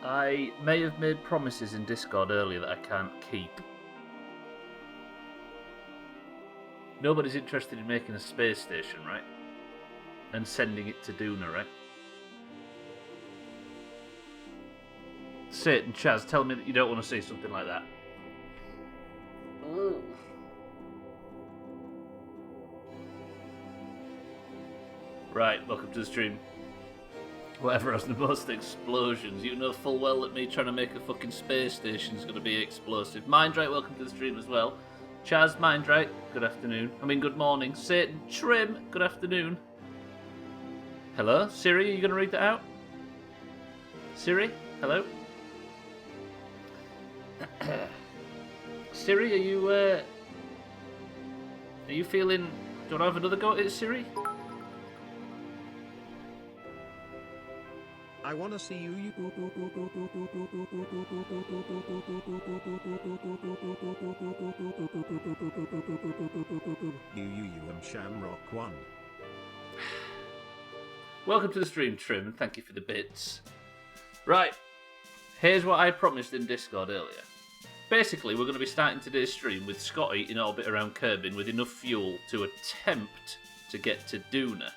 I may have made promises in Discord earlier that I can't keep. Nobody's interested in making a space station, right? And sending it to Duna, right? Satan, Chaz, tell me that you don't want to say something like that. Ooh. Right, welcome to the stream. Whatever has the most explosions. You know full well that me trying to make a fucking space station is going to be explosive. Mindrite, welcome to the stream as well. Chaz, Mindrite, good afternoon. Good morning. Satan, Trim, good afternoon. Hello? Siri, are you going to read that out? Siri, hello? Siri, are you feeling... Do you want to have another go at it, Siri? I want to see you. Shamrock 1. Welcome to the stream, Trim, and thank you for the bits. Right, here's what I promised in Discord earlier. Basically, we're going to be starting today's stream with Scotty in orbit around Kerbin with enough fuel to attempt to get to Duna.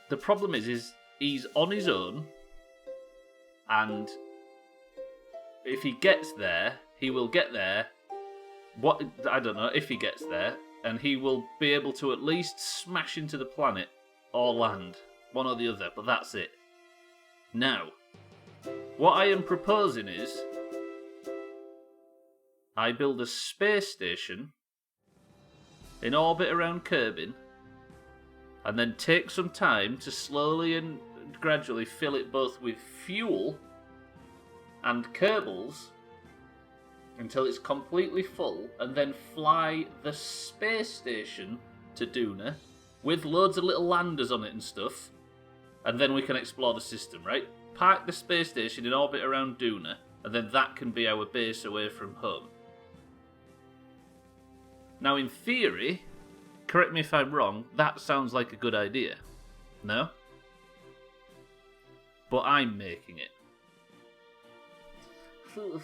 The problem is he's on his own, and if he gets there, he will get there. I don't know if he gets there, and he will be able to at least smash into the planet or land, one or the other. But that's it. Now, what I am proposing is I build a space station in orbit around Kerbin. And then take some time to slowly and gradually fill it both with fuel and Kerbals until it's completely full, and then fly the space station to Duna with loads of little landers on it and stuff, and then we can explore the system, right? Park the space station in orbit around Duna, and then that can be our base away from home. Now, in theory... Correct me if I'm wrong, that sounds like a good idea. No? But I'm making it. You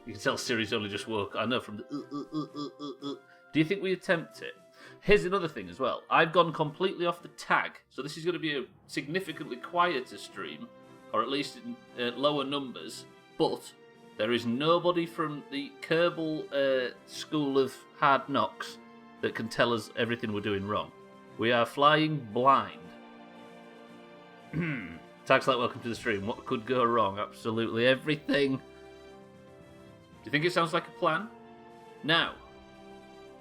can tell Siri's only just woke. I know from the... Do you think we attempt it? Here's another thing as well. I've gone completely off the tag, so this is going to be a significantly quieter stream, or at least in lower numbers, but there is nobody from the Kerbal School of Hard Knocks that can tell us everything we're doing wrong. We are flying blind. Tagslight, welcome to the stream. What could go wrong? Absolutely everything. Do you think it sounds like a plan? Now,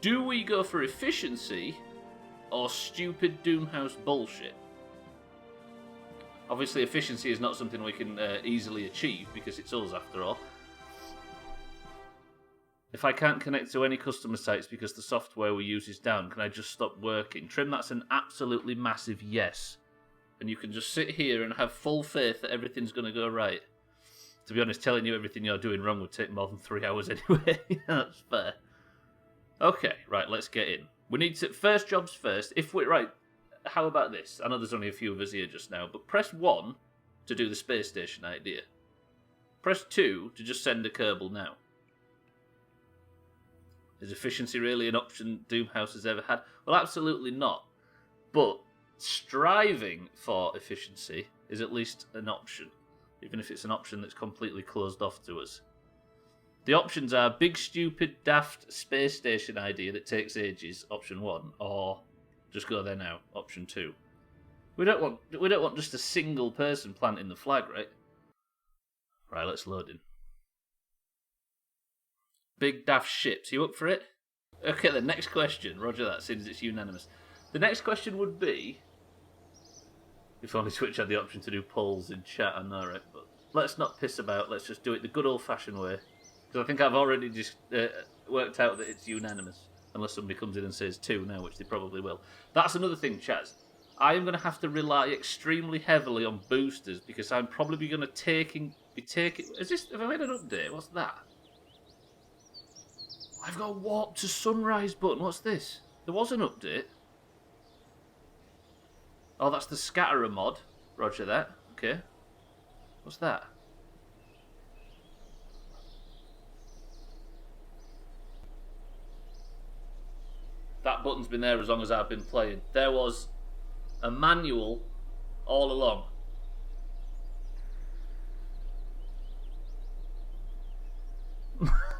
do we go for efficiency or stupid Doomhaus bullshit? Obviously, efficiency is not something we can easily achieve because it's us after all. If I can't connect to any customer sites because the software we use is down, can I just stop working? Trim, that's an absolutely massive yes. And you can just sit here and have full faith that everything's going to go right. To be honest, telling you everything you're doing wrong would take more than 3 hours anyway. That's fair. Okay, right, let's get in. We need to... First jobs first. If we... Right, how about this? I know there's only a few of us here just now, but press 1 to do the space station idea. Press 2 to just send a Kerbal now. Is efficiency really an option Doomhaus has ever had? Well, absolutely not. But striving for efficiency is at least an option, even if it's an option that's completely closed off to us. The options are big, stupid, daft space station idea that takes ages, option 1, or just go there now, option 2. We don't want just a single person planting the flag, right? Right, let's load in. Big daft ships. You up for it? Okay, the next question. Roger that, since it's unanimous. The next question would be... If only Twitch had the option to do polls in chat, I know, right? But let's not piss about. Let's just do it the good old-fashioned way. Because I think I've already just worked out that it's unanimous. Unless somebody comes in and says 2 now, which they probably will. That's another thing, Chaz. I am going to have to rely extremely heavily on boosters because I'm probably going to be taking... Have I made an update? What's that? I've got a warp to sunrise button. What's this? There was an update. Oh, that's the scatterer mod. Roger that. Okay. What's that? That button's been there as long as I've been playing. There was a manual all along.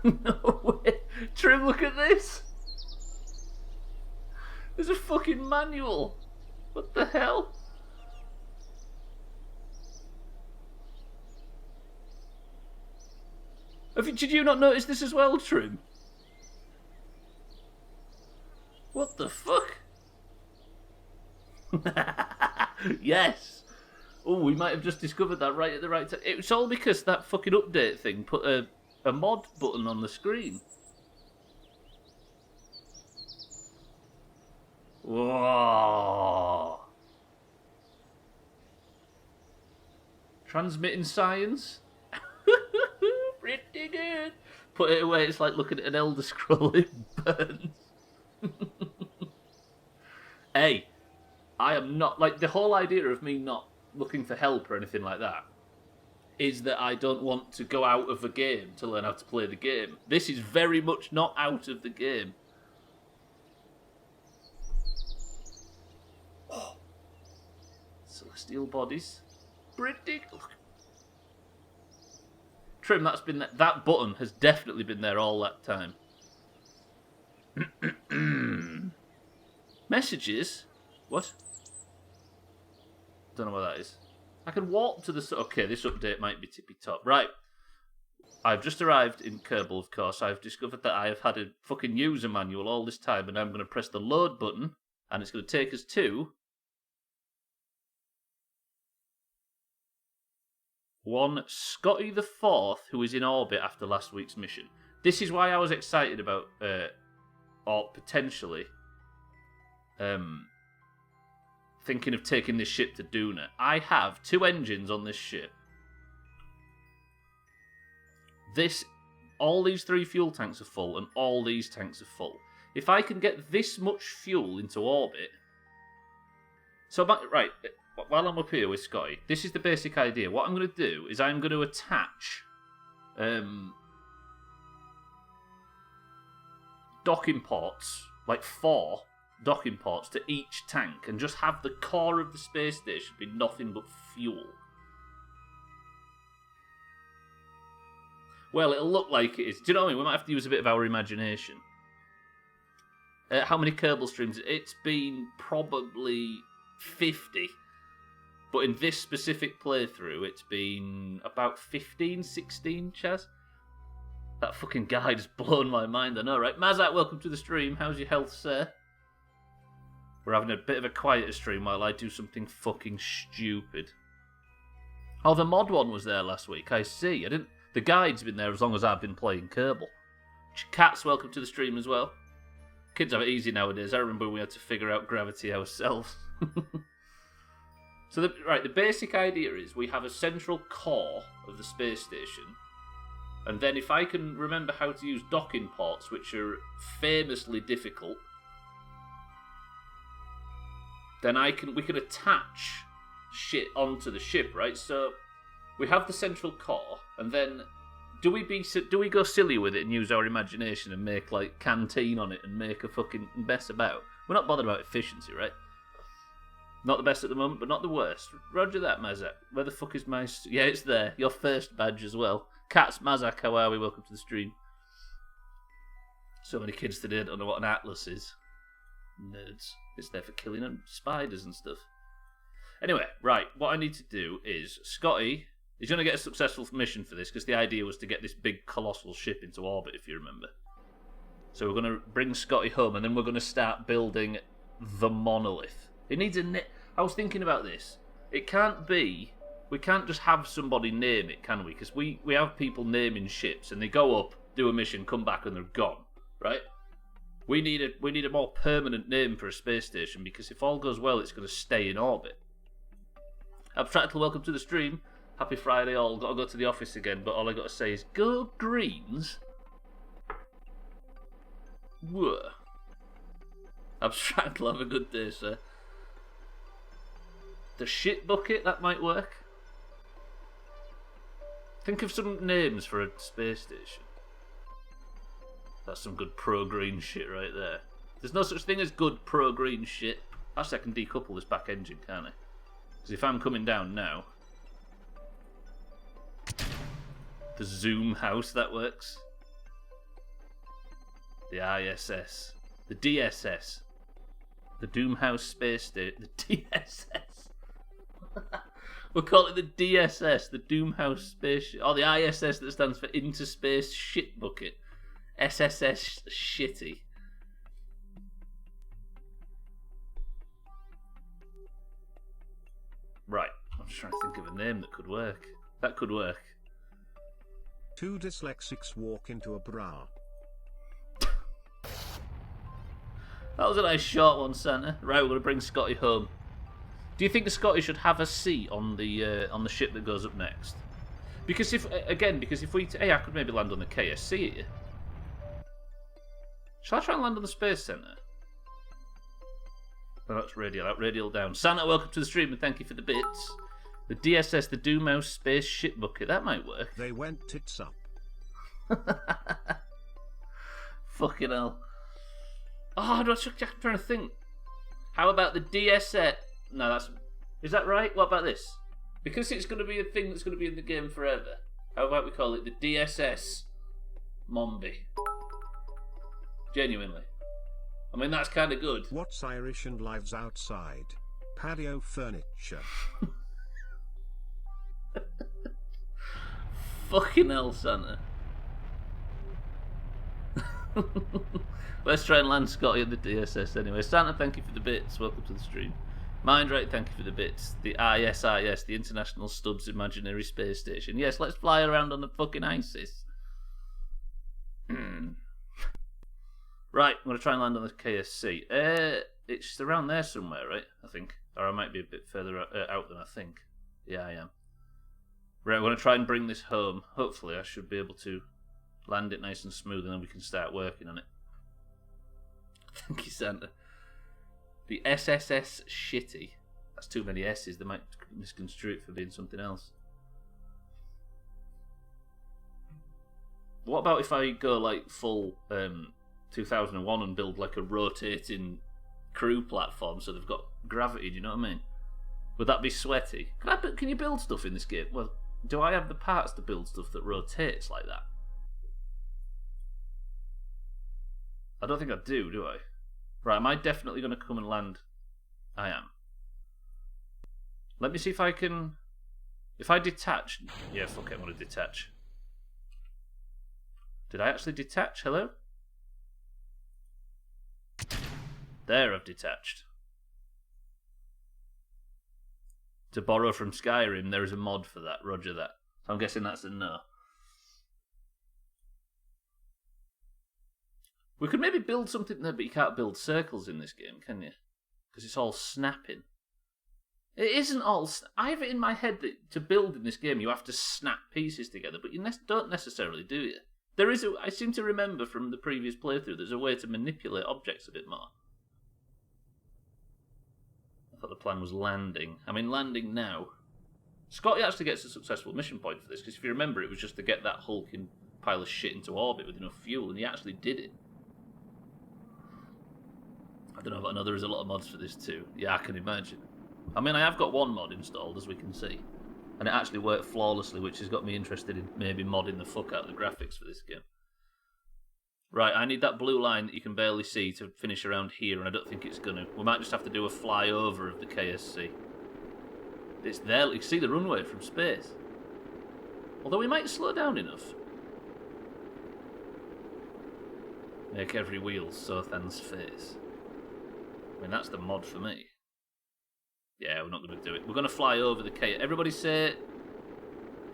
No way. Trim, look at this. There's a fucking manual. What the hell? Did you not notice this as well, Trim? What the fuck? Yes. Oh, we might have just discovered that right at the right time. It's all because that fucking update thing put a mod button on the screen. Whoa. Transmitting science? Pretty good. Put it away, it's like looking at an Elder Scroll in burns. Hey, I am not, like, the whole idea of me not looking for help or anything like that is that I don't want to go out of the game to learn how to play the game. This is very much not out of the game. Oh. Celestial bodies. Pretty good. Trim, that button has definitely been there all that time. Messages? What? Don't know what that is. I can walk to the... Okay, this update might be tippy top. Right. I've just arrived in Kerbal, of course. I've discovered that I have had a fucking user manual all this time, and I'm going to press the load button, and it's going to take us to... one Scotty the Fourth, who is in orbit after last week's mission. This is why I was excited about, or potentially, thinking of taking this ship to Duna. I have 2 engines on this ship. All these 3 fuel tanks are full, and all these tanks are full. If I can get this much fuel into orbit... So, right, while I'm up here with Scotty, this is the basic idea. What I'm going to do is I'm going to attach docking ports, like 4 docking ports to each tank, and just have the core of the space station be nothing but fuel. Well, it'll look like it is. Do you know what I mean? We might have to use a bit of our imagination. How many Kerbal streams? It's been probably 50. But in this specific playthrough, it's been about 15, 16, Chaz. That fucking guide has blown my mind, I know, right? Mazak, welcome to the stream. How's your health, sir? We're having a bit of a quieter stream while I do something fucking stupid. Oh, the mod one was there last week, I see. The guide's been there as long as I've been playing Kerbal. Cats, welcome to the stream as well. Kids have it easy nowadays. I remember we had to figure out gravity ourselves. So, the basic idea is we have a central core of the space station, and then if I can remember how to use docking ports, which are famously difficult, then we can attach shit onto the ship, right? So we have the central core, and then do we go silly with it and use our imagination and make like canteen on it and make a fucking mess about? We're not bothered about efficiency, right? Not the best at the moment, but not the worst. Roger that, Mazak. Where the fuck is my... Yeah, it's there. Your first badge as well. Cats, Mazak, how are we? Welcome to the stream. So many kids today don't know what an atlas is. Nerds. It's there for killing spiders and stuff. Anyway, right. What I need to do is... Scotty is going to get a successful mission for this, because the idea was to get this big, colossal ship into orbit, if you remember. So we're going to bring Scotty home, and then we're going to start building the monolith. It needs a... I was thinking about this. It can't be... We can't just have somebody name it, can we? Because we have people naming ships, and they go up, do a mission, come back, and they're gone. Right? We need a more permanent name for a space station, because if all goes well, it's going to stay in orbit. Abstractal, welcome to the stream. Happy Friday all. Got to go to the office again, but all I got to say is, go Greens. Whoa. Abstractal, have a good day, sir. The shit bucket, that might work. Think of some names for a space station. That's some good pro-green shit right there. There's no such thing as good pro-green shit. Actually, I can decouple this back engine, can't I? Because if I'm coming down now... The Doomhaus, that works. The ISS. The DSS. The Doomhaus Space Station. The DSS. We'll call it the DSS, the Doomhaus Space... Or the ISS that stands for Interspace Shit Bucket. SSS Shitty. Right, I'm just trying to think of a name that could work. That could work. 2 dyslexics walk into a bra. That was a nice short one, Santa. Right, we're going to bring Scotty home. Do you think the Scotty should have a seat on the ship that goes up next? Because if we... Hey, I could maybe land on the KSC here. Shall I try and land on the Space Centre? Oh, that's radial. That radial down. Santa, welcome to the stream and thank you for the bits. The DSS, the Doomhaus Space Ship Bucket. That might work. They went tits up. Fucking hell. Oh, I'm trying to think. How about the DSS? No, that's... Is that right? What about this? Because it's going to be a thing that's going to be in the game forever. How about we call it the DSS Mombi? Genuinely. I mean, that's kind of good. What's Irish and lives outside? Patio furniture. Fucking hell, Santa. Let's try and land Scotty at the DSS anyway. Santa, thank you for the bits. Welcome to the stream. Mindrate, thank you for the bits. The ISIS, the International Stubbs Imaginary Space Station. Yes, let's fly around on the fucking ISIS. Right, I'm going to try and land on the KSC. It's around there somewhere, right? I think. Or I might be a bit further out than I think. Yeah, I am. Right, we're going to try and bring this home. Hopefully I should be able to land it nice and smooth and then we can start working on it. Thank you, Santa. The SSS Shitty. That's too many S's. They might misconstrue it for being something else. What about if I go like full 2001 and build like a rotating crew platform so they've got gravity, do you know what I mean? Would that be sweaty? Can you build stuff in this game? Well, do I have the parts to build stuff that rotates like that? I don't think I do I? Right, am I definitely going to come and land? I am. Let me see if I can... If I detach... Yeah, fuck it, I'm going to detach. Did I actually detach? Hello? There, I've detached. To borrow from Skyrim, there is a mod for that. Roger that. So I'm guessing that's a no. We could maybe build something there, but you can't build circles in this game, can you? Because it's all snapping. It isn't all... I have it in my head that to build in this game, you have to snap pieces together, but you don't necessarily, do you? There is I seem to remember from the previous playthrough, there's a way to manipulate objects a bit more. I thought the plan was landing. I mean, landing now. Scotty actually gets a successful mission point for this, because if you remember, it was just to get that hulking pile of shit into orbit with enough fuel, and he actually did it. I don't know, but I know there is a lot of mods for this too. Yeah, I can imagine. I mean, I have got one mod installed, as we can see. And it actually worked flawlessly, which has got me interested in maybe modding the fuck out of the graphics for this game. Right, I need that blue line that you can barely see to finish around here, and I don't think it's going to. We might just have to do a flyover of the KSC. It's there, you can see the runway from space. Although we might slow down enough. Make every wheel Sothan's face. I mean, that's the mod for me. Yeah, we're not going to do it. We're going to fly over the K. Everybody say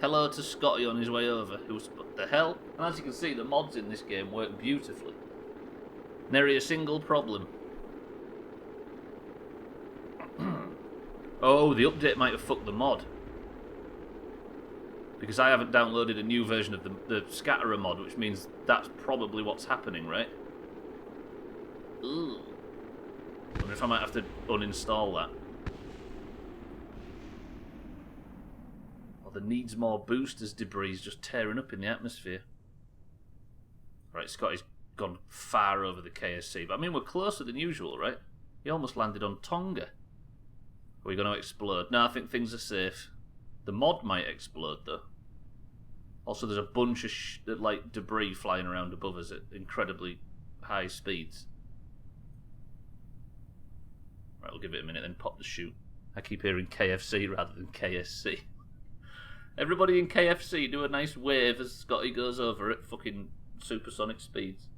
hello to Scotty on his way over. What the hell? And as you can see, the mods in this game work beautifully. Nary a single problem. Oh, the update might have fucked the mod. Because I haven't downloaded a new version of the Scatterer mod, which means that's probably what's happening, right? Ooh. I wonder if I might have to uninstall that. Or the needs more boosters debris is just tearing up in the atmosphere. Right, Scotty's gone far over the KSC. But I mean, we're closer than usual, right? He almost landed on Tonga. Are we going to explode? No, I think things are safe. The mod might explode, though. Also, there's a bunch of like debris flying around above us at incredibly high speeds. Right, we'll give it a minute, then pop the chute. I keep hearing KFC rather than KSC. Everybody in KFC do a nice wave as Scotty goes over at fucking supersonic speeds.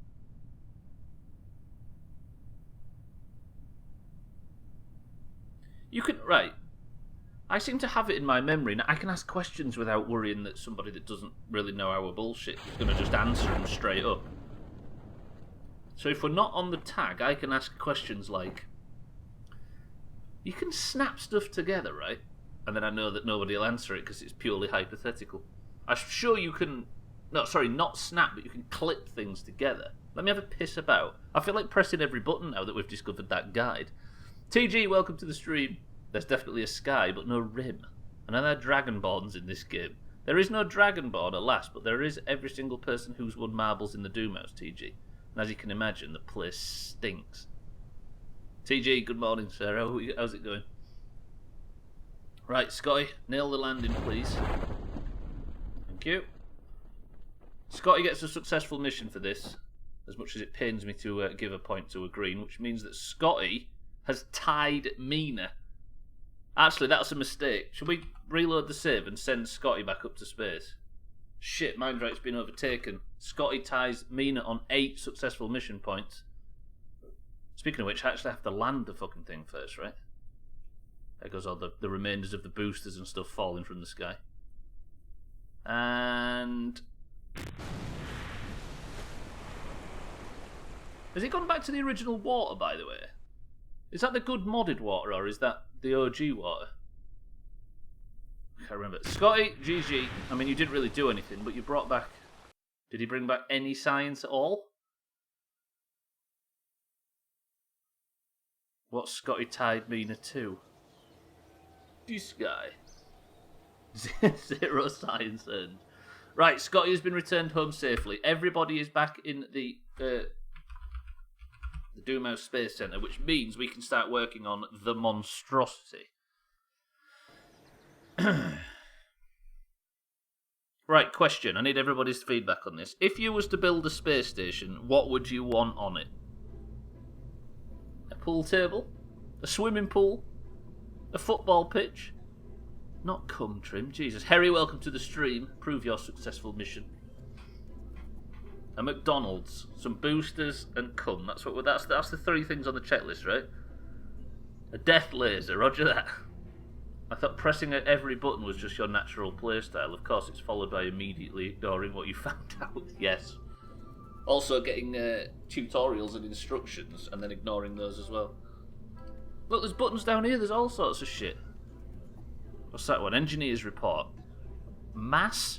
You can... Right. I seem to have it in my memory. Now, I can ask questions without worrying that somebody that doesn't really know our bullshit is going to just answer them straight up. So if we're not on the tag, I can ask questions like... You can snap stuff together, right? And then I know that nobody will answer it because it's purely hypothetical. I'm sure you can... No, sorry, not snap, but you can clip things together. Let me have a piss about. I feel like pressing every button now that we've discovered that guide. TG, welcome to the stream. There's definitely a sky, but no rim. And are there Dragonborns in this game? There is no Dragonborn, alas, but there is every single person who's won marbles in the Doomhaus, TG. And as you can imagine, the place stinks. TG, good morning, sir. How's it going? Right, Scotty, nail the landing, please. Thank you. Scotty gets a successful mission for this, as much as it pains me to give a point to a green, which means that Scotty has tied Mina. Actually, that's a mistake. Should we reload the save and send Scotty back up to space? Shit, Mindright's been overtaken. Scotty ties Mina on 8 successful mission points. Speaking of which, I actually have to land the fucking thing first, right? There goes all the remainders of the boosters and stuff falling from the sky. And... Has it gone back to the original water, by the way? Is that the good modded water, or is that the OG water? I can't remember. Scotty, GG. I mean, you didn't really do anything, but you brought back... Did he bring back any science at all? What Scotty tied Mina to? This guy. 0 science earned. Right, Scotty has been returned home safely. Everybody is back in the Doomhaus Space Center, which means we can start working on the monstrosity. Right, question. I need everybody's feedback on this. If you was to build a space station, what would you want on it? A pool table? A swimming pool? A football pitch? Not cum trim, Jesus. Harry, welcome to the stream. Prove your successful mission. A McDonald's, some boosters, and cum. That's the 3 things on the checklist, right? A death laser, roger that. I thought pressing at every button was just your natural playstyle. Of course, it's followed by immediately ignoring what you found out. Yes. Also getting tutorials and instructions, and then ignoring those as well. Look, there's buttons down here. There's all sorts of shit. What's that one? Engineer's report. Mass.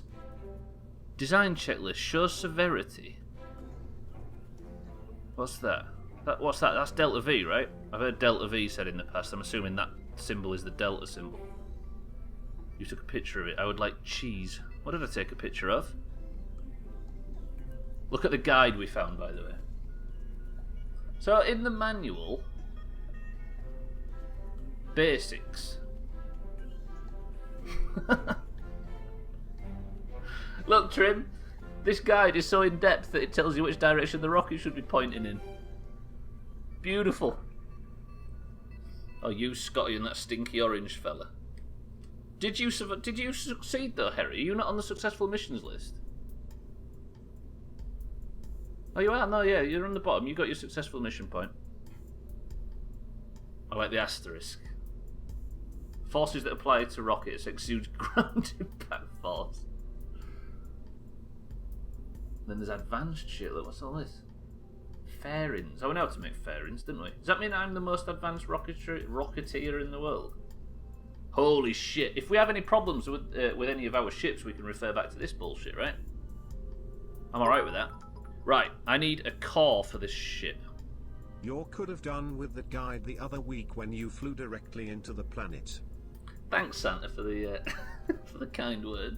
Design checklist. Shows severity. What's that? What's that? That's Delta V, right? I've heard Delta V said in the past. I'm assuming that symbol is the Delta symbol. You took a picture of it. I would like cheese. What did I take a picture of? Look at the guide we found, by the way. So, in the manual... Basics. Look, Trim, this guide is so in depth that it tells you which direction the rocket should be pointing in. Beautiful. Oh, you, Scotty, and that stinky orange fella. Did you succeed though, Harry? Are you not on the successful missions list? Oh, you are? No, yeah, you're on the bottom. You got your successful mission point. I like the asterisk. Forces that apply to rockets exude ground impact force. Then there's advanced shit. Look, what's all this? Fairings. Oh, we know how to make fairings, didn't we? Does that mean I'm the most advanced rocketeer in the world? Holy shit. If we have any problems with any of our ships, we can refer back to this bullshit, right? I'm alright with that. Right, I need a core for this ship. You could have done with that guide the other week when you flew directly into the planet. Thanks, Santa, for the for the kind words.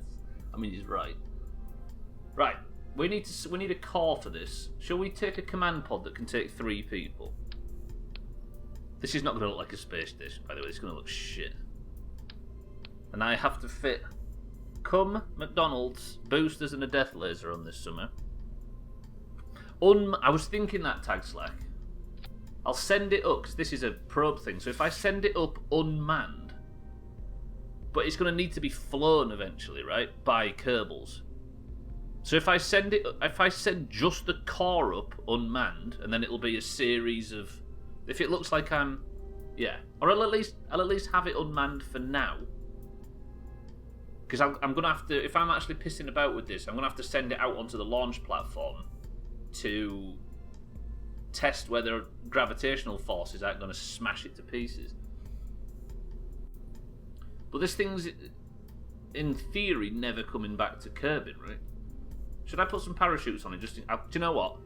I mean, he's right. Right, we need a car for this. Shall we take a command pod that can take 3 people? This is not going to look like a space station, by the way. It's going to look shit. And I have to fit McDonald's, boosters, and a death laser on this summer. I was thinking that, Tag Slack. I'll send it up, because this is a probe thing. So if I send it up unmanned, but it's going to need to be flown eventually, right? By Kerbals. So if I send just the car up unmanned, and then it'll be a series of, if it looks like or I'll at least have it unmanned for now. Because I'm gonna have to, if I'm actually pissing about with this, I'm gonna have to send it out onto the launch platform to test whether gravitational forces aren't gonna smash it to pieces. But this thing's, in theory, never coming back to Kerbin, right? Should I put some parachutes on it? Do you know what?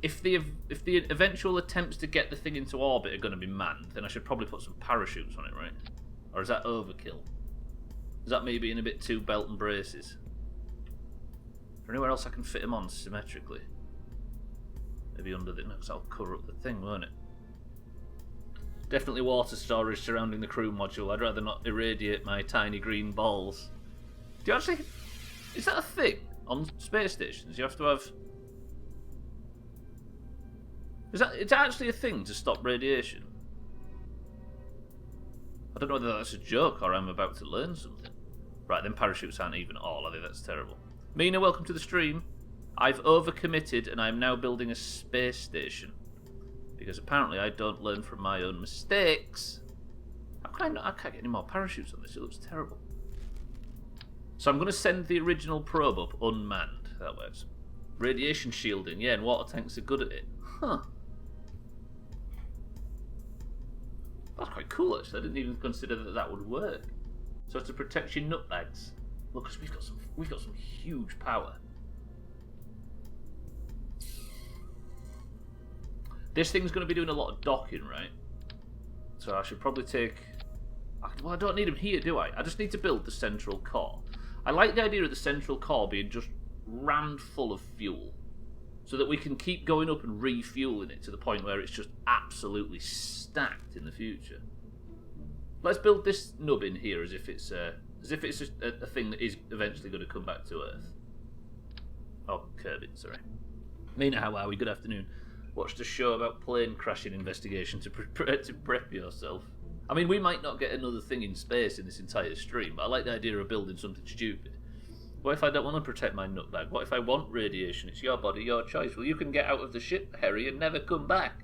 If the eventual attempts to get the thing into orbit are going to be manned, then I should probably put some parachutes on it, right? Or is that overkill? Is that me being a bit too belt and braces? Is there anywhere else I can fit them on symmetrically? Maybe under the... because that'll cover up the thing, won't it? Definitely water storage surrounding the crew module. I'd rather not irradiate my tiny green balls. Do you actually... is that a thing on space stations? You have to have... It's actually a thing to stop radiation? I don't know whether that's a joke or I'm about to learn something. Right, then parachutes aren't even all, are they? That's terrible. Mina, welcome to the stream. I've overcommitted and I'm now building a space station. Because apparently I don't learn from my own mistakes. I can't get any more parachutes on this, it looks terrible. So I'm going to send the original probe up unmanned. That works. Radiation shielding, yeah, and water tanks are good at it. Huh. That's quite cool, actually. I didn't even consider that would work. So to protect your nutbags. Look, because we've got some huge power. This thing's going to be doing a lot of docking, right? So I should probably take... well, I don't need them here, do I? I just need to build the central core. I like the idea of the central core being just rammed full of fuel. So that we can keep going up and refueling it to the point where it's just absolutely stacked in the future. Let's build this nub in here as if it's a thing that is eventually going to come back to Earth. Oh, Kerbin, sorry. Mina, how are we? Good afternoon. Watched a show about plane crashing investigation to prep yourself. I mean, we might not get another thing in space in this entire stream, but I like the idea of building something stupid. What if I don't want to protect my nutbag? What if I want radiation? It's your body, your choice. Well, you can get out of the ship, Harry, and never come back.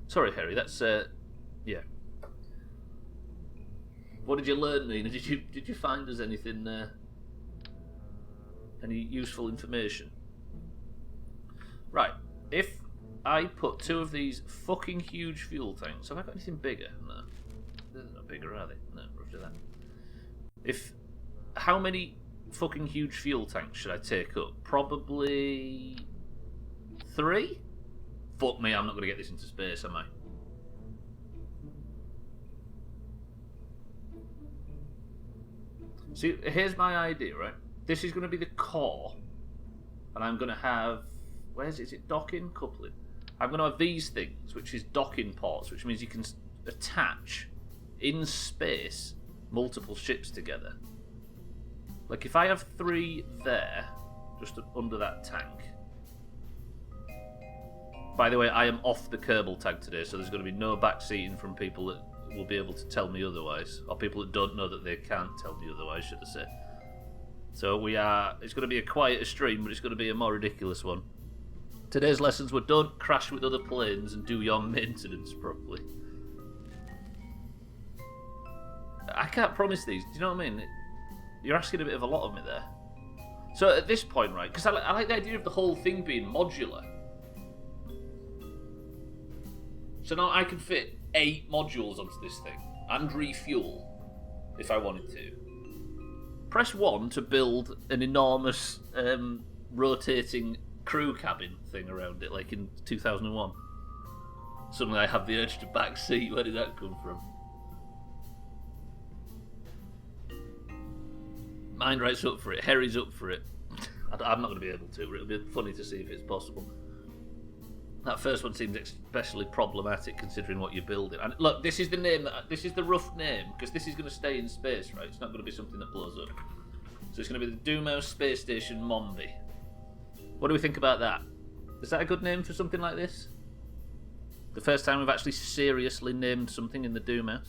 Sorry, Harry, that's, yeah. What did you learn, Nina? Did you find us anything, any useful information? Right, if I put 2 of these fucking huge fuel tanks... have I got anything bigger? No. They're not bigger, are they? No, roger that. How many fucking huge fuel tanks should I take up? Probably... 3? Fuck me, I'm not going to get this into space, am I? See, here's my idea, right? This is going to be the core. And I'm going to have... is it docking? Coupling. I'm going to have these things, which is docking ports, which means you can attach, in space, multiple ships together. Like, if I have 3 there, just under that tank... By the way, I am off the Kerbal tag today, so there's going to be no backseating from people that will be able to tell me otherwise, or people that don't know that they can't tell me otherwise, should I say. So it's going to be a quieter stream, but it's going to be a more ridiculous one. Today's lessons were don't crash with other planes and do your maintenance properly. I can't promise these, do you know what I mean? You're asking a bit of a lot of me there. So at this point, right, because I like the idea of the whole thing being modular. So now I can fit 8 modules onto this thing and refuel if I wanted to. Press 1 to build an enormous rotating crew cabin thing around it, like in 2001. Suddenly I have the urge to backseat. Where did that come from? Mind Right's up for it. Harry's up for it. I'm not going to be able to, but it'll be funny to see if it's possible. That first one seems especially problematic considering what you're building. And look, this is the name. This is the rough name because this is going to stay in space, right? It's not going to be something that blows up. So it's going to be the Doomhaus Space Station Mombi. What do we think about that? Is that a good name for something like this? The first time we've actually seriously named something in the Doomhaus.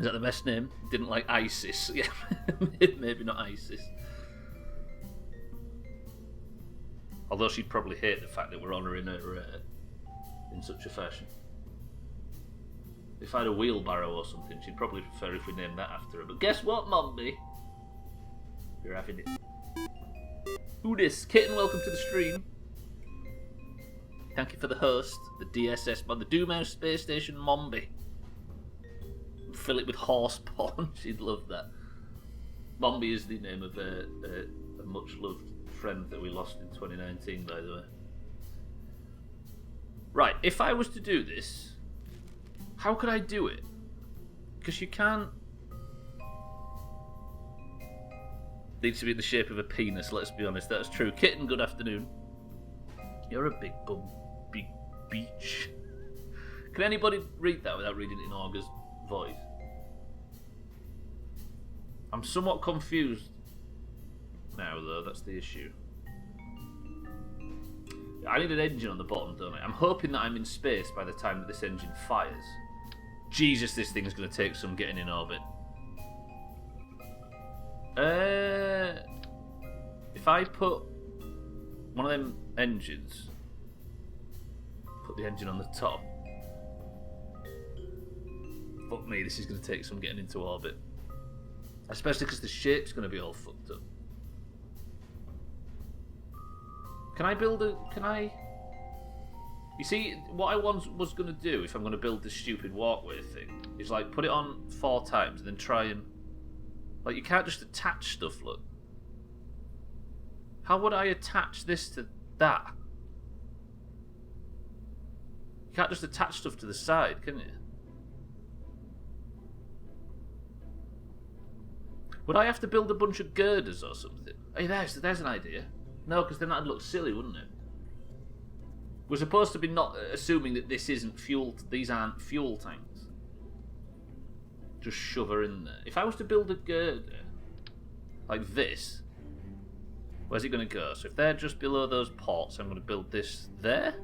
Is that the best name? Didn't like ISIS. Yeah, maybe not ISIS. Although she'd probably hate the fact that we're honouring her in such a fashion. If I had a wheelbarrow or something, she'd probably prefer if we named that after her. But guess what, Mombi? You're having it. Who this? Kitten, welcome to the stream. Thank you for the host, the DSS, the Doomhaus Space Station Mombi. Fill it with horse porn. She'd love that. Mombi is the name of a much loved friend that we lost in 2019, by the way. Right, if I was to do this, how could I do it? Because you can't. Needs to be in the shape of a penis, let's be honest. That's true. Kitten, good afternoon. You're a big bum. Big beach. Can anybody read that without reading it in Auger's voice? I'm somewhat confused now, though. That's the issue. I need an engine on the bottom, don't I? I'm hoping that I'm in space by the time that this engine fires. Jesus, this thing's going to take some getting in orbit. If I put one of them engines, put the engine on the top. Fuck me, this is going to take some getting into orbit. Especially because the shape's going to be all fucked up. Can I build a... Can I... You see, what I was going to do if I'm going to build this stupid walkway thing is like put it on 4 times and then try and... Like, you can't just attach stuff, look. How would I attach this to that? You can't just attach stuff to the side, can you? Would I have to build a bunch of girders or something? Hey, there's an idea. No, because then that'd look silly, wouldn't it? We're supposed to be not assuming that this isn't fuel. These aren't fuel tanks. Just shove her in there. If I was to build a girder like this, where's it going to go? So if they're just below those ports, I'm going to build this there.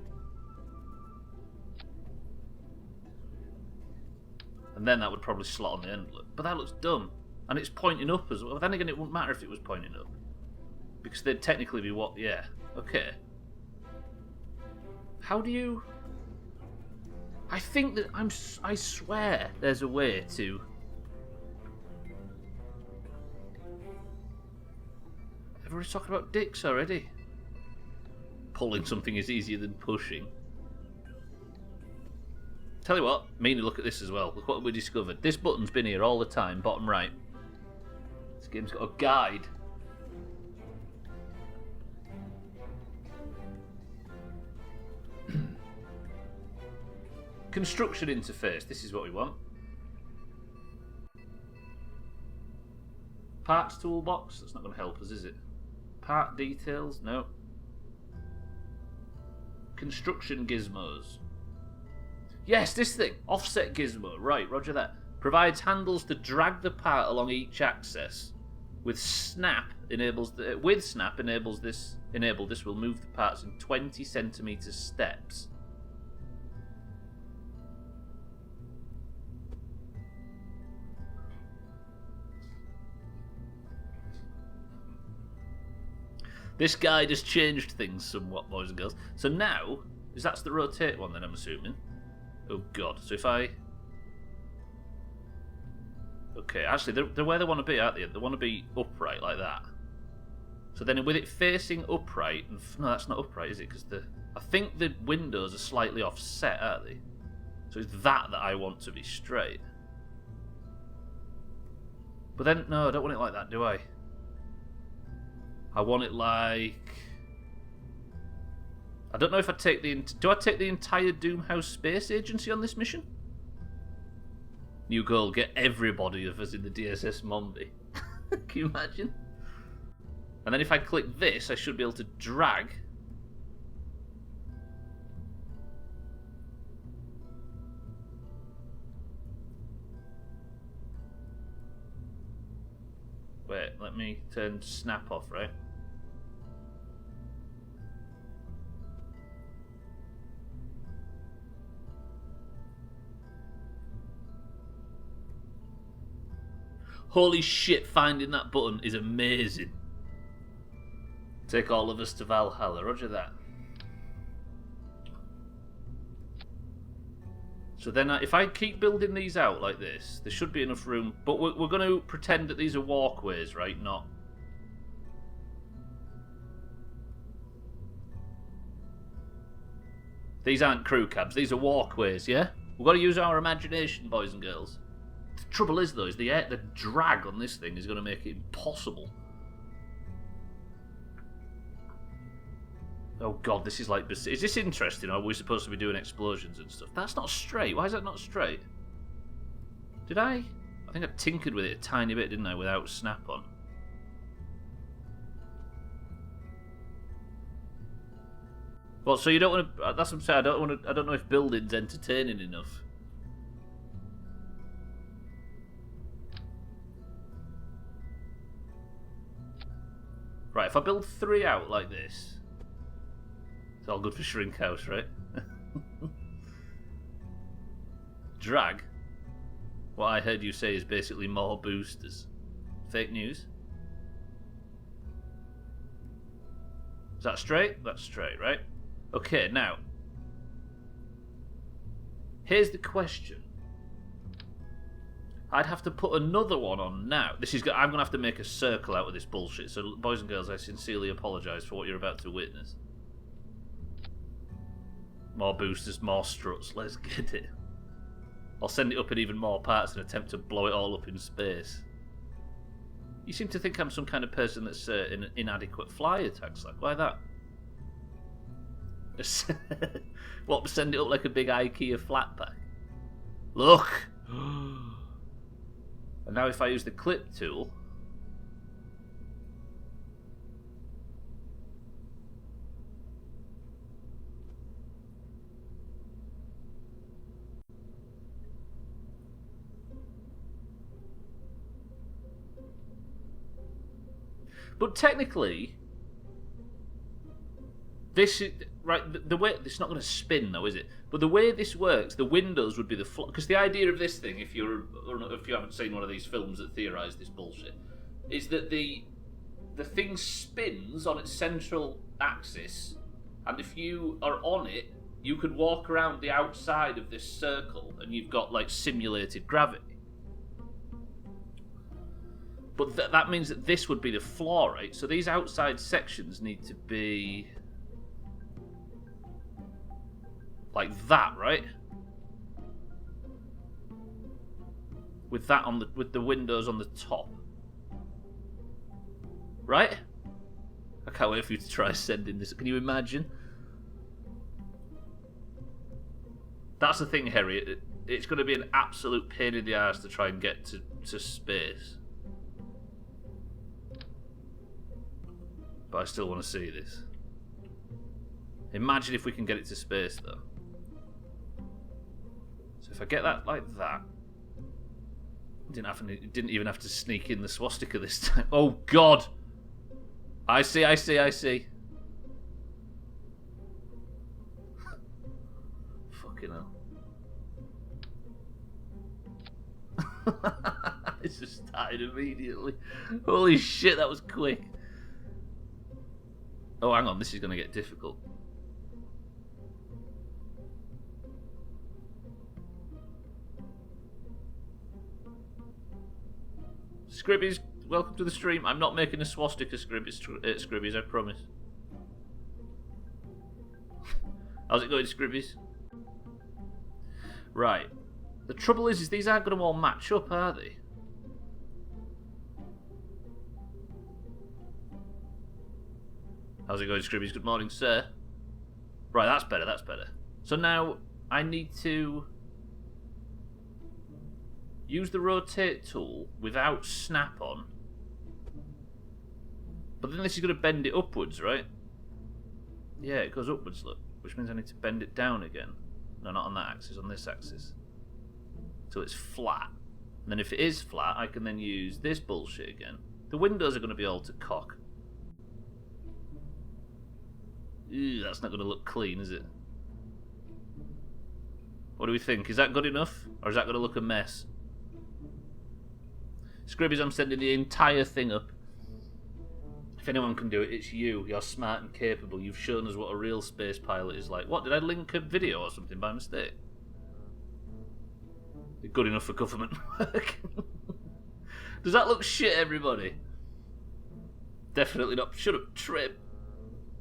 And then that would probably slot on the end. But that looks dumb. And it's pointing up as well. Then again, it wouldn't matter if it was pointing up. Because they'd technically be what? Yeah. Okay. How do you... I think that I swear there's a way to... Everybody's talking about dicks already. Pulling something is easier than pushing. Tell you what, mean to look at this as well. Look what we discovered. This button's been here all the time, bottom right. This game's got a guide. Construction interface, this is what we want. Parts toolbox, that's not going to help us, is it? Part details, no. Construction gizmos. Yes, this thing, offset gizmo, right, roger that. Provides handles to drag the part along each axis. With snap enables this will move the parts in 20 centimeter steps. This guide has changed things somewhat, boys and girls. So now, that's the rotate one then, I'm assuming. Oh god, so if I... Okay, actually, they're where they want to be, aren't they? They want to be upright, like that. So then with it facing upright... No, that's not upright, is it? Because I think the windows are slightly offset, aren't they? So it's that I want to be straight. But then, no, I don't want it like that, do I? I want it like... I don't know if I take the... Do I take the entire Doomhaus Space Agency on this mission? New goal, get everybody of us in the DSS Mombi. Can you imagine? And then if I click this, I should be able to drag... Wait, let me turn snap off, right? Holy shit, finding that button is amazing. Take all of us to Valhalla, roger that. So then if I keep building these out like this, there should be enough room. But we're going to pretend that these are walkways, right? Not... These aren't crew cabs, these are walkways, yeah? We've got to use our imagination, boys and girls. The trouble is, though, is the drag on this thing is going to make it impossible. Oh god, this is like... Is this interesting, or are we supposed to be doing explosions and stuff? That's not straight. Why is that not straight? Did I? I think I tinkered with it a tiny bit, didn't I, without snap on. Well, so you don't want to... That's what I'm saying. I don't know if building's entertaining enough. Right, if I build 3 out like this, it's all good for Shrink House, right? Drag. What I heard you say is basically more boosters. Fake news? Is that straight? That's straight, right? Okay, now. Here's the question. I'd have to put another one on now. I'm going to have to make a circle out of this bullshit. So, boys and girls, I sincerely apologise for what you're about to witness. More boosters, more struts. Let's get it. I'll send it up in even more parts and attempt to blow it all up in space. You seem to think I'm some kind of person that's an inadequate fly attacks. Like, why that? What, send it up like a big IKEA flat pack? Look! And now if I use the clip tool... But technically... This is... Right, the way... It's not going to spin though, is it? But the way this works, the windows would be the... Because the idea of this thing, if you haven't seen one of these films that theorise this bullshit, is that the thing spins on its central axis, and if you are on it, you could walk around the outside of this circle, and you've got, like, simulated gravity. But that means that this would be the floor, right? So these outside sections need to be... like that, right? With that on with the windows on the top. Right? I can't wait for you to try sending this. Can you imagine? That's the thing, Harry. It's going to be an absolute pain in the ass to try and get to space. But I still want to see this. Imagine if we can get it to space, though. So if I get that like that... Didn't even have to sneak in the swastika this time. Oh, God! I see. Fucking hell. It just started immediately. Holy shit, that was quick. Oh, hang on, this is going to get difficult. Scribbies, welcome to the stream. I'm not making a swastika, Scribbies, I promise. How's it going, Scribbies? Right. The trouble is these aren't going to all match up, are they? How's it going, Scribbies? Good morning, sir. Right, that's better, that's better. So now I need to use the rotate tool without snap on. But then this is going to bend it upwards, right? Yeah, it goes upwards, look. Which means I need to bend it down again. No, not on that axis, on this axis. So it's flat. And then if it is flat, I can then use this bullshit again. The windows are going to be all to cock. Ew, that's not going to look clean, is it? What do we think? Is that good enough? Or is that going to look a mess? Scribbies, I'm sending the entire thing up. If anyone can do it, it's you. You're smart and capable. You've shown us what a real space pilot is like. What, did I link a video or something by mistake? Good enough for government work. Does that look shit, everybody? Definitely not. Shut up, Trip.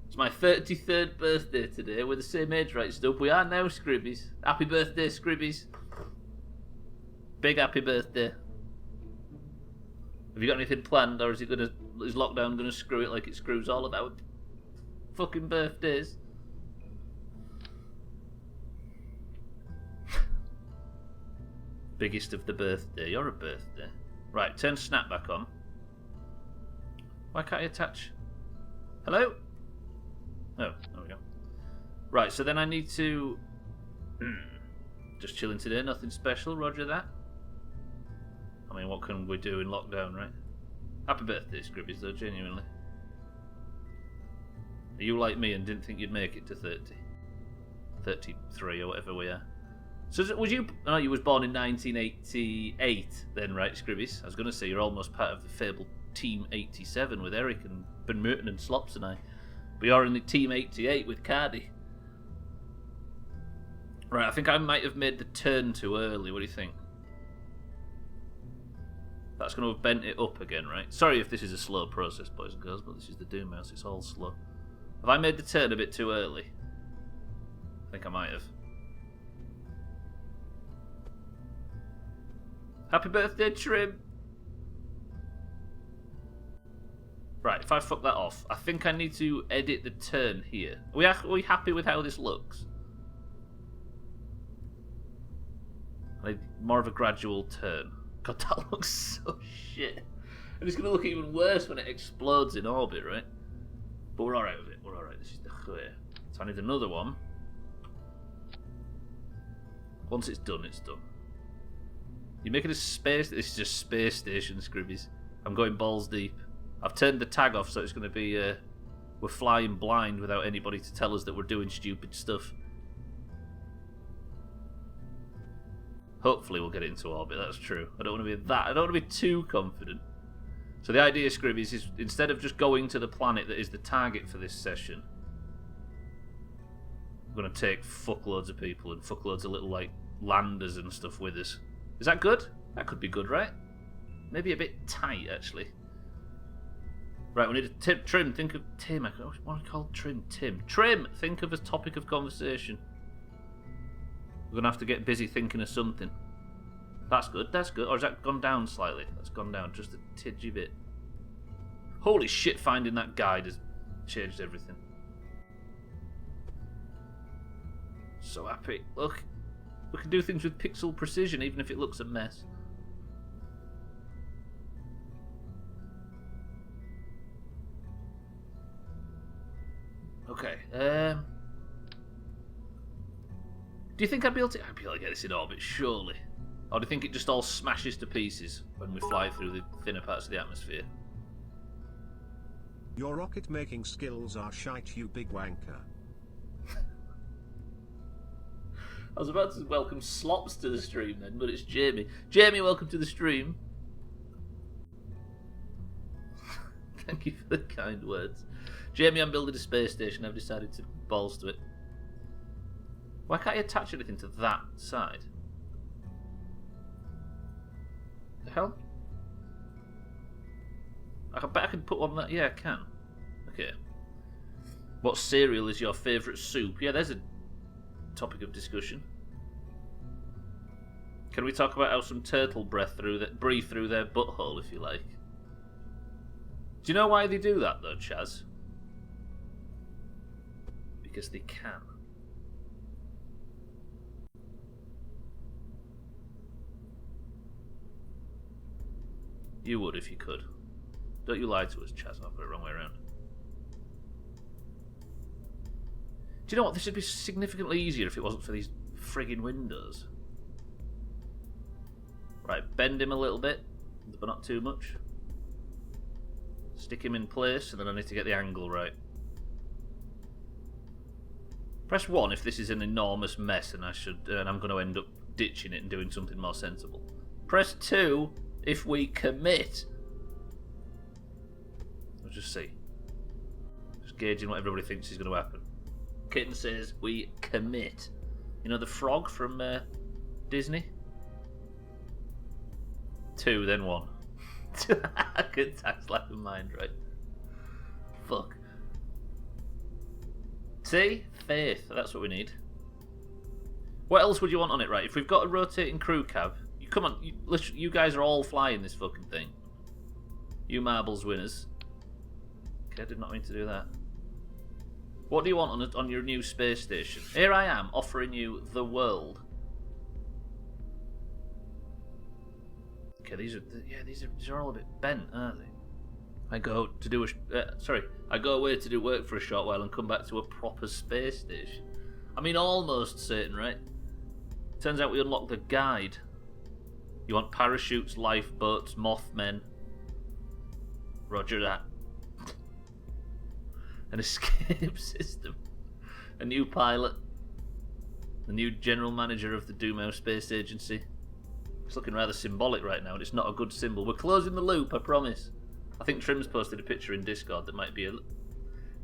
It's my 33rd birthday today. We're the same age, right, Stubb? We are now, Scribbies. Happy birthday, Scribbies. Big happy birthday. Have you got anything planned, or is lockdown gonna screw it like it screws all of our fucking birthdays? Biggest of the birthday. You're a birthday. Right, turn snap back on. Why can't I attach? Hello? Oh, there we go. Right, so then I need to... Just chilling today, nothing special, roger that. I mean, what can we do in lockdown, right? Happy birthday, Scribbies, though, genuinely. Are you like me and didn't think you'd make it to 30? 33 or whatever we are. So was you... Oh, you was born in 1988 then, right, Scribbies? I was going to say you're almost part of the fabled Team 87 with Eric and Ben Merton and Slops and I. But you're in the Team 88 with Cardi. Right, I think I might have made the turn too early. What do you think? That's going to have bent it up again, right? Sorry if this is a slow process, boys and girls, but this is the Doomhaus. It's all slow. Have I made the turn a bit too early? I think I might have. Happy birthday, Trim! Right, if I fuck that off, I think I need to edit the turn here. Are we happy with how this looks? I need more of a gradual turn. God, that looks so shit. And it's going to look even worse when it explodes in orbit, right? But we're alright with it. We're alright. This is the clear. So I need another one. Once it's done, it's done. You're making a space... This is just space station, Scribbies. I'm going balls deep. I've turned the tag off, so it's going to be... we're flying blind without anybody to tell us that we're doing stupid stuff. Hopefully we'll get it into orbit, that's true. I don't want to be that. I don't want to be too confident. So the idea, Scribbies, is instead of just going to the planet that is the target for this session, we're going to take fuckloads of people and fuckloads of little, like, landers and stuff with us. Is that good? That could be good, right? Maybe a bit tight, actually. Right, we need a Trim. Think of Tim. I want to call Trim Tim. Trim! Think of a topic of conversation. We're going to have to get busy thinking of something. That's good, that's good. Or has that gone down slightly? That's gone down just a tidgy bit. Holy shit, finding that guide has changed everything. So happy. Look, we can do things with pixel precision even if it looks a mess. Okay, do you think I'd be able to get this in orbit, surely? Or do you think it just all smashes to pieces when we fly through the thinner parts of the atmosphere? Your rocket making skills are shite, you big wanker. I was about to welcome Slops to the stream then, but it's Jamie. Jamie, welcome to the stream. Thank you for the kind words. Jamie, I'm building a space station. I've decided to balls to it. Why can't I attach anything to that side? The hell? I bet I can put one that. Yeah, I can. Okay. What cereal is your favourite soup? Yeah, there's a topic of discussion. Can we talk about how some turtle breathe through their butthole, if you like? Do you know why they do that, though, Chaz? Because they can. You would if you could. Don't you lie to us, Chaz. I've got it the wrong way around. Do you know what? This would be significantly easier if it wasn't for these friggin' windows. Right, bend him a little bit, but not too much. Stick him in place, and then I need to get the angle right. Press 1 if this is an enormous mess and I'm going to end up ditching it and doing something more sensible. Press 2 if we commit. Let's just see. Just gauging what everybody thinks is going to happen. Kitten says we commit. You know the frog from Disney? 2, then 1. Good tax lack of mind, right? Fuck. See? Faith. That's what we need. What else would you want on it, right? If we've got a rotating crew cab, come on, you guys are all flying this fucking thing. You marbles winners. Okay, I did not mean to do that. What do you want on your new space station? Here I am, offering you the world. Okay, these are all a bit bent, aren't they? I go away to do work for a short while and come back to a proper space station. I mean, almost certain, right? Turns out we unlocked the guide. You want parachutes, lifeboats, Mothmen. Roger that. An escape system. A new pilot. The new general manager of the Doomhaus Space Agency. It's looking rather symbolic right now, and it's not a good symbol. We're closing the loop, I promise. I think Trim's posted a picture in Discord that might be a...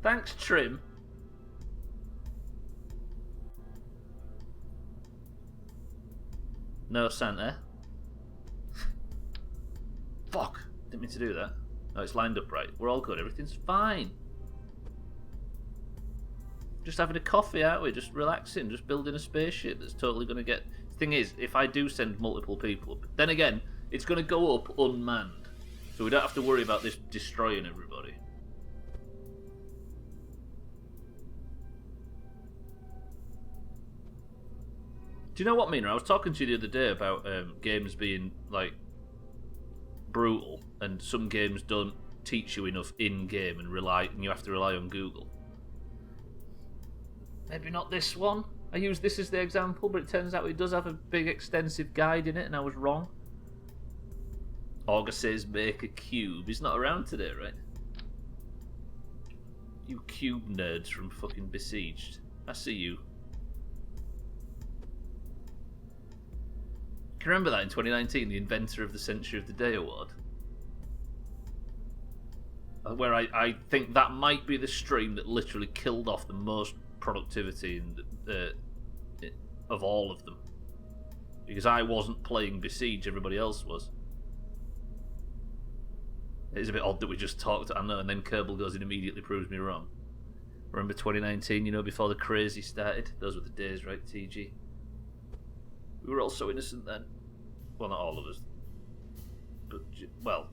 Thanks, Trim. No Santa. Fuck. Didn't mean to do that. No, it's lined up right. We're all good. Everything's fine. Just having a coffee, aren't we? Just relaxing. Just building a spaceship that's totally going to get... The thing is, if I do send multiple people up, then again, it's going to go up unmanned. So we don't have to worry about this destroying everybody. Do you know what, Mina? I was talking to you the other day about games being, like, brutal, and some games don't teach you enough in-game and you have to rely on Google. Maybe not this one. I used this as the example, but it turns out it does have a big extensive guide in it, and I was wrong. Augur says make a cube. He's not around today, right? You cube nerds from fucking Besieged. I see you. Can you remember that in 2019, the Inventor of the Century of the Day award? Where I think that might be the stream that literally killed off the most productivity of all of them. Because I wasn't playing Besiege, everybody else was. It is a bit odd that we just talked, I know, and then Kerbal goes and immediately proves me wrong. Remember 2019, you know, before the crazy started? Those were the days, right, TG? We were all so innocent then. Well, not all of us. But, well,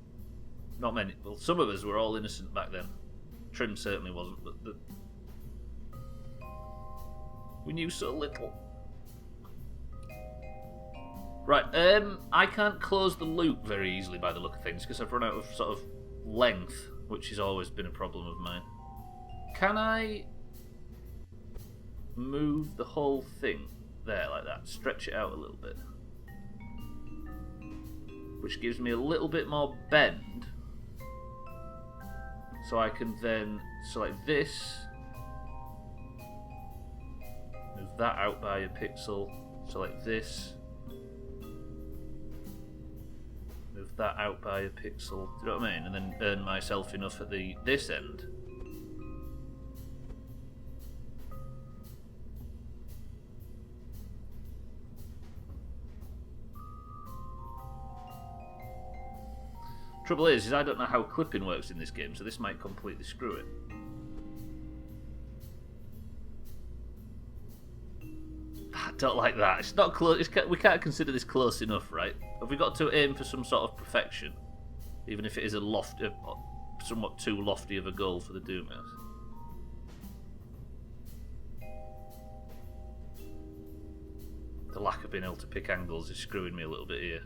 not many. Well, some of us were all innocent back then. Trim certainly wasn't, but we knew so little. Right, I can't close the loop very easily by the look of things because I've run out of sort of length, which has always been a problem of mine. Can I move the whole thing there like that? Stretch it out a little bit. Which gives me a little bit more bend. So I can then select this. Move that out by a pixel. Select this. Move that out by a pixel. Do you know what I mean? And then earn myself enough at this end. Trouble is I don't know how clipping works in this game, so this might completely screw it. I don't like that. It's not close. We can't consider this close enough, right? Have we got to aim for some sort of perfection, even if it is a somewhat too lofty of a goal for the Doomhaus? The lack of being able to pick angles is screwing me a little bit here.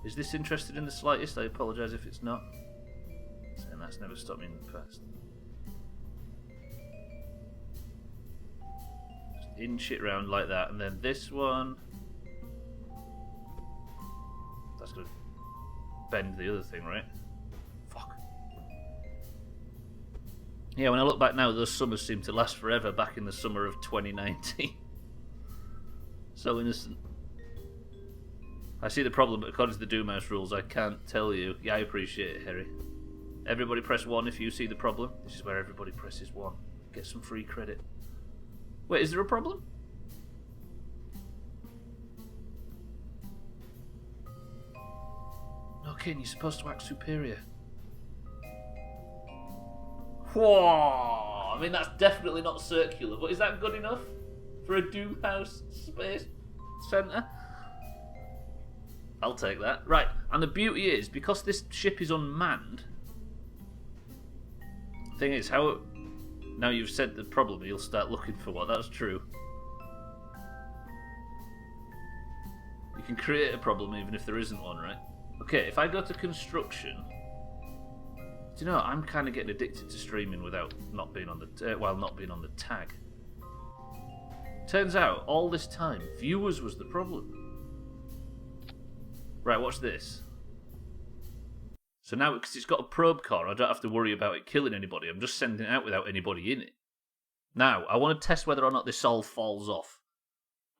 Is this interested in the slightest? I apologise if it's not. And that's never stopped me in the past. Just inch it round like that, and then this one. That's going to bend the other thing, right? Fuck. Yeah, when I look back now, those summers seem to last forever back in the summer of 2019. So innocent. I see the problem, but according to the Doomhaus rules, I can't tell you. Yeah, I appreciate it, Harry. Everybody press 1 if you see the problem. This is where everybody presses 1. Get some free credit. Wait, is there a problem? No, Kin, you're supposed to act superior. Whoa! I mean, that's definitely not circular, but is that good enough for a Doomhaus space centre? I'll take that. Right, and the beauty is, because this ship is unmanned, the thing is, how... Now you've said the problem, you'll start looking for one. That's true. You can create a problem even if there isn't one, right? Okay, if I go to construction... Do you know, I'm kind of getting addicted to streaming without not being on the... while not being on the tag. Turns out, all this time, viewers was the problem. Right, watch this. So now, because it's got a probe core, I don't have to worry about it killing anybody. I'm just sending it out without anybody in it. Now, I want to test whether or not this all falls off.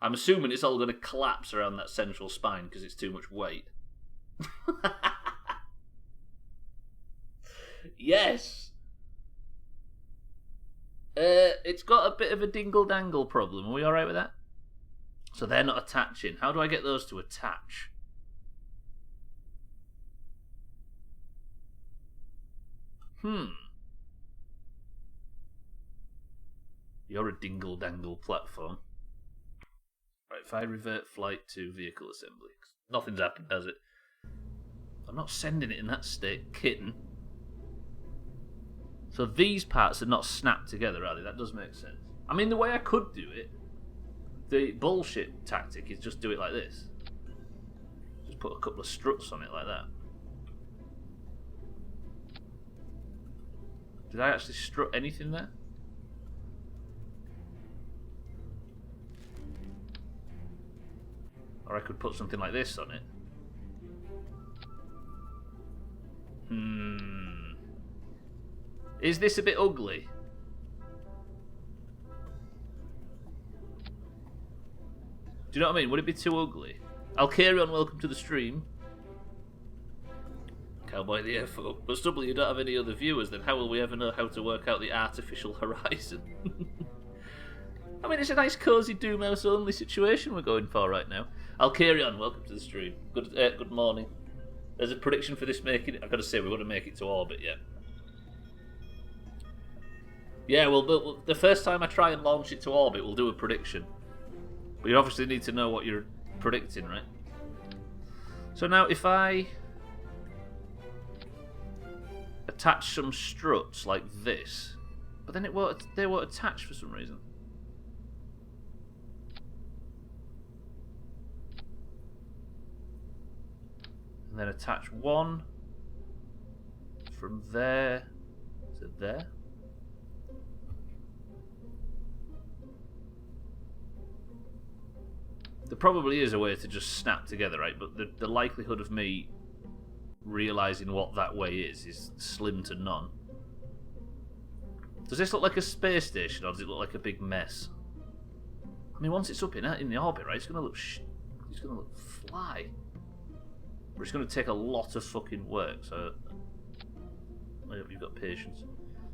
I'm assuming it's all going to collapse around that central spine because it's too much weight. Yes! It's got a bit of a dingle-dangle problem. Are we alright with that? So they're not attaching. How do I get those to attach? You're a dingle-dangle platform. Right, if I revert flight to vehicle assembly. Nothing's happened, has it? I'm not sending it in that state, kitten. So these parts are not snapped together, are they? That does make sense. I mean, the way I could do it, the bullshit tactic is just do it like this. Just put a couple of struts on it like that. Did I actually strut anything there? Or I could put something like this on it. Is this a bit ugly? Do you know what I mean? Would it be too ugly? I'll carry on, welcome to the stream. Cowboy the Airfolk. But Stubbler, you don't have any other viewers, then how will we ever know how to work out the artificial horizon? I mean, it's a nice cosy Doomhaus only situation we're going for right now. I'll carry on, welcome to the stream. Good morning. There's a prediction for this making it. I've got to say, we want to make it to orbit yet. Yeah, well, the first time I try and launch it to orbit, we'll do a prediction. But you obviously need to know what you're predicting, right? So now, if I attach some struts like this, but then they won't attach for some reason. And then attach one from there to there. There probably is a way to just snap together, right? But the likelihood of me realising what that way is slim to none. Does this look like a space station, or does it look like a big mess? I mean, once it's up in the orbit, right, it's going to look fly. But it's going to take a lot of fucking work, so I hope you've got patience.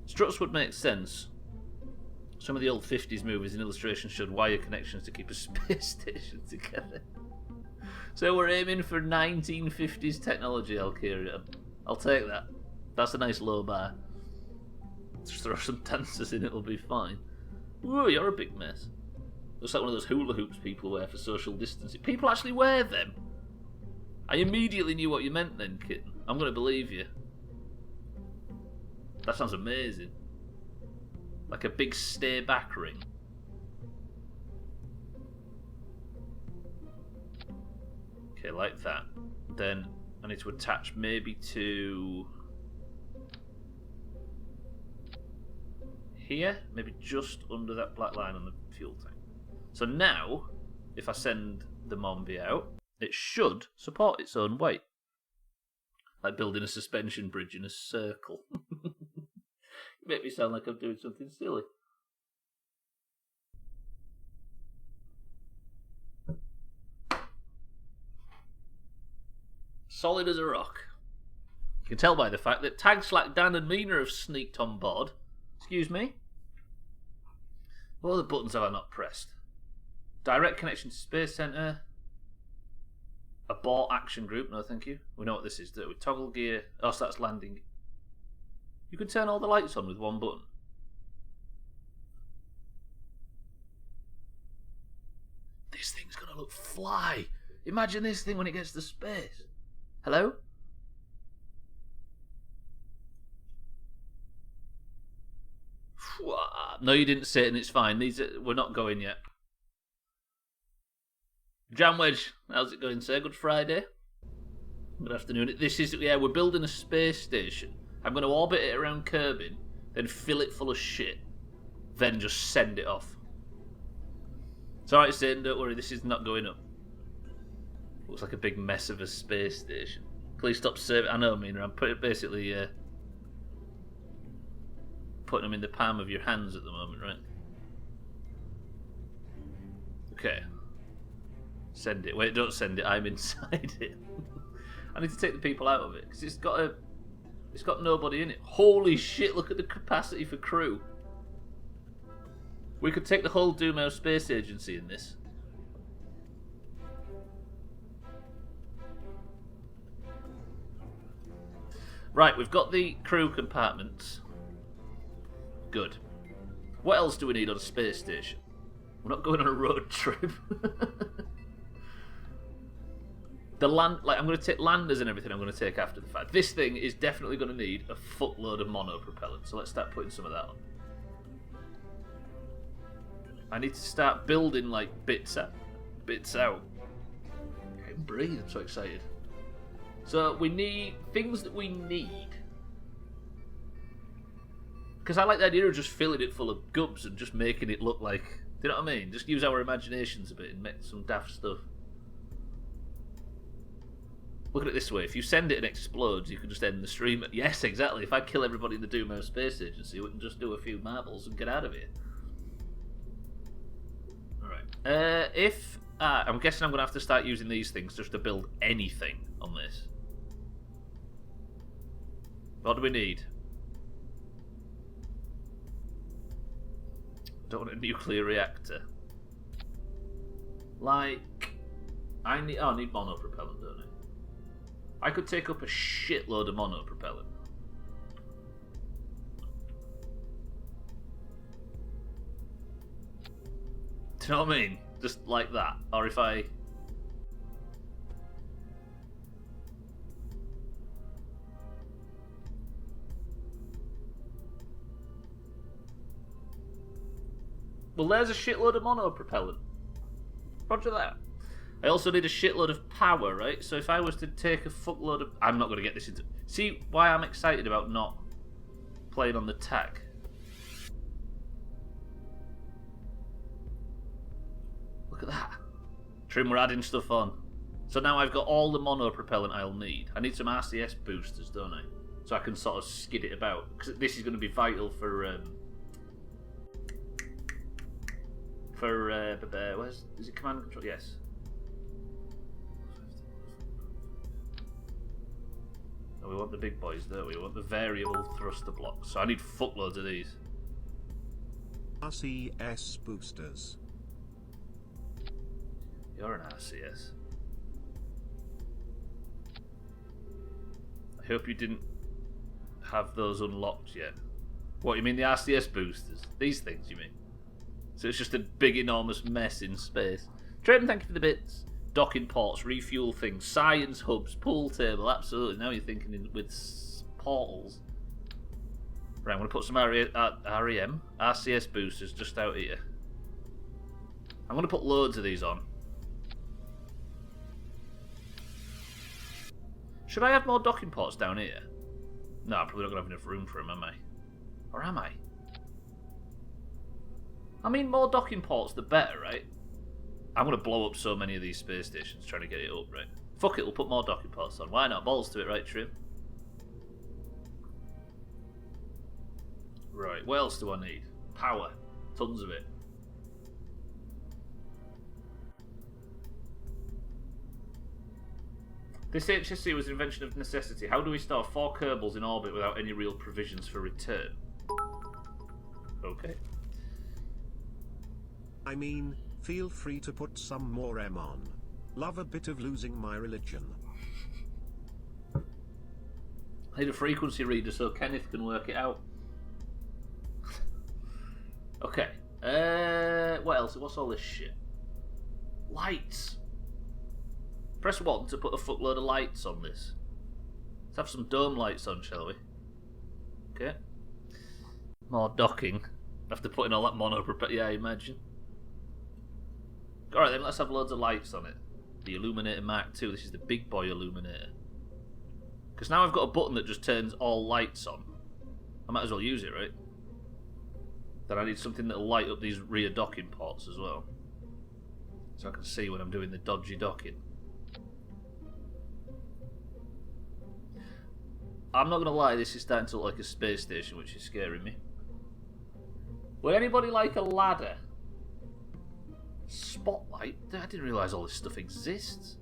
Struts would make sense. Some of the old 50s movies and illustrations showed wire connections to keep a space station together. So we're aiming for 1950s technology, Alkeria. I'll take that. That's a nice low bar. Just throw some dancers in, it'll be fine. Whoa, you're a big mess. Looks like one of those hula hoops people wear for social distancing. People actually wear them. I immediately knew what you meant then, kitten. I'm going to believe you. That sounds amazing. Like a big stay back ring. Okay, like that. Then I need to attach maybe to here, maybe just under that black line on the fuel tank. So now, if I send the Mombi out, it should support its own weight. Like building a suspension bridge in a circle. You make me sound like I'm doing something silly. Solid as a rock. You can tell by the fact that Tag Slack, Dan and Mina have sneaked on board. Excuse me? What other buttons have I not pressed? Direct connection to Space Center. Abort action group. No, thank you. We know what this is, don't we? Toggle gear. Oh, so that's landing. You can turn all the lights on with one button. This thing's gonna look fly. Imagine this thing when it gets to space. Hello? No, you didn't say it, and it's fine. We're not going yet. Jam Wedge, how's it going, sir? Good Friday. Good afternoon. We're building a space station. I'm going to orbit it around Kerbin, then fill it full of shit, then just send it off. It's alright, Satan, don't worry, this is not going up. Looks like a big mess of a space station. Please stop serving. I know, Mina, I'm basically putting them in the palm of your hands at the moment, right? Okay. Send it. Wait, don't send it. I'm inside it. I need to take the people out of it because it's got nobody in it. Holy shit! Look at the capacity for crew. We could take the whole Doomhaus Space Agency in this. Right, we've got the crew compartments. Good. What else do we need on a space station? We're not going on a road trip. I'm going to take landers and everything I'm going to take after the fact. This thing is definitely going to need a fuckload of mono propellant, so let's start putting some of that on. I need to start building like bits out. I can breathe, I'm so excited. So we need things that we need. Because I like the idea of just filling it full of gubs and just making it look like, do you know what I mean? Just use our imaginations a bit and make some daft stuff. Look at it this way, if you send it and it explodes, you can just end the stream. Yes, exactly. If I kill everybody in the Doomhaus Space Agency, we can just do a few marbles and get out of here. Alright. I'm guessing I'm going to have to start using these things just to build anything on this. What do we need? Don't want a nuclear reactor. Like, I need mono propellant, don't I? I could take up a shitload of mono propellant. Do you know what I mean? Just like that. Or if I... Well, there's a shitload of mono propellant. Roger that. I also need a shitload of power, right? So if I was to take a fuckload of... I'm not going to get this into... See why I'm excited about not playing on the tag? Look at that. Trim, we're adding stuff on. So now I've got all the mono propellant I'll need. I need some RCS boosters, don't I? So I can sort of skid it about. Because this is going to be vital for... is it command and control? Yes. Oh, we want the big boys, don't we? We want the variable thruster blocks. So I need fuckloads of these. RCS boosters. You're an RCS. I hope you didn't have those unlocked yet. What, you mean the RCS boosters? These things, you mean? So it's just a big, enormous mess in space. Trayton, thank you for the bits. Docking ports, refuel things, science hubs, pool table, absolutely. Now you're thinking with portals. Right, I'm going to put some REM, RCS boosters just out here. I'm going to put loads of these on. Should I have more docking ports down here? No, I'm probably not going to have enough room for them, am I? Or am I? I mean, more docking ports, the better, right? I'm going to blow up so many of these space stations trying to get it up, right? Fuck it, we'll put more docking ports on. Why not? Balls to it, right, Trim? Right, what else do I need? Power. Tons of it. This HSC was an invention of necessity. How do we store 4 Kerbals in orbit without any real provisions for return? Okay. I mean, feel free to put some more M on. Love a bit of losing my religion. I need a frequency reader so Kenneth can work it out. Okay. What else? What's all this shit? Lights. Press 1 to put a fuckload of lights on this. Let's have some dome lights on, shall we? Okay. More docking. After putting all that mono... Yeah, imagine. Alright then, let's have loads of lights on it. The Illuminator Mark II. This is the big boy Illuminator. Because now I've got a button that just turns all lights on. I might as well use it, right? Then I need something that'll light up these rear docking ports as well. So I can see when I'm doing the dodgy docking. I'm not going to lie, this is starting to look like a space station, which is scaring me. Would anybody like a ladder? Spotlight? I didn't realise all this stuff exists.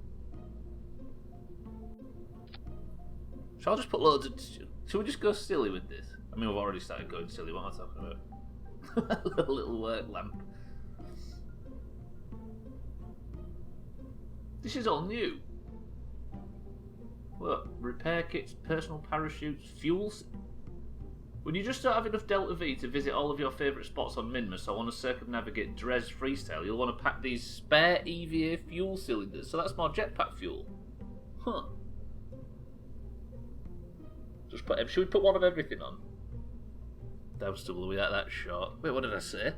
Shall I just put loads of... Should we just go silly with this? I mean, we've already started going silly, what am I talking about? A little work lamp. This is all new. What? Repair kits, personal parachutes, fuels? When you just don't have enough Delta V to visit all of your favourite spots on Minmus or want to circumnavigate Dres Freestyle, you'll want to pack these spare EVA fuel cylinders. So that's more jetpack fuel. Huh. Just put... Should we put one of everything on? Damn, Stubbler, we at that short. Wait, what did I say?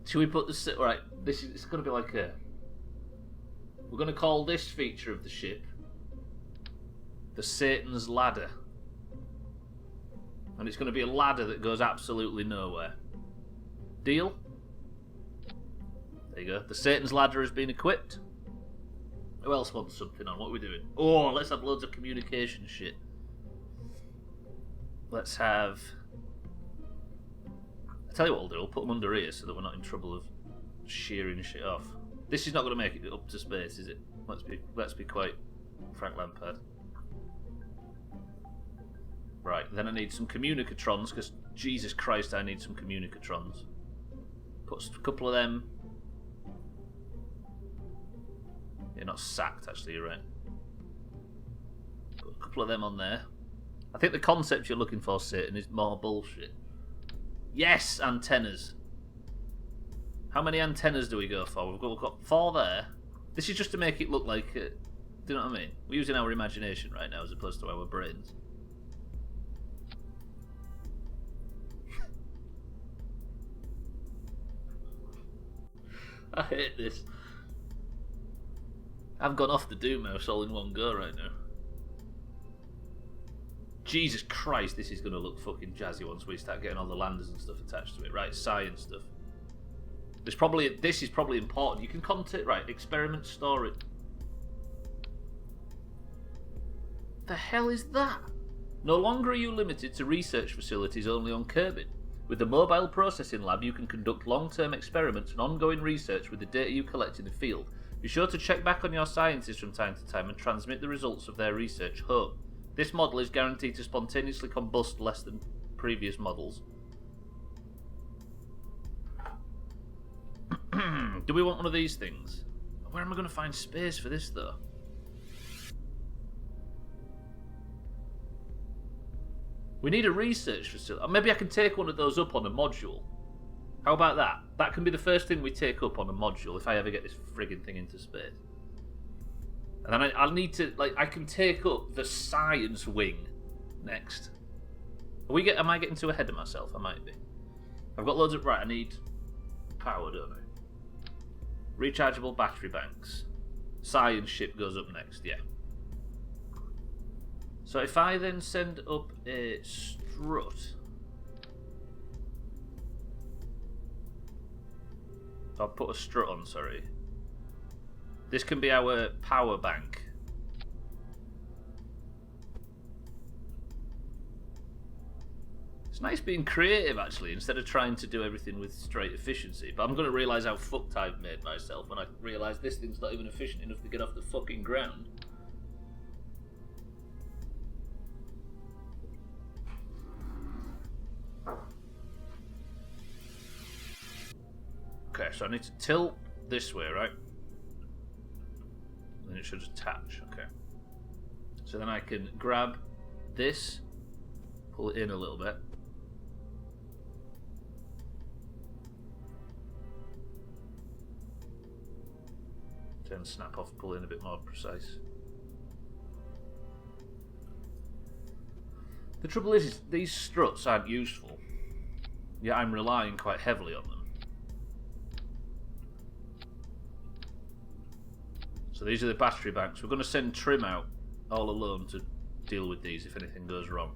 Should we put the... Right, this is... It's going to be like a... We're going to call this feature of the ship the Satan's Ladder. And it's going to be a ladder that goes absolutely nowhere. Deal? There you go. The Satan's Ladder has been equipped. Who else wants something on? What are we doing? Oh, let's have loads of communication shit. Let's have... I tell you what we'll do, we'll put them under here so that we're not in trouble of shearing shit off. This is not going to make it up to space, is it? Let's be quite Frank Lampard. Right, then I need some communicatrons, because Jesus Christ, I need some communicatrons. Put a couple of them. Yeah, not sacked, actually, you're right. Put a couple of them on there. I think the concept you're looking for, Satan, is more bullshit. Yes, antennas. How many antennas do we go for? We've got 4 there. This is just to make it look like... do you know what I mean? We're using our imagination right now as opposed to our brains. I hate this. I've gone off the Doomhaus all in one go right now. Jesus Christ, this is going to look fucking jazzy once we start getting all the landers and stuff attached to it. Right, science stuff. This is probably important. You can contact... Right, experiment storage. The hell is that? No longer are you limited to research facilities only on Kerbal. With the mobile processing lab, you can conduct long-term experiments and ongoing research with the data you collect in the field. Be sure to check back on your scientists from time to time and transmit the results of their research home. This model is guaranteed to spontaneously combust less than previous models. Do we want one of these things? Where am I going to find space for this, though? We need a research facility. Maybe I can take one of those up on a module. How about that? That can be the first thing we take up on a module if I ever get this frigging thing into space. And then I'll need to, like, I can take up the science wing next. Am I getting too ahead of myself? I might be. I've got loads of... Right, I need power, don't I? Rechargeable battery banks. Science ship goes up next, yeah. So if I then send up a strut... I'll put a strut on, sorry. This can be our power bank. It's nice being creative, actually, instead of trying to do everything with straight efficiency. But I'm going to realise how fucked I've made myself when I realise this thing's not even efficient enough to get off the fucking ground. Okay, so I need to tilt this way, right? Then it should attach, okay. So then I can grab this, pull it in a little bit. Then snap off, pull in a bit more precise. The trouble is these struts aren't useful. Yet I'm relying quite heavily on them. So these are the battery banks. We're going to send Trim out all alone to deal with these if anything goes wrong.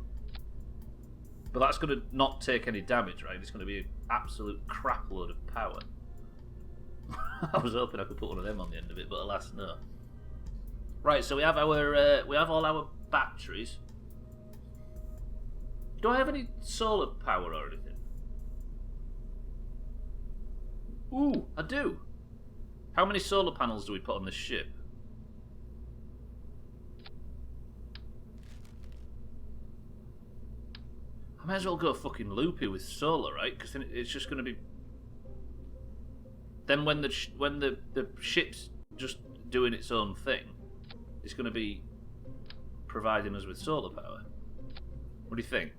But that's going to not take any damage, right? It's going to be an absolute crap load of power. I was hoping I could put one of them on the end of it, but alas, no. Right, so we have all our batteries. Do I have any solar power or anything? Ooh, I do. How many solar panels do we put on this ship? I might as well go fucking loopy with solar, right? Because then it's just going to be. Then when the ship's just doing its own thing, it's going to be providing us with solar power. What do you think?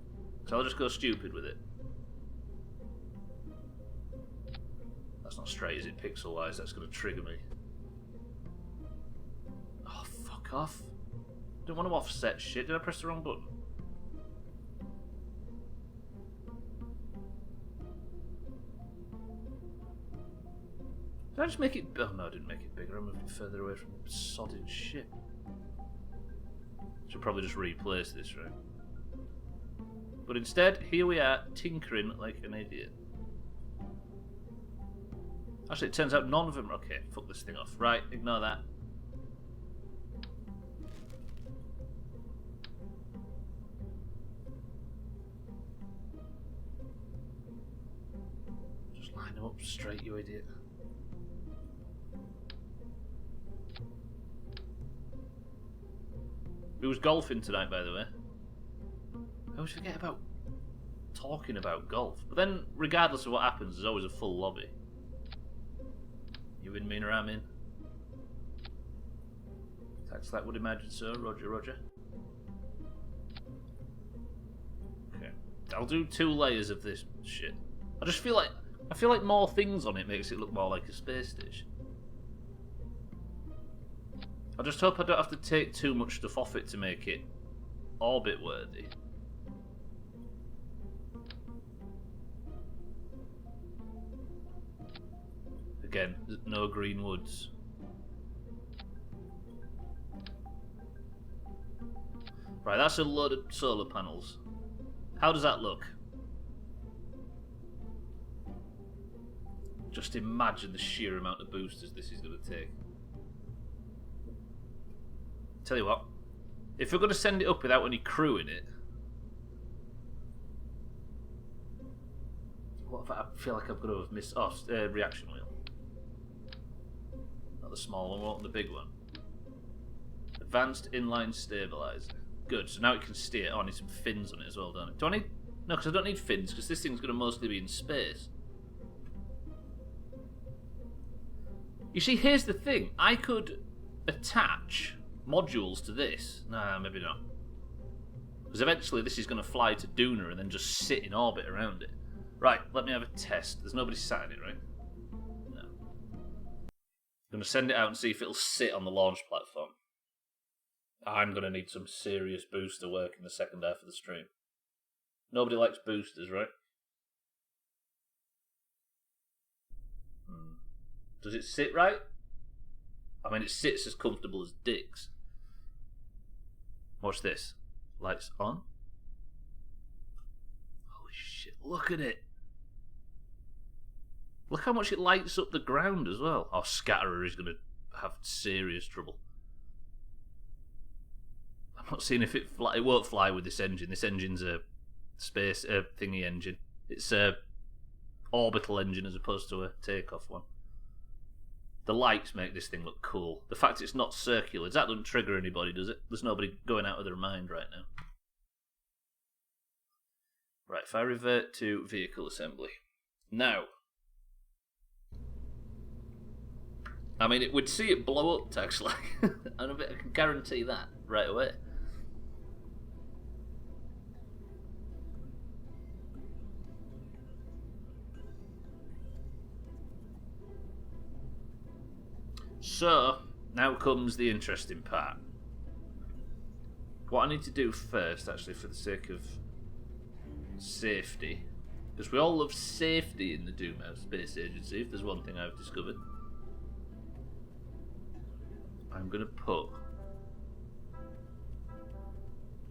So I'll just go stupid with it. That's not straight, is it? Pixel-wise, that's going to trigger me. Oh, fuck off. Don't want to offset shit. Did I press the wrong button? Did I just make it... Oh, no, I didn't make it bigger. I moved it further away from the sodded ship. Should probably just replace this, right? But instead, here we are, tinkering like an idiot. Actually, it turns out none of them... Okay, fuck this thing off. Right, ignore that. Just line them up straight, you idiot. We was golfing tonight, by the way. I always forget about talking about golf. But then, regardless of what happens, there's always a full lobby. You in, mean, or I'm in? That's like would imagine so. Roger, roger. Okay. I'll do 2 layers of this shit. I feel like more things on it makes it look more like a space station. I just hope I don't have to take too much stuff off it to make it orbit worthy. Again, no green woods. Right, that's a load of solar panels. How does that look? Just imagine the sheer amount of boosters this is going to take. Tell you what, if we're going to send it up without any crew in it, what if I feel like I'm going to have missed? Oh, reaction wheel. Not the small one, what the big one. Advanced inline stabilizer. Good, so now it can steer. Oh, I need some fins on it as well, don't I? Do I need... No, because I don't need fins, because this thing's going to mostly be in space. You see, here's the thing. I could attach modules to this. Nah, maybe not. Because eventually this is going to fly to Duna and then just sit in orbit around it. Right, let me have a test. There's nobody sat in it, right? No. I'm going to send it out and see if it'll sit on the launch platform. I'm going to need some serious booster work in the second half of the stream. Nobody likes boosters, right? Does it sit right? I mean, it sits as comfortable as dicks. Watch this. Lights on. Holy shit, look at it. Look how much it lights up the ground as well. Oh, Scatterer is going to have serious trouble. I'm not seeing if it won't fly with this engine. This engine's a space thingy engine. It's a orbital engine as opposed to a takeoff one. The lights make this thing look cool. The fact it's not circular, that doesn't trigger anybody, does it? There's nobody going out of their mind right now. Right, if I revert to vehicle assembly. Now, I mean, it would see it blow up, actually. I can guarantee that right away. So, now comes the interesting part. What I need to do first, actually, for the sake of safety, because we all love safety in the Doomhaus Space Agency, if there's one thing I've discovered. I'm going to put...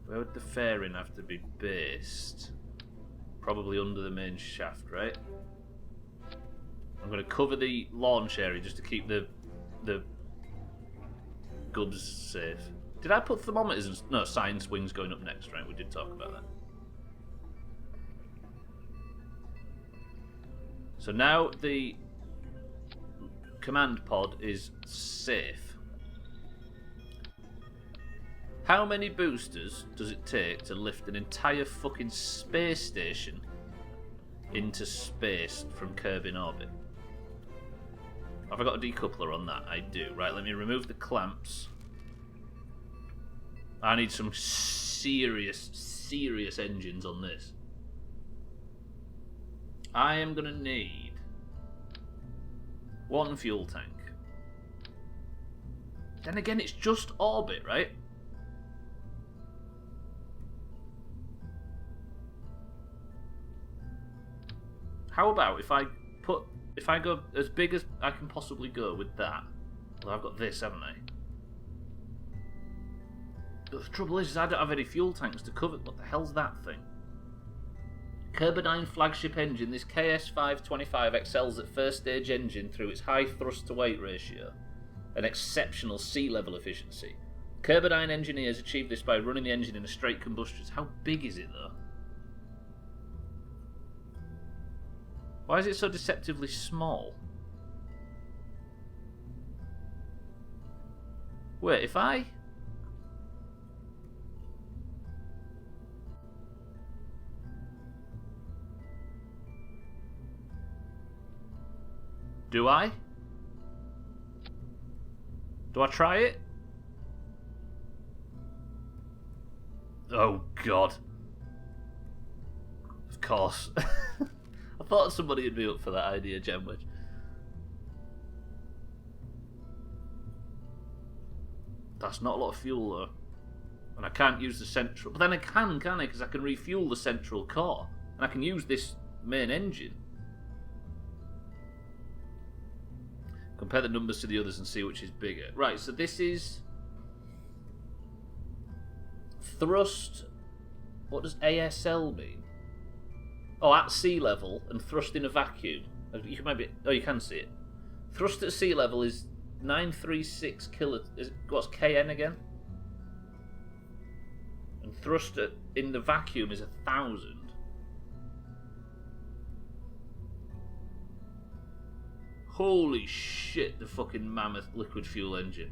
Where would the fairing have to be based? Probably under the main shaft, right? I'm going to cover the launch area just to keep the goods safe. Did I put thermometers and... No, science wings going up next, right? We did talk about that. So now the command pod is safe. How many boosters does it take to lift an entire fucking space station into space from Kerbal orbit? Have I got a decoupler on that? I do. Right, let me remove the clamps. I need some serious engines on this. I am going to need one fuel tank. Then again, it's just orbit, right? How about if I go as big as I can possibly go with that? Well, I've got this, haven't I? But the trouble is I don't have any fuel tanks to cover. What the hell's that thing? Kerbal flagship engine, this KS525 excels at first stage engine through its high thrust to weight ratio and exceptional sea level efficiency. Kerbal engineers achieved this by running the engine in a straight combustion. How big is it though? Why is it so deceptively small? Wait, if I... Do I? Do I try it? Oh, God. Of course. I thought somebody would be up for that idea, Gemwich. That's not a lot of fuel, though. And I can't use the central... But then I can I? Because I can refuel the central core. And I can use this main engine. Compare the numbers to the others and see which is bigger. Right, so this is... Thrust... What does ASL mean? Oh, at sea level and thrust in a vacuum. You can maybe... Oh, you can see it. Thrust at sea level is 936 kilo... What's KN again? And thrust in the vacuum is 1,000. Holy shit, the fucking mammoth liquid fuel engine.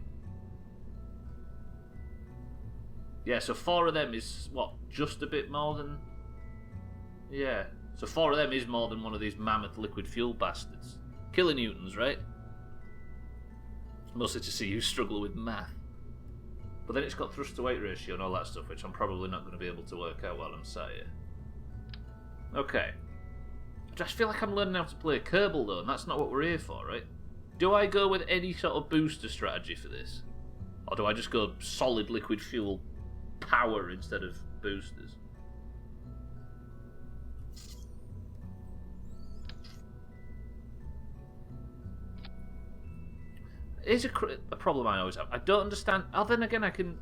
Yeah, so 4 of them is, what, just a bit more than... Yeah, so 4 of them is more than one of these mammoth liquid fuel bastards. Kilonewtons, right? Mostly to see you struggle with math. But then it's got thrust to weight ratio and all that stuff, which I'm probably not going to be able to work out while I'm sat here. Okay. I just feel like I'm learning how to play Kerbal though, and that's not what we're here for, right? Do I go with any sort of booster strategy for this? Or do I just go solid liquid fuel power instead of boosters? here's a problem I always have. I don't understand. Oh, then again, I can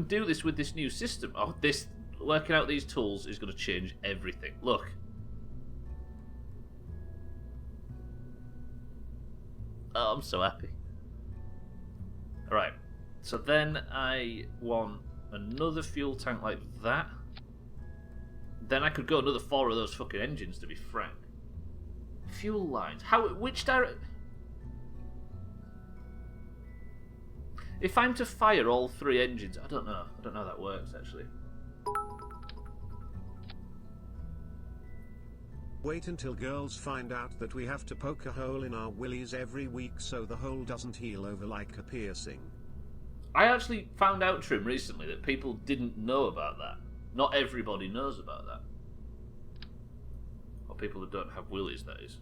do this with this new system. Oh, this working out these tools is going to change everything. Look. Oh, I'm so happy. Alright, so then I want another fuel tank like that. Then I could go another 4 of those fucking engines, to be frank. Fuel lines. Which direct... If I'm to fire all 3 engines, I don't know. I don't know how that works, actually. Wait until girls find out that we have to poke a hole in our willies every week so the hole doesn't heal over like a piercing. I actually found out, Trim, recently that people didn't know about that. Not everybody knows about that. Or people that don't have willies, that is.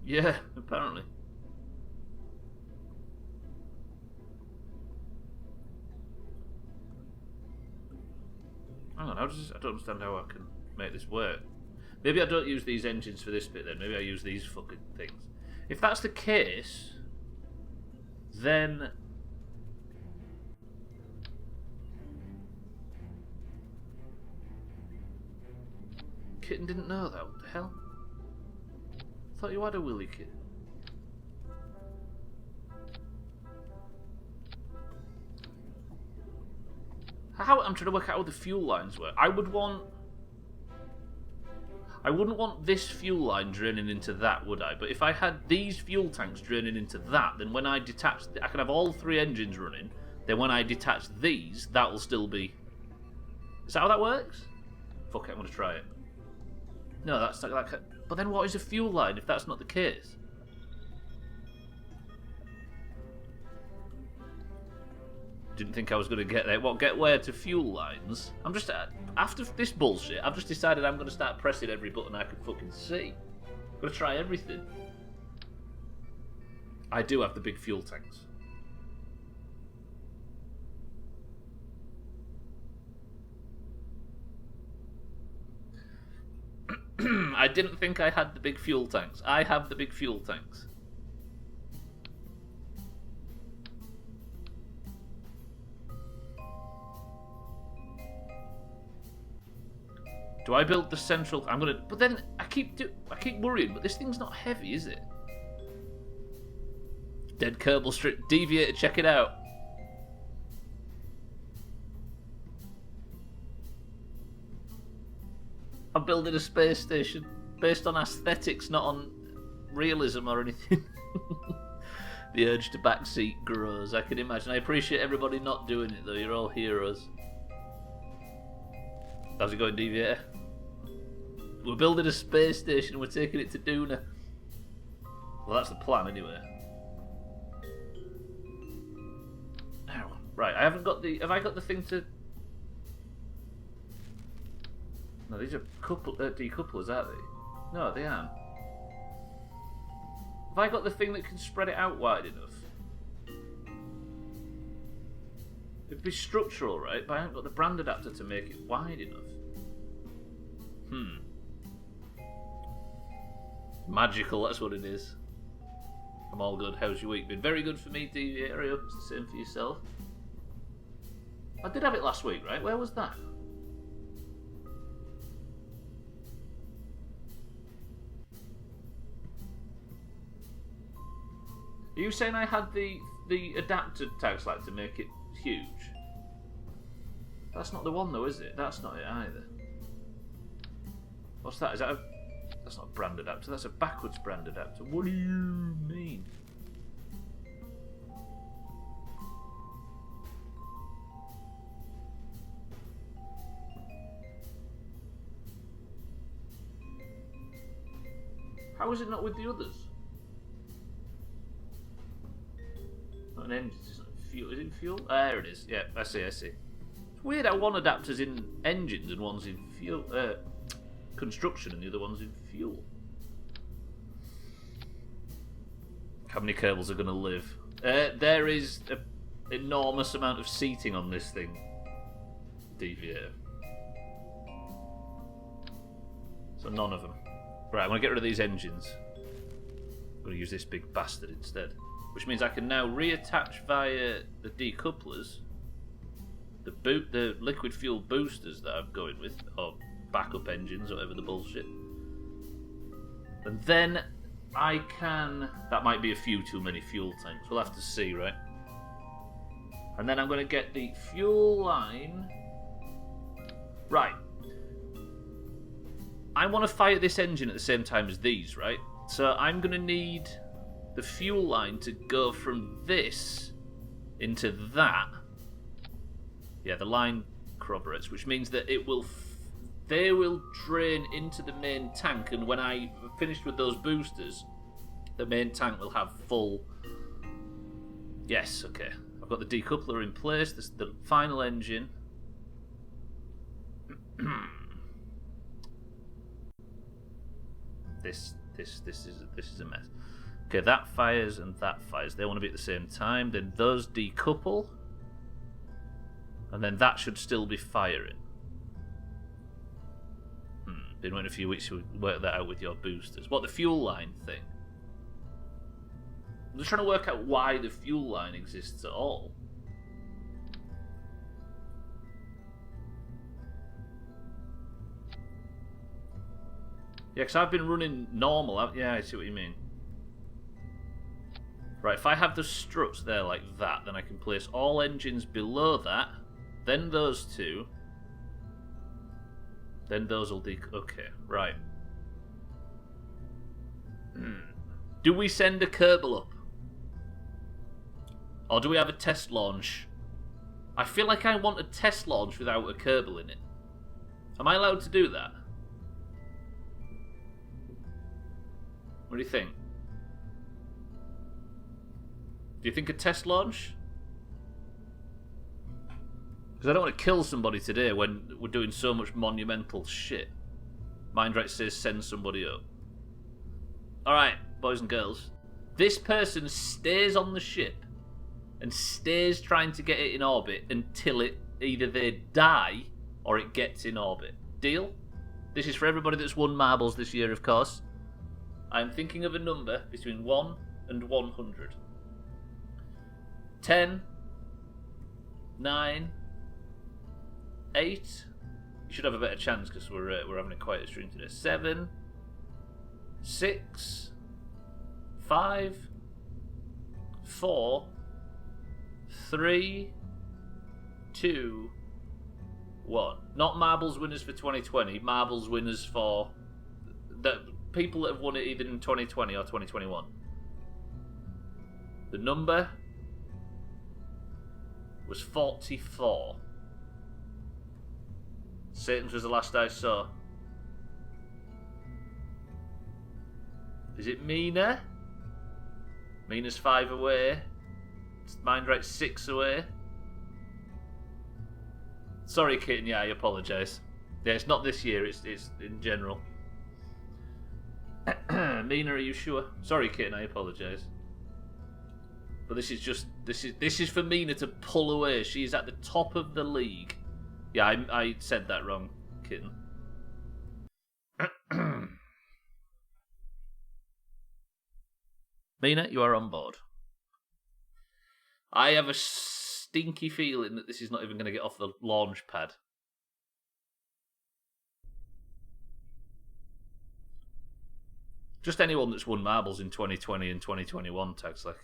Yeah, apparently. Hang on, I don't understand how I can make this work. Maybe I don't use these engines for this bit then. Maybe I use these fucking things. If that's the case, then... Kitten didn't know that. What the hell? I thought you had a willy kit. I'm trying to work out how the fuel lines work. I wouldn't want this fuel line draining into that, would I? But if I had these fuel tanks draining into that, then when I detach... I can have all 3 engines running. Then when I detach these, that'll still be... Is that how that works? Fuck it, I'm going to try it. No, that's not like... But then what is a fuel line if that's not the case? Didn't think I was going to get there. What, get where to fuel lines? I'm just... After this bullshit, I've just decided I'm going to start pressing every button I can fucking see. I'm going to try everything. I do have the big fuel tanks. I didn't think I had the big fuel tanks. I have the big fuel tanks. Do I build the central? I'm gonna. But then I keep worrying. But this thing's not heavy, is it? Dead Kerbal strip deviator. Check it out. I'm building a space station based on aesthetics, not on realism or anything. The urge to backseat grows. I can imagine. I appreciate everybody not doing it though. You're all heroes. How's it going, Deviator? We're building a space station and we're taking it to Duna. Well, that's the plan anyway. Ow. Right, I haven't got the... Have I got the thing to... No, these are decouplers, aren't they? No, they aren't. Have I got the thing that can spread it out wide enough? It'd be structural, right? But I haven't got the brand adapter to make it wide enough. Magical, that's what it is. I'm all good. How's your week been? Very good for me, Deviator. I hope it's the same for yourself. I did have it last week, right? Where was that? Are you saying I had the adapter tag slide to make it huge? That's not the one though, is it? That's not it either. What's that? Is that a... That's not a brand adapter, that's a backwards brand adapter. What do you mean? How is it not with the others? Not an engine, it's not fuel. Is it fuel? Ah, there it is. Yeah, I see. It's weird how one adapter's in engines and one's in fuel. Construction and the other one's in fuel. How many Kerbals are going to live? There is an enormous amount of seating on this thing. Deviator. So none of them. Right, I'm going to get rid of these engines. I'm going to use this big bastard instead. Which means I can now reattach via the decouplers the liquid fuel boosters that I'm going with, or backup engines, or whatever the bullshit. And then I can... That might be a few too many fuel tanks. We'll have to see, right? And then I'm going to get the fuel line... Right. I want to fire this engine at the same time as these, right? So I'm going to need the fuel line to go from this into that. Yeah, the line corroborates, which means that it will... They will drain into the main tank, and when I finished with those boosters, the main tank will have full... Yes, okay. I've got the decoupler in place. This is the final engine. This is a mess. Okay, that fires and that fires. They want to be at the same time. Then those decouple, and then that should still be firing. Been waiting a few weeks to work that out with your boosters. What, the fuel line thing? I'm just trying to work out why the fuel line exists at all. Yeah, because I've been running normal. Yeah, I see what you mean. Right, if I have the struts there like that, then I can place all engines below that, then those two, then those will okay, right. Do we send a Kerbal up? Or do we have a test launch? I feel like I want a test launch without a Kerbal in it. Am I allowed to do that? What do you think? Do you think a test launch? Because I don't want to kill somebody today when we're doing so much monumental shit. Mindright says send somebody up. Alright, boys and girls. This person stays on the ship and stays trying to get it in orbit until either they die or it gets in orbit. Deal? This is for everybody that's won marbles this year, of course. I'm thinking of a number between 1 and 100. 10, 9, 8. You should have a better chance because we're having a quieter stream today. 7, 6, 5, 4, 3, 2, 1. Not marbles winners for 2020. Marbles winners for the people that have won it either in 2020 or 2021. The number was 44. Satan's was the last I saw. Is it Mina? Mina's 5 away. Mindright's 6 away. Sorry, Kitten. Yeah, I apologise. Yeah, it's not this year. It's in general. Mina, are you sure? Sorry, Kitten. I apologise. But this is for Mina to pull away. She's at the top of the league. Yeah, I said that wrong, Kitten. Mina, you are on board. I have a stinky feeling that this is not even going to get off the launch pad. Just anyone that's won marbles in 2020 and 2021 tags like...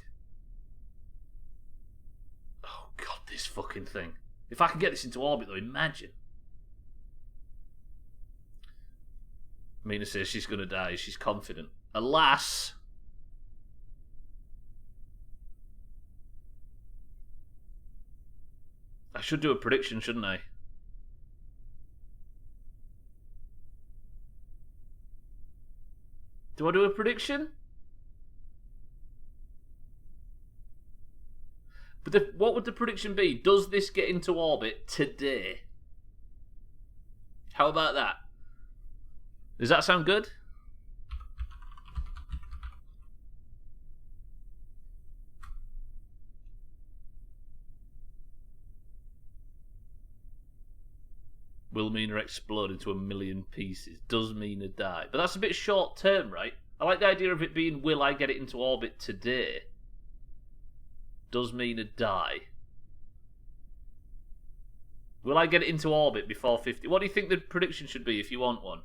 Oh god, this fucking thing. If I can get this into orbit though, imagine. Mina says she's going to die. She's confident. Alas... I should do a prediction, shouldn't I? Do I do a prediction? But what would the prediction be? Does this get into orbit today? How about that? Does that sound good? Will Mina explode into a million pieces? Does Mina die? But that's a bit short term, right? I like the idea of it being, will I get it into orbit today? Does Mina die? Will I get it into orbit before 50? What do you think the prediction should be if you want one?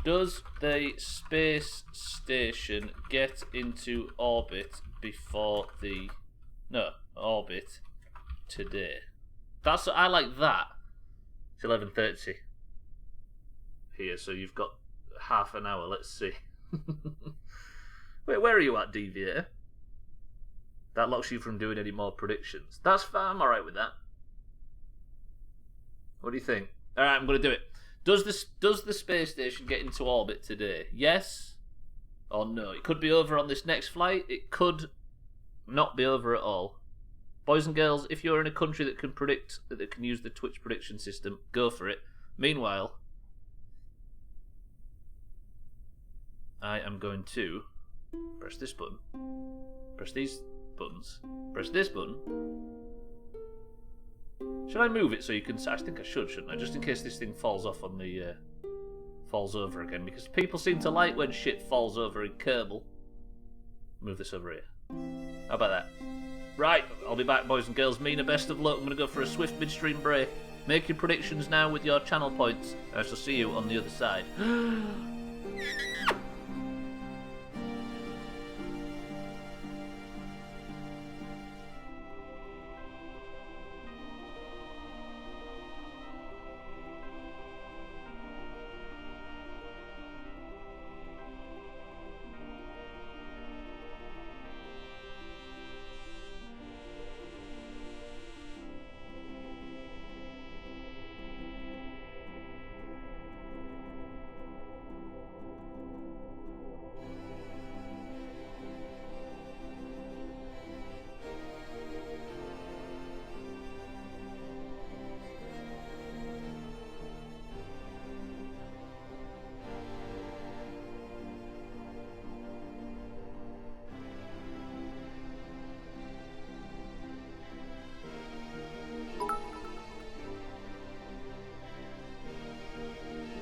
Does the space station get into orbit before the... No, orbit today. I like that. It's 11:30 here, so you've got half an hour. Let's see. Wait, where are you at, Deviator? That locks you from doing any more predictions. That's fine. I'm alright with that. What do you think? Alright, I'm going to do it. Does the space station get into orbit today? Yes or no? It could be over on this next flight. It could not be over at all. Boys and girls, if you're in a country that can predict, that can use the Twitch prediction system, go for it. Meanwhile, I am going to press this button, press these buttons, press this button. Should I move it so you can... I think I should, shouldn't I? Just in case this thing falls off on the... falls over again, because people seem to like when shit falls over in Kerbal. Move this over here. How about that? Right, I'll be back, boys and girls. Mina, best of luck. I'm going to go for a swift midstream break. Make your predictions now with your channel points. I shall see you on the other side.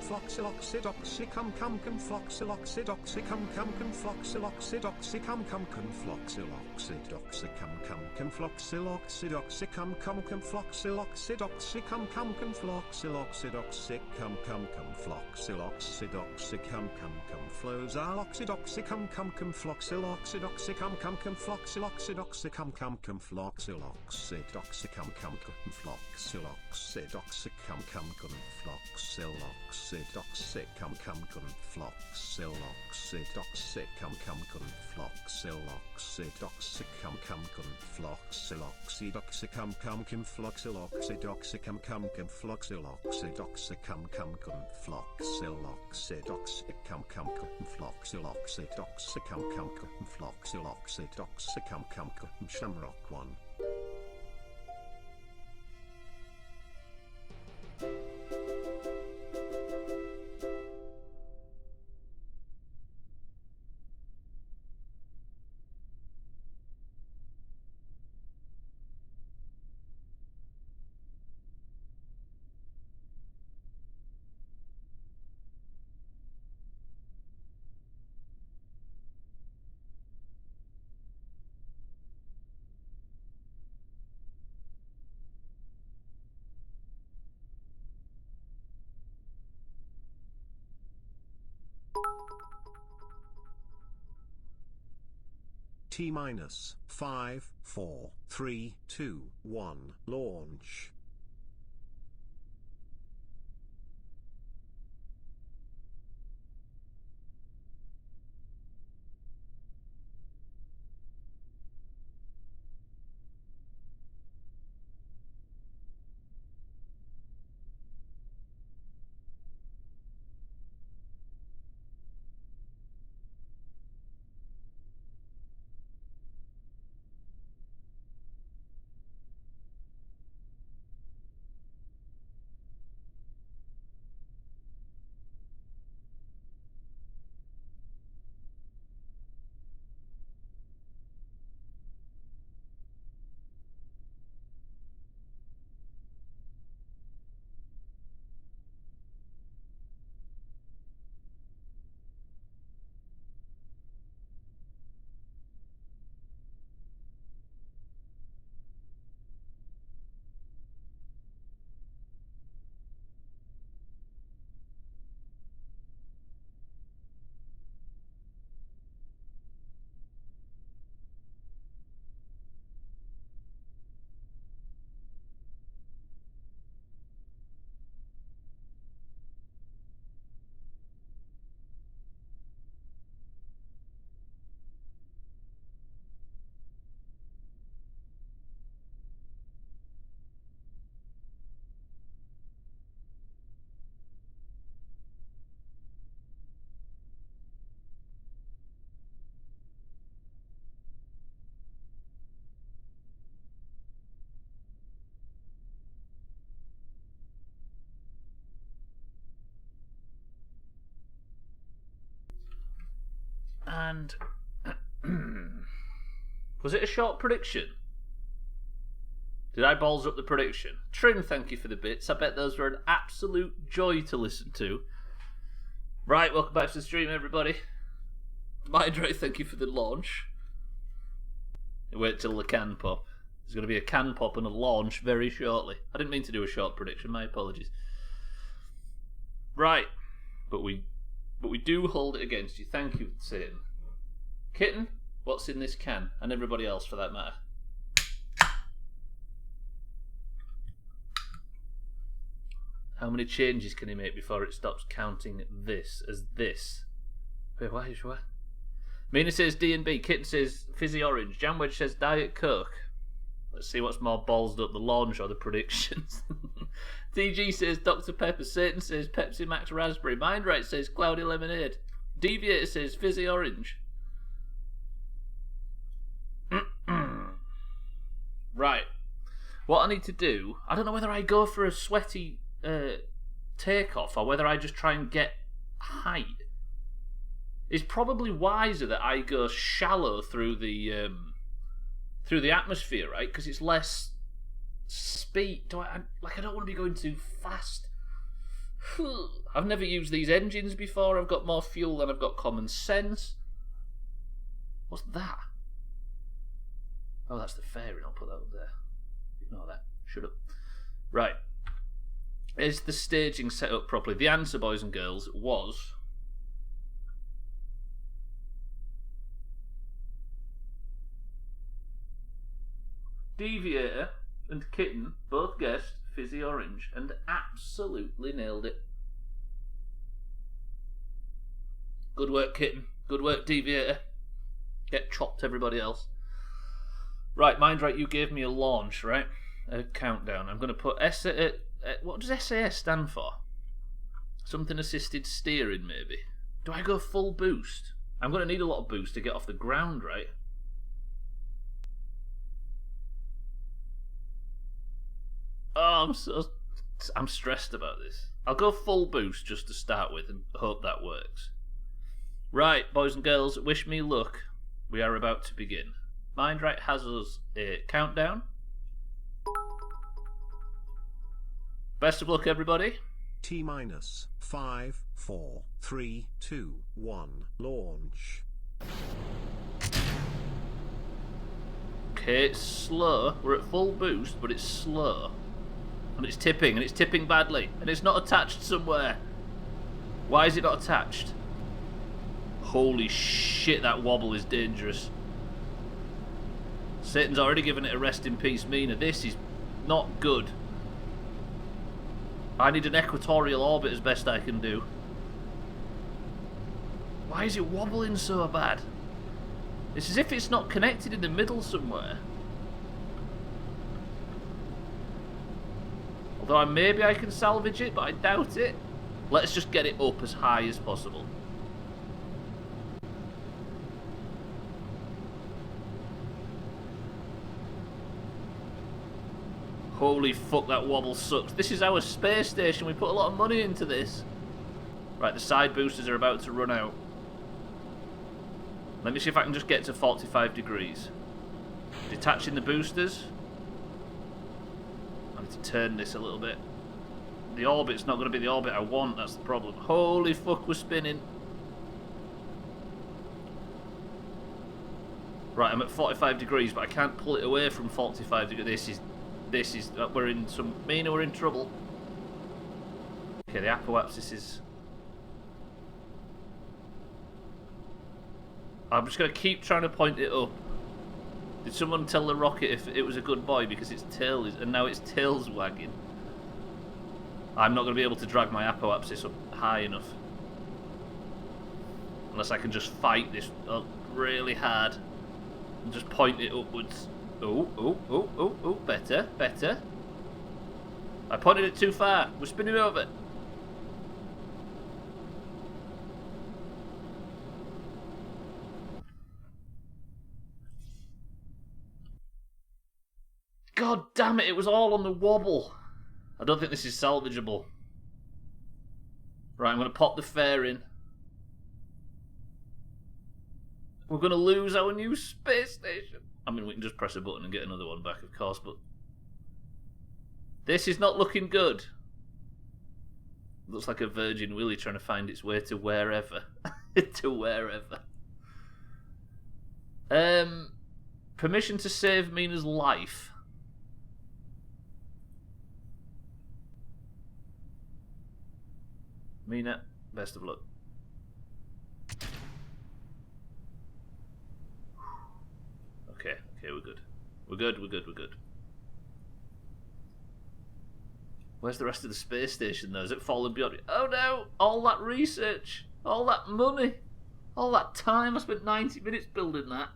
Floxiloxidoxicum cum cum floxiloxidoxicum cum cum floxiloxidoxicum cum cum floxiloxidoxicum cum cum floxiloxidoxicum cum cum floxiloxidoxicum cum cum floxiloxidoxicum cum cum floxiloxidoxicum cum cum flozaloxidoxicum cum cum floxiloxidoxicum cum cum floxiloxidoxicum cum cum floxiloxidoxicum cum cum floxiloxidoxicum cum cum floxiloxidoxicum cum cum floxiloxidoxicum cum cum floxiloxidoxicum cum cum floxiloxidoxicum cum cum floxiloxidoxicum cum cum floxiloxidoxicum cum cum floxiloxidoxicum cum cum floxiloxidoxicum cum cum floxiloxidoxicum cum cum Shamrock one. T-minus 5, 4, 3, 2, 1, launch. And was it a short prediction? Did I balls up the prediction? Trim, thank you for the bits. I bet those were an absolute joy to listen to. Right, welcome back to the stream, everybody. Mindray, thank you for the launch. Wait till the can pop. There's going to be a can pop and a launch very shortly. I didn't mean to do a short prediction, my apologies. Right, but we do hold it against you. Thank you, Satan. Kitten, what's in this can? And everybody else, for that matter. How many changes can he make before it stops counting this as this? Wait, what? Mina says D&B, Kitten says Fizzy Orange, Jamwedge says Diet Coke. Let's see what's more ballsed up, the launch or the predictions. DG says Dr. Pepper, Satan says Pepsi Max Raspberry, Mindright says Cloudy Lemonade, Deviator says Fizzy Orange. Right. What I need to do, I don't know whether I go for a sweaty takeoff or whether I just try and get height. It's probably wiser that I go shallow through the atmosphere, right? Because it's less speed. I don't want to be going too fast. I've never used these engines before. I've got more fuel than I've got common sense. What's that? Oh, that's the fairing. I'll put that up there. Ignore that. Shut up. Right. Is the staging set up properly? The answer, boys and girls, was Deviator and Kitten both guessed Fizzy Orange and absolutely nailed it. Good work, Kitten. Good work, Deviator. Get chopped, everybody else. Right, Mindright, you gave me a launch, right? A countdown. I'm going to put what does SAS stand for? Something assisted steering, maybe. Do I go full boost? I'm going to need a lot of boost to get off the ground, right? Oh, I'm stressed about this. I'll go full boost just to start with and hope that works. Right, boys and girls, wish me luck. We are about to begin. Mindright has us a countdown. Best of luck, everybody. T-minus 5, 4, 3, 2, 1. Launch. Okay, it's slow. We're at full boost, but it's slow. And it's tipping badly. And it's not attached somewhere. Why is it not attached? Holy shit, that wobble is dangerous. Satan's already given it a rest in peace, Mina. This is not good. I need an equatorial orbit as best I can do. Why is it wobbling so bad? It's as if it's not connected in the middle somewhere. Although maybe I can salvage it, but I doubt it. Let's just get it up as high as possible. Holy fuck, that wobble sucks. This is our space station. We put a lot of money into this. Right, the side boosters are about to run out. Let me see if I can just get to 45 degrees. Detaching the boosters. I need to turn this a little bit. The orbit's not going to be the orbit I want, that's the problem. Holy fuck, we're spinning. Right, I'm at 45 degrees, but I can't pull it away from 45 degrees. This is, we're in some, Mina, we're in trouble. Okay, the apoapsis is... I'm just going to keep trying to point it up. Did someone tell the rocket if it was a good boy because its tail is, and now its tail's wagging? I'm not going to be able to drag my apoapsis up high enough. Unless I can just fight this really hard and just point it upwards. Oh, better. I pointed it too far. We're spinning over. God damn it, it was all on the wobble. I don't think this is salvageable. Right, I'm going to pop the fare in. We're going to lose our new space station. I mean, we can just press a button and get another one back, of course, but... This is not looking good. Looks like a Virgin Willy trying to find its way to wherever. To wherever. Permission to save Mina's life. Mina, best of luck. Okay, we're good. We're good. Where's the rest of the space station though? Is it fallen beyond it? Oh no! All that research! All that money! All that time! I spent 90 minutes building that.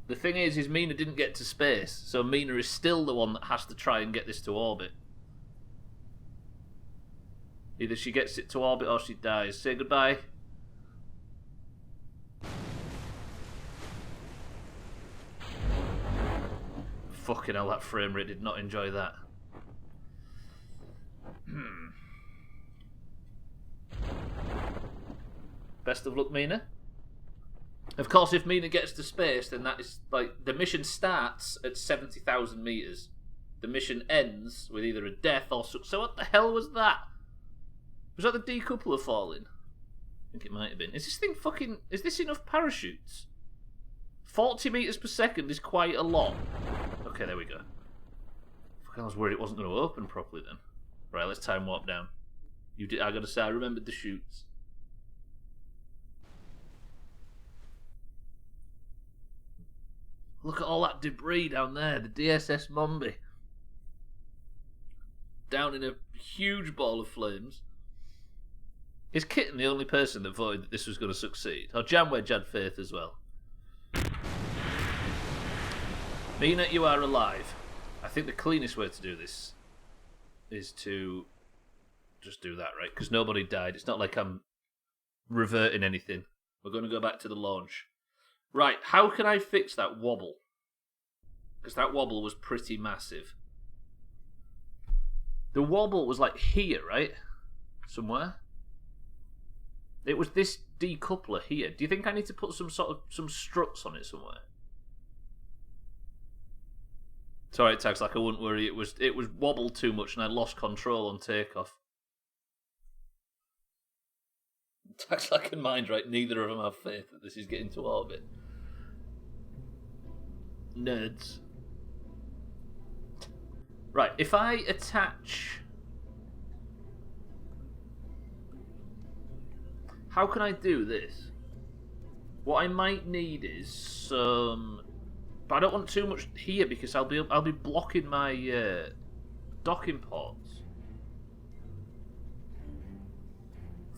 The thing is Mina didn't get to space, so Mina is still the one that has to try and get this to orbit. Either she gets it to orbit or she dies. Say goodbye. Fucking hell, that frame rate, did not enjoy that. Best of luck, Mina. Of course, if Mina gets to space, then that is like the mission starts at 70,000 meters. The mission ends with either a death or so. What the hell was that? Was that the decoupler falling? I think it might have been. Is this thing fucking? Is this enough parachutes? 40 meters per second is quite a lot. Okay, there we go. Fucking, I was worried it wasn't going to open properly then. Right, let's time warp down. You did. I gotta say, I remembered the chutes. Look at all that debris down there. The DSS Mombi. Down in a huge ball of flames. Is Kitten the only person that voted that this was going to succeed? Or Jamwedge had faith as well? Mina, you are alive. I think the cleanest way to do this is to just do that, right? Because nobody died. It's not like I'm reverting anything. We're going to go back to the launch. Right, how can I fix that wobble? Because that wobble was pretty massive. The wobble was like here, right? Somewhere. It was this decoupler here. Do you think I need to put some struts on it somewhere? It's alright, Tags, like I wouldn't worry. It was wobbled too much and I lost control on takeoff. Tags, like in mind, right? Neither of them have faith that this is getting to orbit. Nerds. Right, if I attach... How can I do this? What I might need is some... But I don't want too much here because I'll be blocking my docking ports.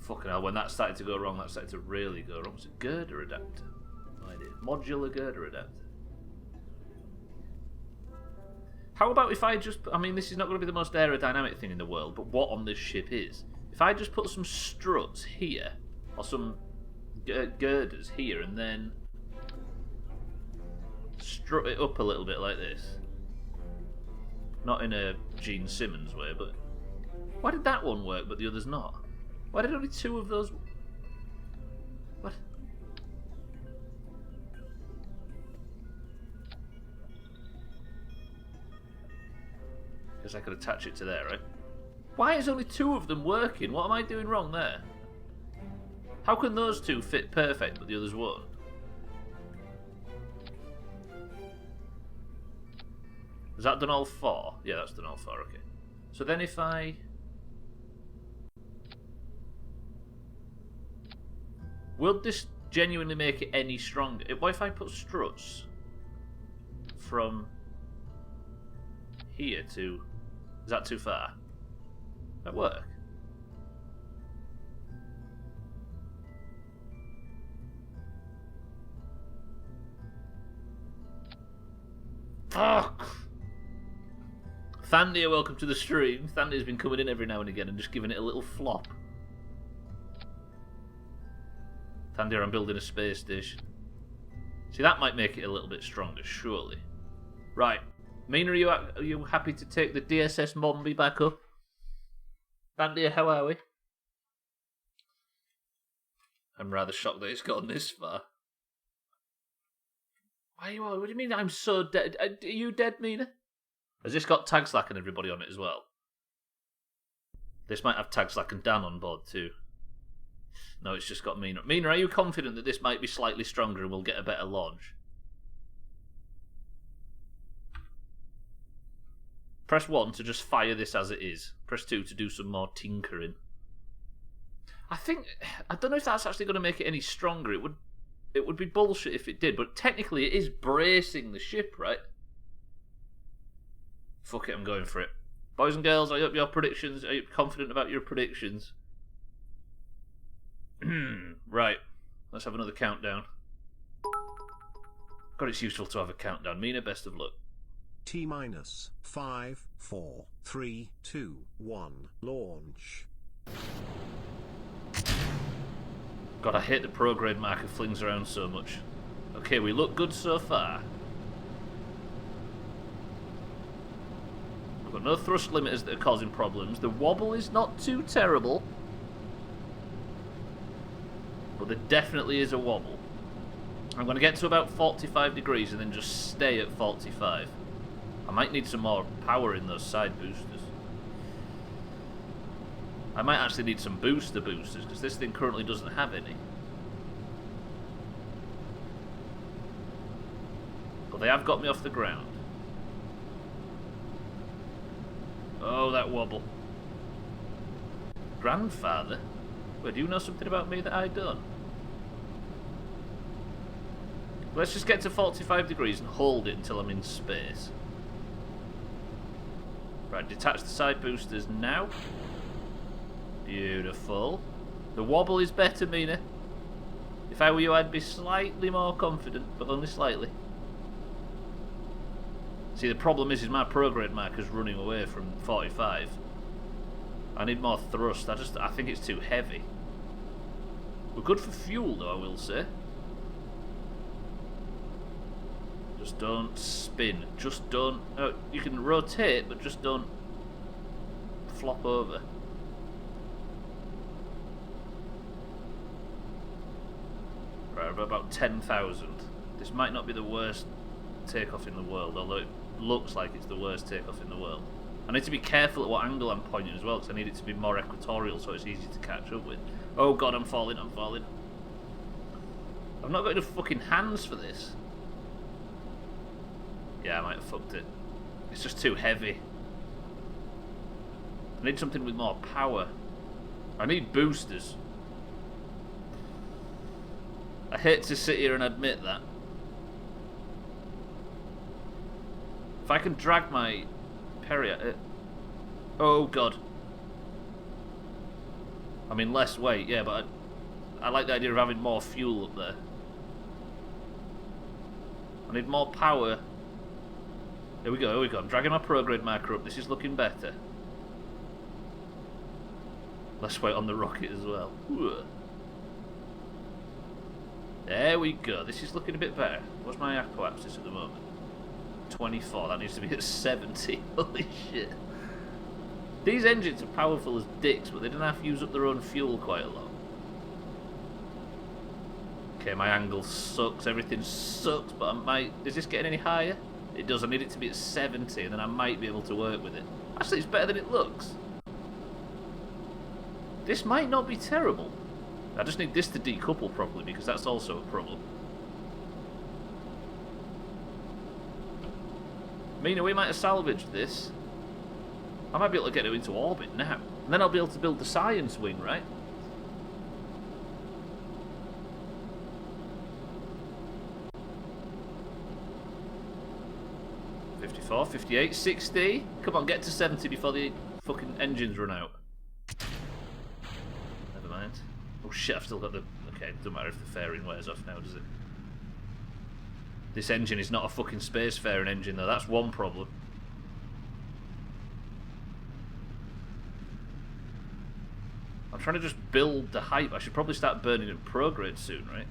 Fucking hell, when that started to go wrong, that started to really go wrong. Was it girder adapter? No idea. Modular girder adapter. How about if I just... I mean, this is not going to be the most aerodynamic thing in the world, but what on this ship is? If I just put some struts here, or some girders here, and then strut it up a little bit like this. Not in a Gene Simmons way, but... Why did that one work, but the others not? Why did only two of those... What? Guess I could attach it to there, right? Why is only two of them working? What am I doing wrong there? How can those two fit perfect, but the others won't? Has that done all four? Yeah, that's done all four, okay. So then if I... Will this genuinely make it any stronger? What if I put struts from here to... Is that too far? That work? Fuck! Thandia, welcome to the stream. Thandia's been coming in every now and again and just giving it a little flop. Thandia, I'm building a space station. See, that might make it a little bit stronger, surely. Right. Mina, are you happy to take the DSS Mombi back up? Thandia, how are we? I'm rather shocked that it's gone this far. Why are you all? What do you mean I'm so dead? Are you dead, Mina? Has this got Tag Slack and everybody on it as well? This might have Tag Slack and Dan on board too. No, it's just got Mina. Mina, are you confident that this might be slightly stronger and we'll get a better launch? Press 1 to just fire this as it is. Press 2 to do some more tinkering. I don't know if that's actually going to make it any stronger. It would be bullshit if it did, but technically it is bracing the ship, right? Fuck it, I'm going for it. Boys and girls, are you confident about your predictions? Right, let's have another countdown. God, it's useful to have a countdown. Mina, best of luck. T minus 5, 4, 3, 2, 1, launch. God, I hate the prograde marker flings around so much. Okay, we look good so far. We've got no thrust limiters that are causing problems. The wobble is not too terrible. But there definitely is a wobble. I'm going to get to about 45 degrees and then just stay at 45. I might need some more power in those side boosters. I might actually need some boosters, because this thing currently doesn't have any. But they have got me off the ground. Oh, that wobble. Grandfather? Wait, do you know something about me that I don't? Let's just get to 45 degrees and hold it until I'm in space. Right, detach the side boosters now. Beautiful. The wobble is better, Mina. If I were you, I'd be slightly more confident, but only slightly. See, the problem is my prograde marker's running away from 45. I need more thrust. I think it's too heavy. We're good for fuel, though, I will say. Just don't spin. Just don't... Oh, you can rotate, but just don't flop over. Right, we're about 10,000. This might not be the worst takeoff in the world, although it looks like it's the worst takeoff in the world. I need to be careful at what angle I'm pointing as well, because I need it to be more equatorial so it's easy to catch up with. Oh god, I'm falling, I'm falling. I've not got enough fucking hands for this. Yeah, I might have fucked it. It's just too heavy. I need something with more power. I need boosters. I hate to sit here and admit that. If I can drag my Perrier... Oh god. I mean less weight, yeah, but I like the idea of having more fuel up there. I need more power. Here we go, here we go. I'm dragging my prograde marker up. This is looking better. Less weight on the rocket as well. There we go. This is looking a bit better. What's my apoapsis at the moment? 24. That needs to be at 70. Holy shit. These engines are powerful as dicks, but they don't have to use up their own fuel quite a lot. Okay, my angle sucks. Everything sucks, but I might... Is this getting any higher? It does. I need it to be at 70, and then I might be able to work with it. Actually, it's better than it looks. This might not be terrible. I just need this to decouple properly, because that's also a problem. Mina, we might have salvaged this. I might be able to get it into orbit now. And then I'll be able to build the science wing, right? .54, 58, 60. Come on, get to 70 before the fucking engines run out. Never mind. Oh shit, I've still got the... Okay, it doesn't matter if the fairing wears off now, does it? This engine is not a fucking spacefaring engine, though. That's one problem. I'm trying to just build the hype. I should probably start burning in prograde soon, right?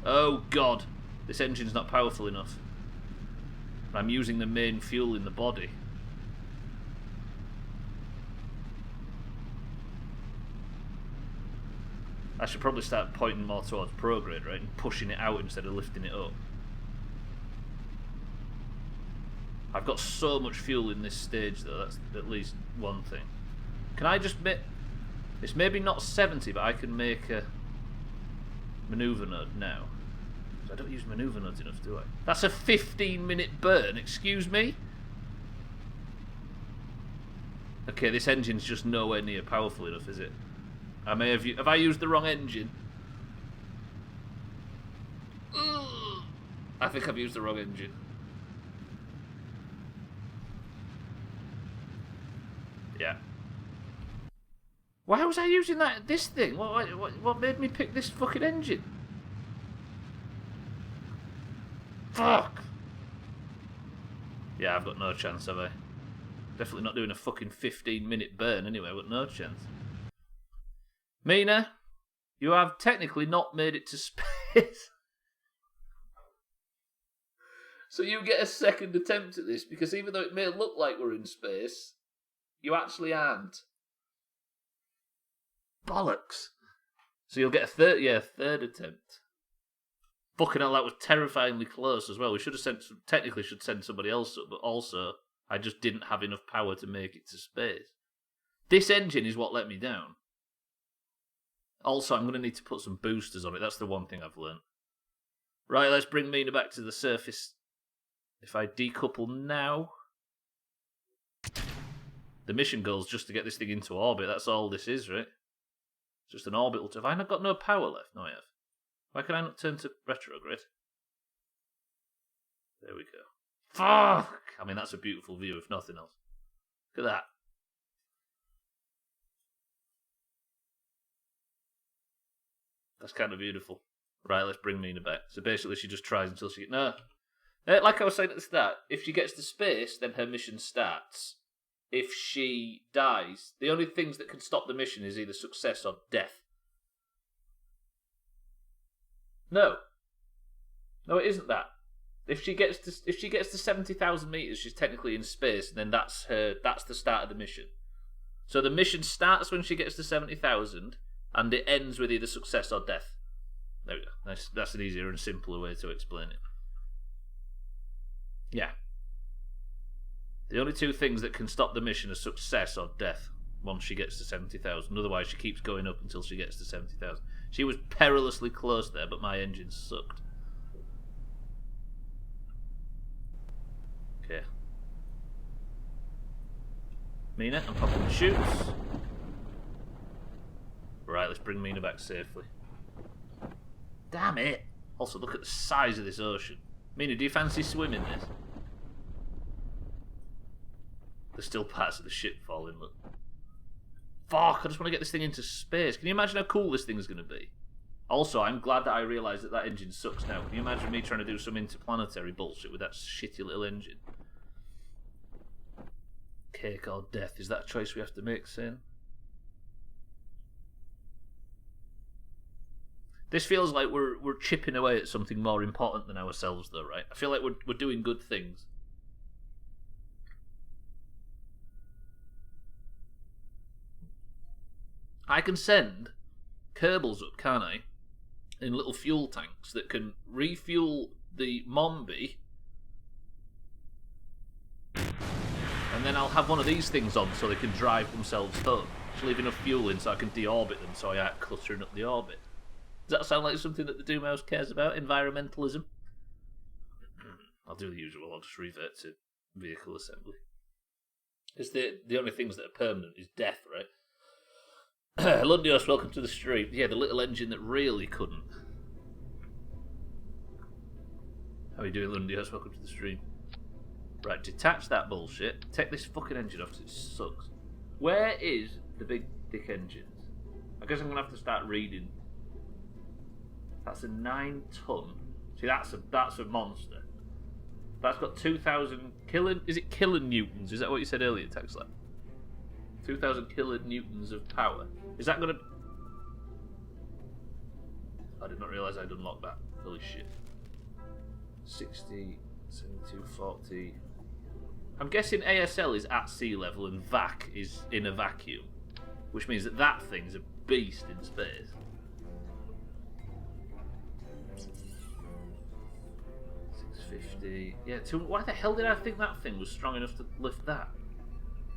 Oh, God. This engine's not powerful enough. I'm using the main fuel in the body. I should probably start pointing more towards prograde, right? And pushing it out instead of lifting it up. I've got so much fuel in this stage, though. That's at least one thing. Can I just make... It's maybe not 70, but I can make a manoeuvre node now. I don't use manoeuvre nodes enough, do I? That's a 15-minute burn, excuse me? Okay, this engine's just nowhere near powerful enough, is it? I may have... Have I used the wrong engine? Ugh. I think I've used the wrong engine. Yeah. Why was I using this thing? What made me pick this fucking engine? Fuck! Yeah, I've got no chance, have I? Definitely not doing a fucking 15-minute burn anyway, I've got no chance. Mina, you have technically not made it to space. So you get a second attempt at this, because even though it may look like we're in space, you actually aren't. Bollocks. So you'll get a third attempt. Fucking hell, that was terrifyingly close as well. We should have technically should send somebody else up, but also, I just didn't have enough power to make it to space. This engine is what let me down. Also, I'm going to need to put some boosters on it. That's the one thing I've learned. Right, let's bring Mina back to the surface. If I decouple now... The mission goal is just to get this thing into orbit. That's all this is, right? It's just an orbital. Have I not got no power left? No, I have. Why can I not turn to retrograde? There we go. Fuck! I mean, that's a beautiful view, if nothing else. Look at that. That's kind of beautiful. Right, let's bring Mina back. So basically, she just tries until she... No. Like I was saying at the start, if she gets to space, then her mission starts. If she dies, the only things that can stop the mission is either success or death. No, it isn't that. If she gets to 70,000 meters, she's technically in space, and then that's the start of the mission. So the mission starts when she gets to 70,000, and it ends with either success or death. There we go. That's an easier and simpler way to explain it. Yeah. The only two things that can stop the mission are success or death once she gets to 70,000. Otherwise, she keeps going up until she gets to 70,000. She was perilously close there, but my engine sucked. Okay. Mina, I'm popping the chutes. Right, let's bring Mina back safely. Damn it! Also, look at the size of this ocean. Mina, do you fancy swimming this? There's still parts of the ship falling, look. Fuck, I just want to get this thing into space. Can you imagine how cool this thing is going to be? Also, I'm glad that I realised that engine sucks now. Can you imagine me trying to do some interplanetary bullshit with that shitty little engine? Cake or death, is that a choice we have to make, Sin? This feels like we're chipping away at something more important than ourselves, though, right? I feel like we're doing good things. I can send Kerbals up, can't I? In little fuel tanks that can refuel the Mombi. And then I'll have one of these things on so they can drive themselves home. Just leave enough fuel in so I can deorbit them so I aren't cluttering up the orbit. Does that sound like something that the Doomhaus cares about? Environmentalism? I'll do the usual. I'll just revert to vehicle assembly. It's the only things that are permanent is death, right? Lundios, welcome to the stream. Yeah, the little engine that really couldn't. How are you doing, Lundios? Welcome to the stream. Right, detach that bullshit. Take this fucking engine off because it sucks. Where is the big dick engines? I guess I'm going to have to start reading. That's a 9-ton. See, that's a monster. That's got 2,000 kilonewtons? Is that what you said earlier, Texler? 2,000 kilonewtons of power. Is that going to... I did not realise I'd unlocked that. Holy shit. 60, 72, 40... I'm guessing ASL is at sea level and VAC is in a vacuum. Which means that thing's a beast in space. 250. Yeah, why the hell did I think that thing was strong enough to lift that?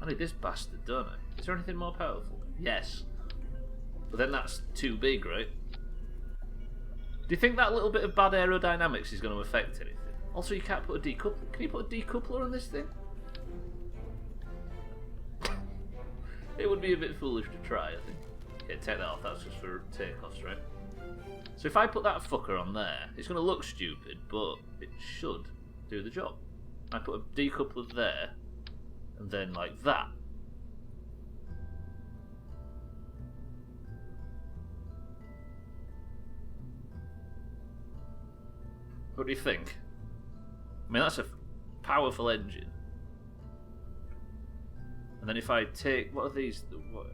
I need this bastard, don't I? Is there anything more powerful? Yes. But then that's too big, right? Do you think that little bit of bad aerodynamics is going to affect anything? Also, you can't put a decoupler. Can you put a decoupler on this thing? It would be a bit foolish to try, I think. Okay, take that off. That's just for takeoffs, right? So if I put that fucker on there, it's going to look stupid, but it should do the job. I put a decoupler there, and then like that. What do you think? I mean, that's a powerful engine. And then if I take... What are these? What?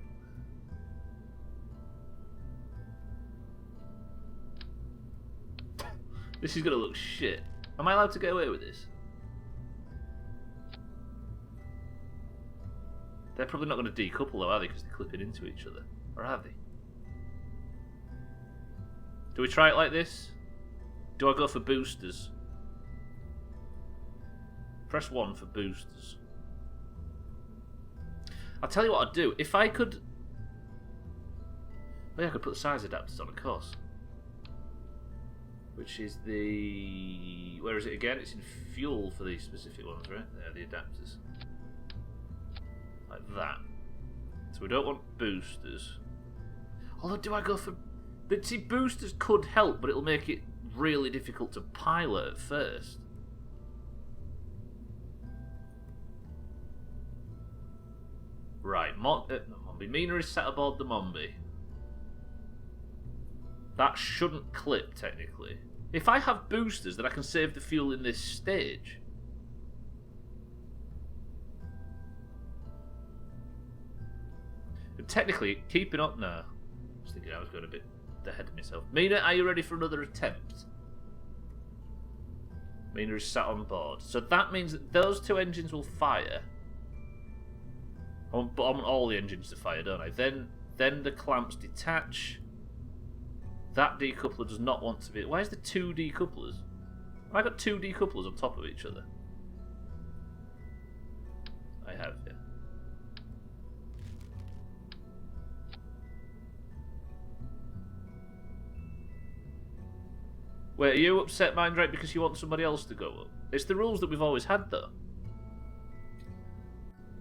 This is going to look shit. Am I allowed to get away with this? They're probably not going to decouple though, are they? Because they're clipping into each other. Or are they? Do we try it like this? Do I go for boosters? Press 1 for boosters. I'll tell you what I'd do. If I could... Oh yeah, I could put the size adapters on, of course. Which is the... Where is it again? It's in fuel for these specific ones, right? There, the adapters. Like that. So we don't want boosters. Although, do I go for... But see, boosters could help, but it'll make it really difficult to pilot at first. Right, Mombi. Mina is set aboard the Mombi. That shouldn't clip, technically. If I have boosters, then I can save the fuel in this stage. And technically, keeping up now. I was thinking I was going a bit ahead of myself. Mina, are you ready for another attempt? Mina is sat on board. So that means that those two engines will fire. I want all the engines to fire, don't I? Then the clamps detach. That decoupler does not want to be... Why is there two decouplers? Have I got two decouplers on top of each other? I have, yeah. Wait, are you upset, Mindright, because you want somebody else to go up? It's the rules that we've always had, though.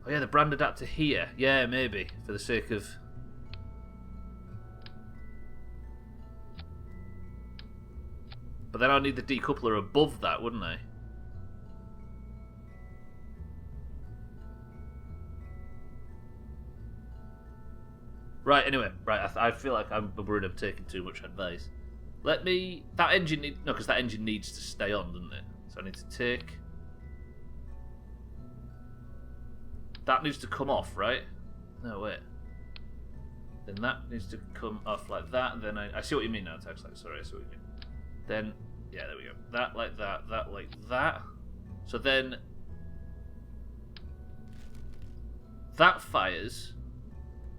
Oh yeah, the brand adapter here. Yeah, maybe. For the sake of... But then I'd need the decoupler above that, wouldn't I? Right, anyway. Right, I feel like I'm worried I'm taking too much advice. Let me... That engine... No, because that engine needs to stay on, doesn't it? So I need to take... That needs to come off, right? No, wait. Then that needs to come off like that. Then I see what you mean now, Tax. Sorry, I see what you mean. Then, yeah, there we go. That like that, that like that. So then... That fires.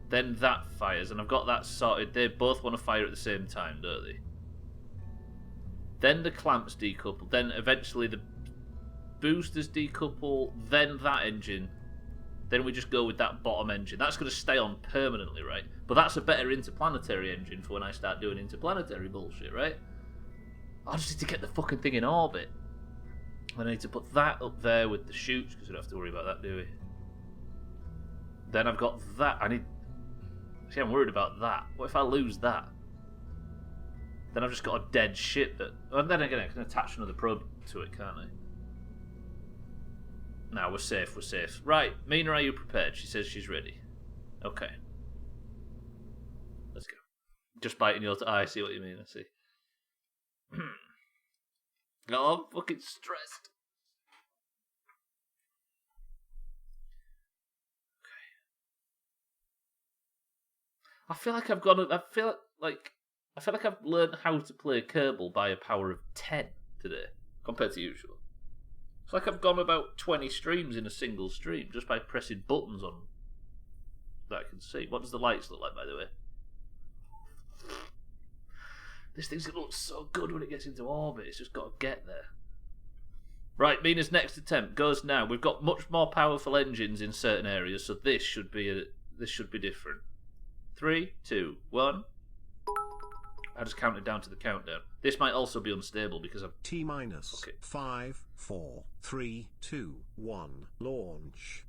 Then that fires. And I've got that sorted. They both want to fire at the same time, don't they? Then the clamps decouple. Then eventually the boosters decouple. Then that engine. Then we just go with that bottom engine. That's going to stay on permanently, right? But that's a better interplanetary engine for when I start doing interplanetary bullshit, right? I just need to get the fucking thing in orbit. I need to put that up there with the chutes, because we don't have to worry about that, do we? Then I've got that. I need... See, I'm worried about that. What if I lose that? Then I've just got a dead ship that... And then again, I can attach another probe to it, can't I? Now we're safe, we're safe. Right, Mina, are you prepared? She says she's ready. Okay. Let's go. Just biting your... I see what you mean, I see. Oh, I'm fucking stressed. Okay. I feel like I've gone... I feel like I've learned how to play Kerbal by a power of 10 today, compared to usual. It's like I've gone about 20 streams in a single stream just by pressing buttons on that I can see. What does the lights look like, by the way? This thing's going to look so good when it gets into orbit. It's just got to get there. Right, Mina's next attempt goes now. We've got much more powerful engines in certain areas, so this should be different. 3, 2, 1. I just counted down to the countdown. This might also be unstable because I've... T minus 5, 4, 3, 2, 1. Launch.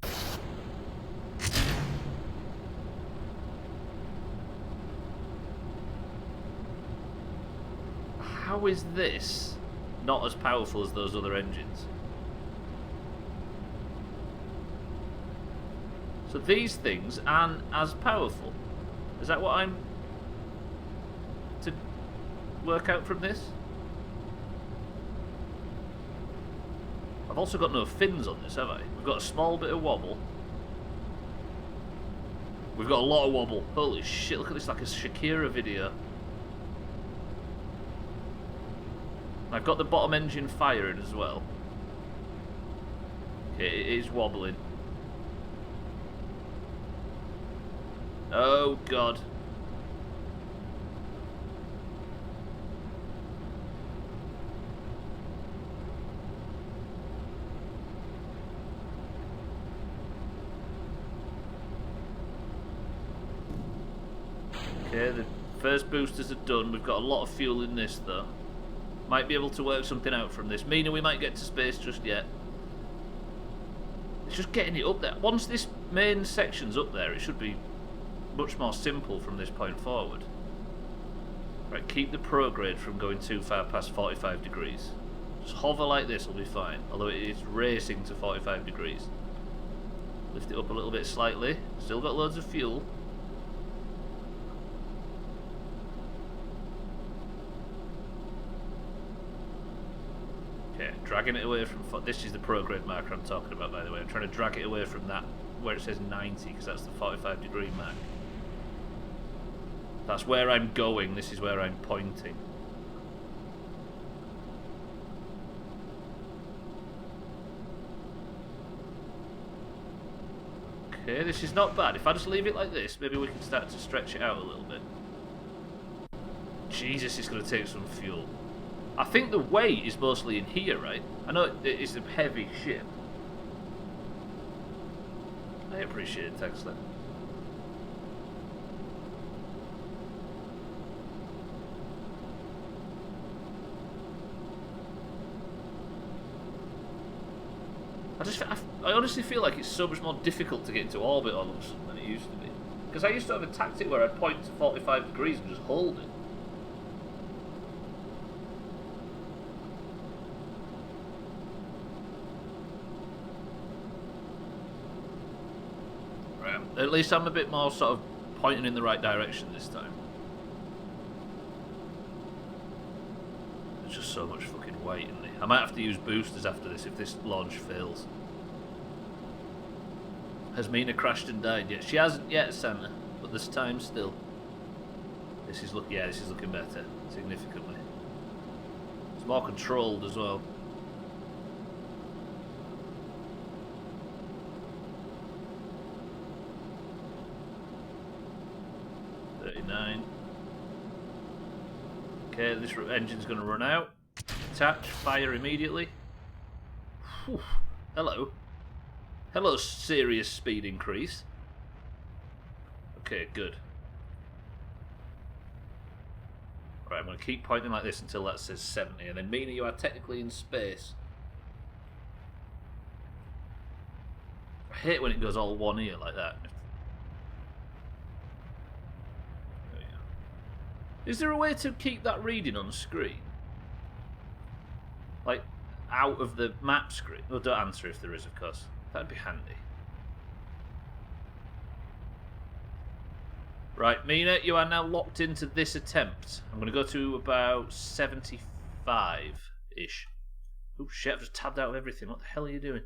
How is this not as powerful as those other engines? So these things aren't as powerful. Is that what I'm to work out from this? I've also got no fins on this, have I? We've got a small bit of wobble. We've got a lot of wobble. Holy shit, look at this, like a Shakira video. I've got the bottom engine firing as well. Okay, it is wobbling. Oh god. Okay, the first boosters are done. We've got a lot of fuel in this though. Might be able to work something out from this. Meaning we might get to space just yet. It's just getting it up there. Once this main section's up there, it should be much more simple from this point forward. Right, keep the prograde from going too far past 45 degrees. Just hover like this will be fine, although it is racing to 45 degrees. Lift it up a little bit slightly. Still got loads of fuel. Okay, dragging it away from... This is the prograde marker I'm talking about, by the way. I'm trying to drag it away from that, where it says 90, because that's the 45 degree mark. That's where I'm going, this is where I'm pointing. Okay, this is not bad. If I just leave it like this, maybe we can start to stretch it out a little bit. Jesus, it's going to take some fuel. I think the weight is mostly in here, right? I know it's a heavy ship. I appreciate it, thanks, then. I honestly feel like it's so much more difficult to get into orbit all of a sudden than it used to be. Because I used to have a tactic where I'd point to 45 degrees and just hold it. Right, at least I'm a bit more sort of pointing in the right direction this time. There's just so much fucking weight in there. I might have to use boosters after this if this launch fails. Has Mina crashed and died yet? She hasn't yet, Santa, but there's time still. This is looking better, significantly. It's more controlled as well. Okay, this engine's going to run out. Attach, fire immediately. Whew. Hello. Hello, serious speed increase. Okay, good. Right, I'm going to keep pointing like this until that says 70, and then Mina, you are technically in space. I hate when it goes all one ear like that. Is there a way to keep that reading on screen? Like, out of the map screen? Well, don't answer if there is, of course. That'd be handy. Right, Mina, you are now locked into this attempt. I'm going to go to about 75-ish. Oh shit, I've just tabbed out of everything. What the hell are you doing?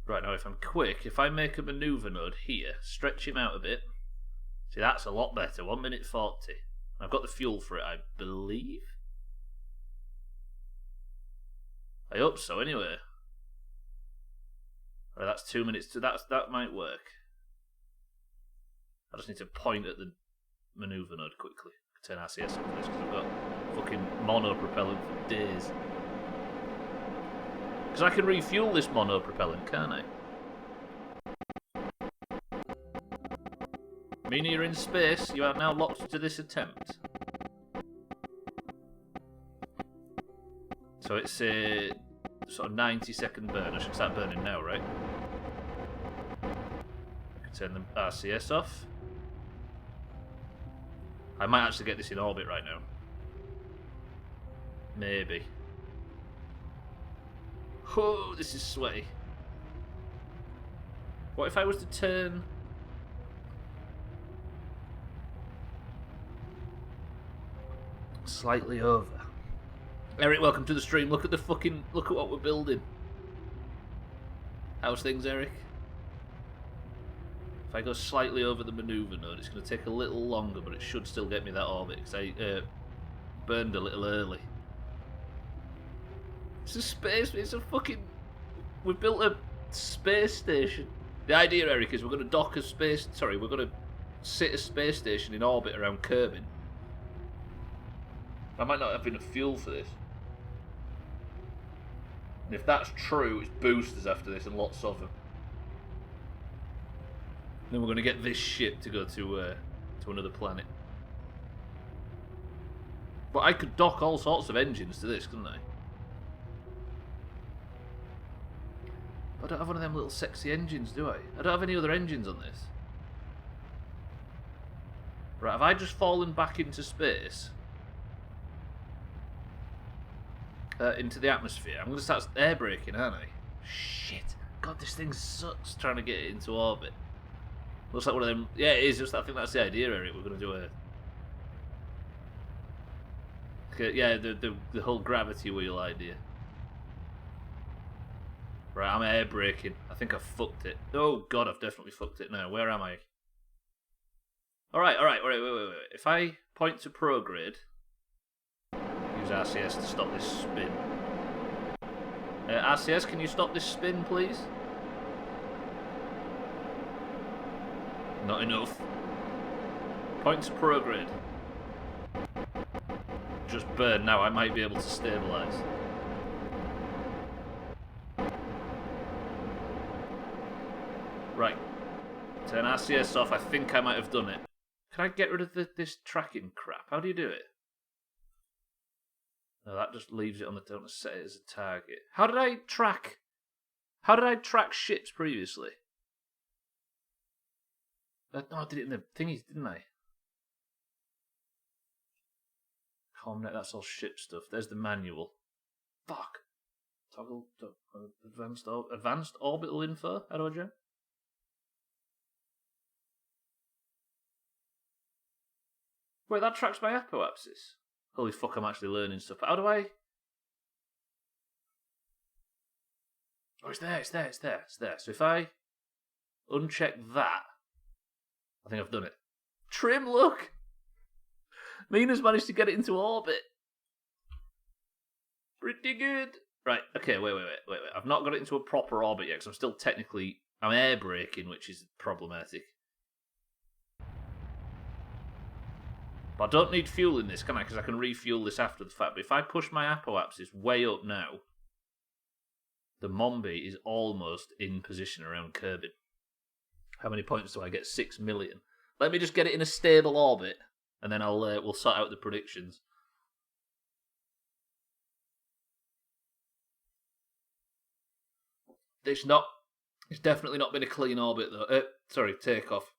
Right, now if I'm quick, if I make a manoeuvre node here, stretch him out a bit. See, that's a lot better. 1 minute 40. I've got the fuel for it, I believe. I hope so, anyway. Right, that's 2 minutes. That might work. I just need to point at the manoeuvre node quickly. turn RCS on for this because I've got fucking mono propellant for days. Because I can refuel this mono propellant, can't I? Meaning you're in space, you are now locked to this attempt. So it's a sort of 90-second burn. I should start burning now, right? I can turn the RCS off. I might actually get this in orbit right now. Maybe. Oh, this is sweaty. What if I was to turn... slightly over? Eric, welcome to the stream. Look at what we're building. How's things, Eric? If I go slightly over the maneuver node, it's going to take a little longer, but it should still get me that orbit, because I burned a little early. It's a space, it's a fucking... We've built a space station. The idea, Eric, is we're going to dock a space... Sorry, we're going to sit a space station in orbit around Kerbal. I might not have enough fuel for this. And if that's true, it's boosters after this and lots of them. Then we're going to get this ship to go to another planet. But I could dock all sorts of engines to this, couldn't I? I don't have one of them little sexy engines, do I? I don't have any other engines on this. Right, have I just fallen back into space? Into the atmosphere. I'm going to start air braking, aren't I? Shit. God, this thing sucks trying to get it into orbit. Looks like one of them... Yeah, it is. Just I think that's the idea, Eric. We're going to do a... Okay, yeah, the whole gravity wheel idea. Right, I'm air braking. I think I've fucked it. Oh, God, I've definitely fucked it now. Where am I? Alright, wait. If I point to prograde... Use RCS to stop this spin. RCS, can you stop this spin, please? Not enough. Point to prograde. Just burn now, I might be able to stabilise. Right. Turn RCS off, I think I might have done it. Can I get rid of this tracking crap? How do you do it? No, that just leaves it on the... Don't set it as a target. How did I track ships previously? No, I did it in the thingies, didn't I? Comnet, that's all ship stuff. There's the manual. Fuck. Toggle advanced orbital info. How do I jump? Wait, that tracks my apoapsis. Holy fuck, I'm actually learning stuff. How do I... Oh, it's there. So if I uncheck that, I think I've done it. Trim, look! Mina's managed to get it into orbit. Pretty good. Right, okay, wait. I've not got it into a proper orbit yet, because I'm still technically... I'm air braking, which is problematic. But I don't need fuel in this, can I? Because I can refuel this after the fact. But if I push my apoapsis way up now, the Mombi is almost in position around Kerbal. How many points do I get? 6 million. Let me just get it in a stable orbit, and then we'll sort out the predictions. It's definitely not been a clean orbit though. Sorry, takeoff.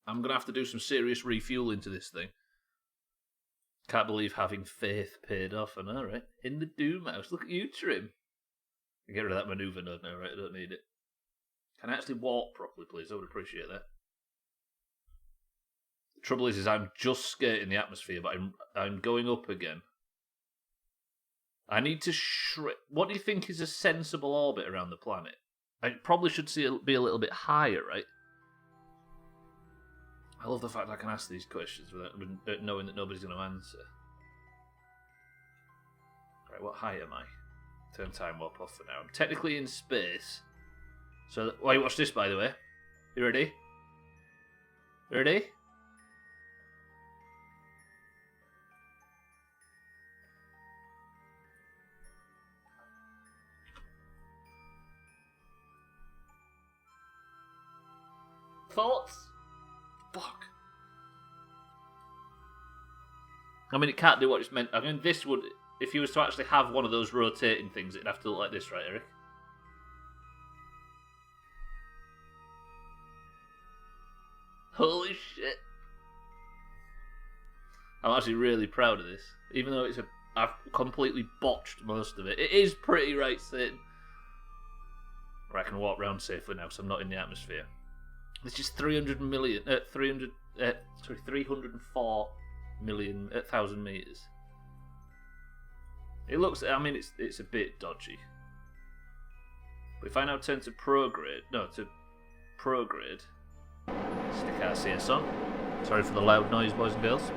I'm going to have to do some serious refueling to this thing. Can't believe having faith paid off. I know, right? In the Doomhaus. Look at you, Trim. Get rid of that manoeuvre node now, right? I don't need it. Can I actually walk properly, please? I would appreciate that. The trouble is I'm just skating the atmosphere, but I'm going up again. I need to What do you think is a sensible orbit around the planet? I probably should be a little bit higher, right? I love the fact I can ask these questions without knowing that nobody's going to answer. Right, what height am I? Turn time warp off for now. I'm technically in space. So, wait, watch this, by the way. You ready? You ready? Thoughts? Fuck. I mean, it can't do what it's meant. I mean, this would... If you was to actually have one of those rotating things, it'd have to look like this, right, Eric? Holy shit. I'm actually really proud of this. Even though I've completely botched most of it. It is pretty right sitting. Right, I can walk around safely now, so I'm not in the atmosphere. This is 304,000 meters. It looks, I mean, it's a bit dodgy. But if I now turn to prograde, stick RCS on. Sorry for the loud noise, boys and girls.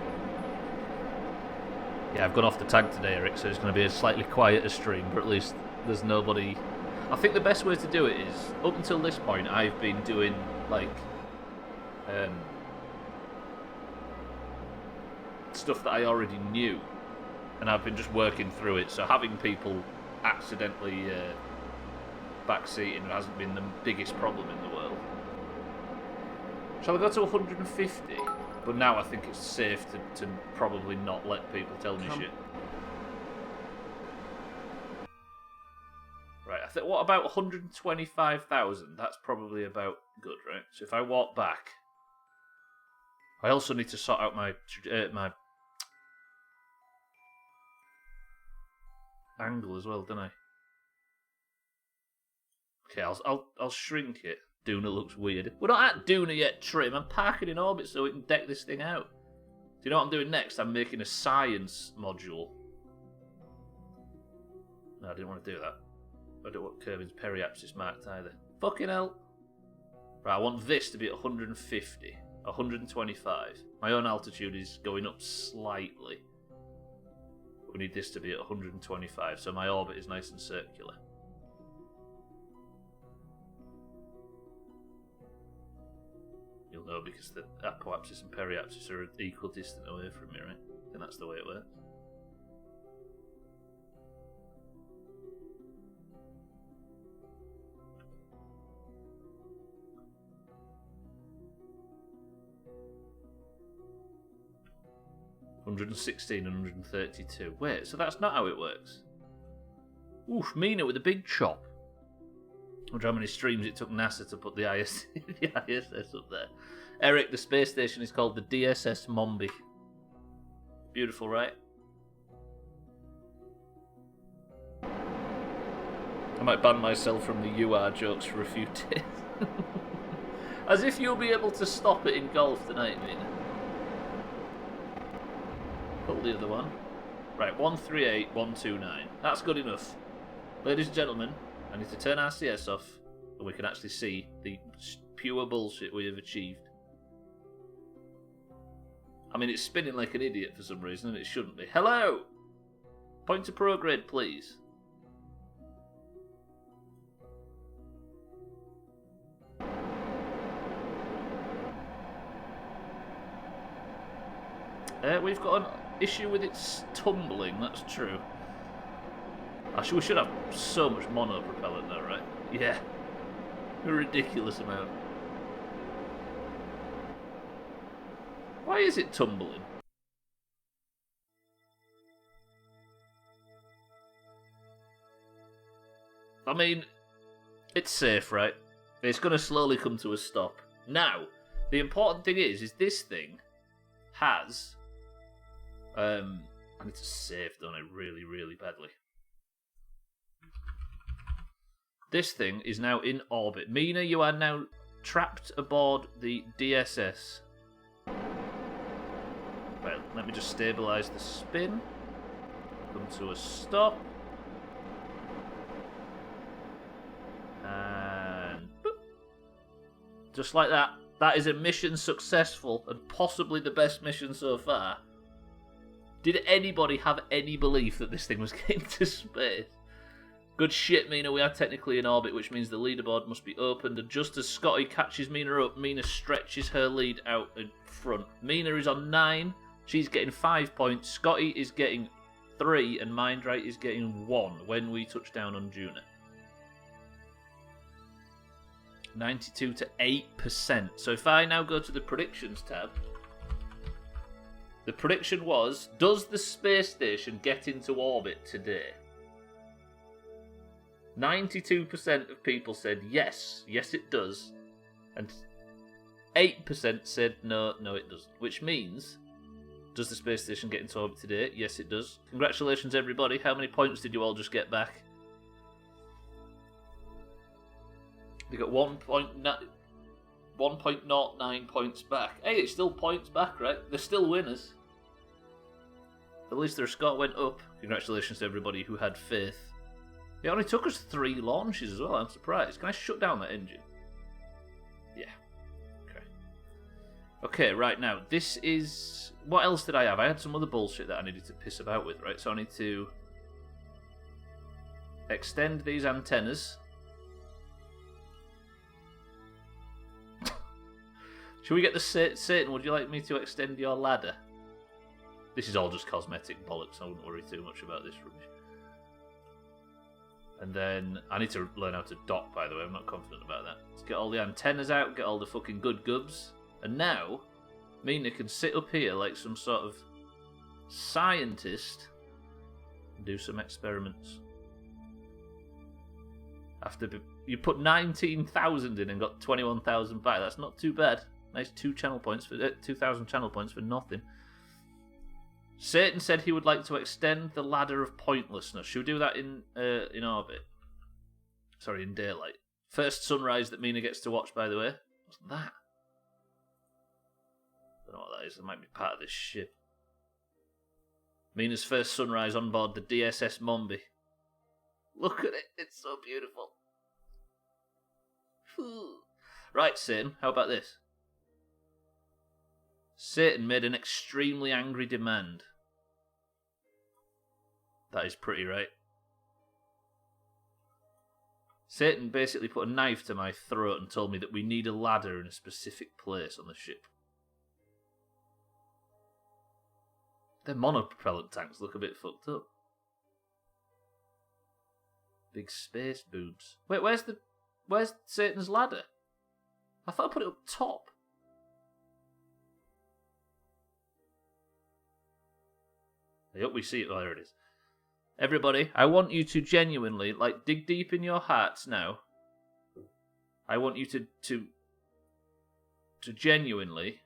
Yeah, I've gone off the tag today, Eric, so it's going to be a slightly quieter stream, but at least there's nobody. I think the best way to do it is, up until this point, I've been doing, like, stuff that I already knew, and I've been just working through it, so having people accidentally backseating hasn't been the biggest problem in the world. Shall I go to 150? But now I think it's safe to probably not let people tell me shit. Right, what about 125,000? That's probably about good, right? So if I walk back... I also need to sort out my angle as well, don't I? Okay, I'll shrink it. Duna looks weird. We're not at Duna yet, Trim. I'm parking in orbit so we can deck this thing out. Do you know what I'm doing next? I'm making a science module. No, I didn't want to do that. I don't want Kerbin's periapsis marked either. Fucking hell. Right, I want this to be at 150. 125. My own altitude is going up slightly. We need this to be at 125, so my orbit is nice and circular. You'll know because the apoapsis and periapsis are equal distant away from me, right? I think that's the way it works. $116 and $132. Wait, so that's not how it works. Oof, Mina with a big chop. I wonder how many streams it took NASA to put the ISS up there. Eric, the space station is called the DSS Mombi. Beautiful, right? I might ban myself from the UR jokes for a few days. As if you'll be able to stop it in golf tonight, Mina. Pull the other one. Right, 138,129. That's good enough. Ladies and gentlemen, I need to turn RCS off, and we can actually see the pure bullshit we have achieved. I mean, it's spinning like an idiot for some reason, and it shouldn't be. Hello! Point to prograde, please. We've got an issue with its tumbling, that's true. Actually, we should have so much mono propellant though, right? Yeah. A ridiculous amount. Why is it tumbling? I mean, it's safe, right? It's going to slowly come to a stop. Now, the important thing is this thing has... I need to save, don't I? Really, really badly. This thing is now in orbit. Mina, you are now trapped aboard the DSS. Well, let me just stabilise the spin. Come to a stop. And boop. Just like that. That is a mission successful and possibly the best mission so far. Did anybody have any belief that this thing was getting to space? Good shit, Mina. We are technically in orbit, which means the leaderboard must be opened. And just as Scotty catches Mina up, Mina stretches her lead out in front. Mina is on 9. She's getting 5 points. Scotty is getting 3. And Mindright is getting 1 when we touch down on Juna. 92 to 8%. So if I now go to the predictions tab, the prediction was, does the space station get into orbit today? 92% of people said yes, yes it does. And 8% said no, no it doesn't. Which means, does the space station get into orbit today? Yes it does. Congratulations everybody. How many points did you all just get back? You got 1.09 points back. Hey, it's still points back, right? They're still winners. At least their score went up. Congratulations to everybody who had faith. It only took us 3 launches as well, I'm surprised. Can I shut down that engine? Yeah. Okay. Okay, right now, this is... What else did I have? I had some other bullshit that I needed to piss about with, right? So I need to extend these antennas. Should we get the Satan? Would you like me to extend your ladder? This is all just cosmetic bollocks. I wouldn't worry too much about this rubbish. And then I need to learn how to dock, by the way. I'm not confident about that. Let's get all the antennas out, get all the fucking good gubs. And now, Mina can sit up here like some sort of scientist and do some experiments. You put 19,000 in and got 21,000 back. That's not too bad. Nice 2,000 channel points for nothing. Satan said he would like to extend the ladder of pointlessness. Should we do that in orbit? Sorry, in daylight. First sunrise that Mina gets to watch, by the way. What's that? I don't know what that is. It might be part of this ship. Mina's first sunrise on board the DSS Mombi. Look at it. It's so beautiful. Right, Satan. How about this? Satan made an extremely angry demand. That is pretty, right? Satan basically put a knife to my throat and told me that we need a ladder in a specific place on the ship. Their monopropellant tanks look a bit fucked up. Big space boobs. Wait, where's Satan's ladder? I thought I put it up top. I hope we see it. Oh, there it is. Everybody, I want you to genuinely, dig deep in your hearts now. I want you to genuinely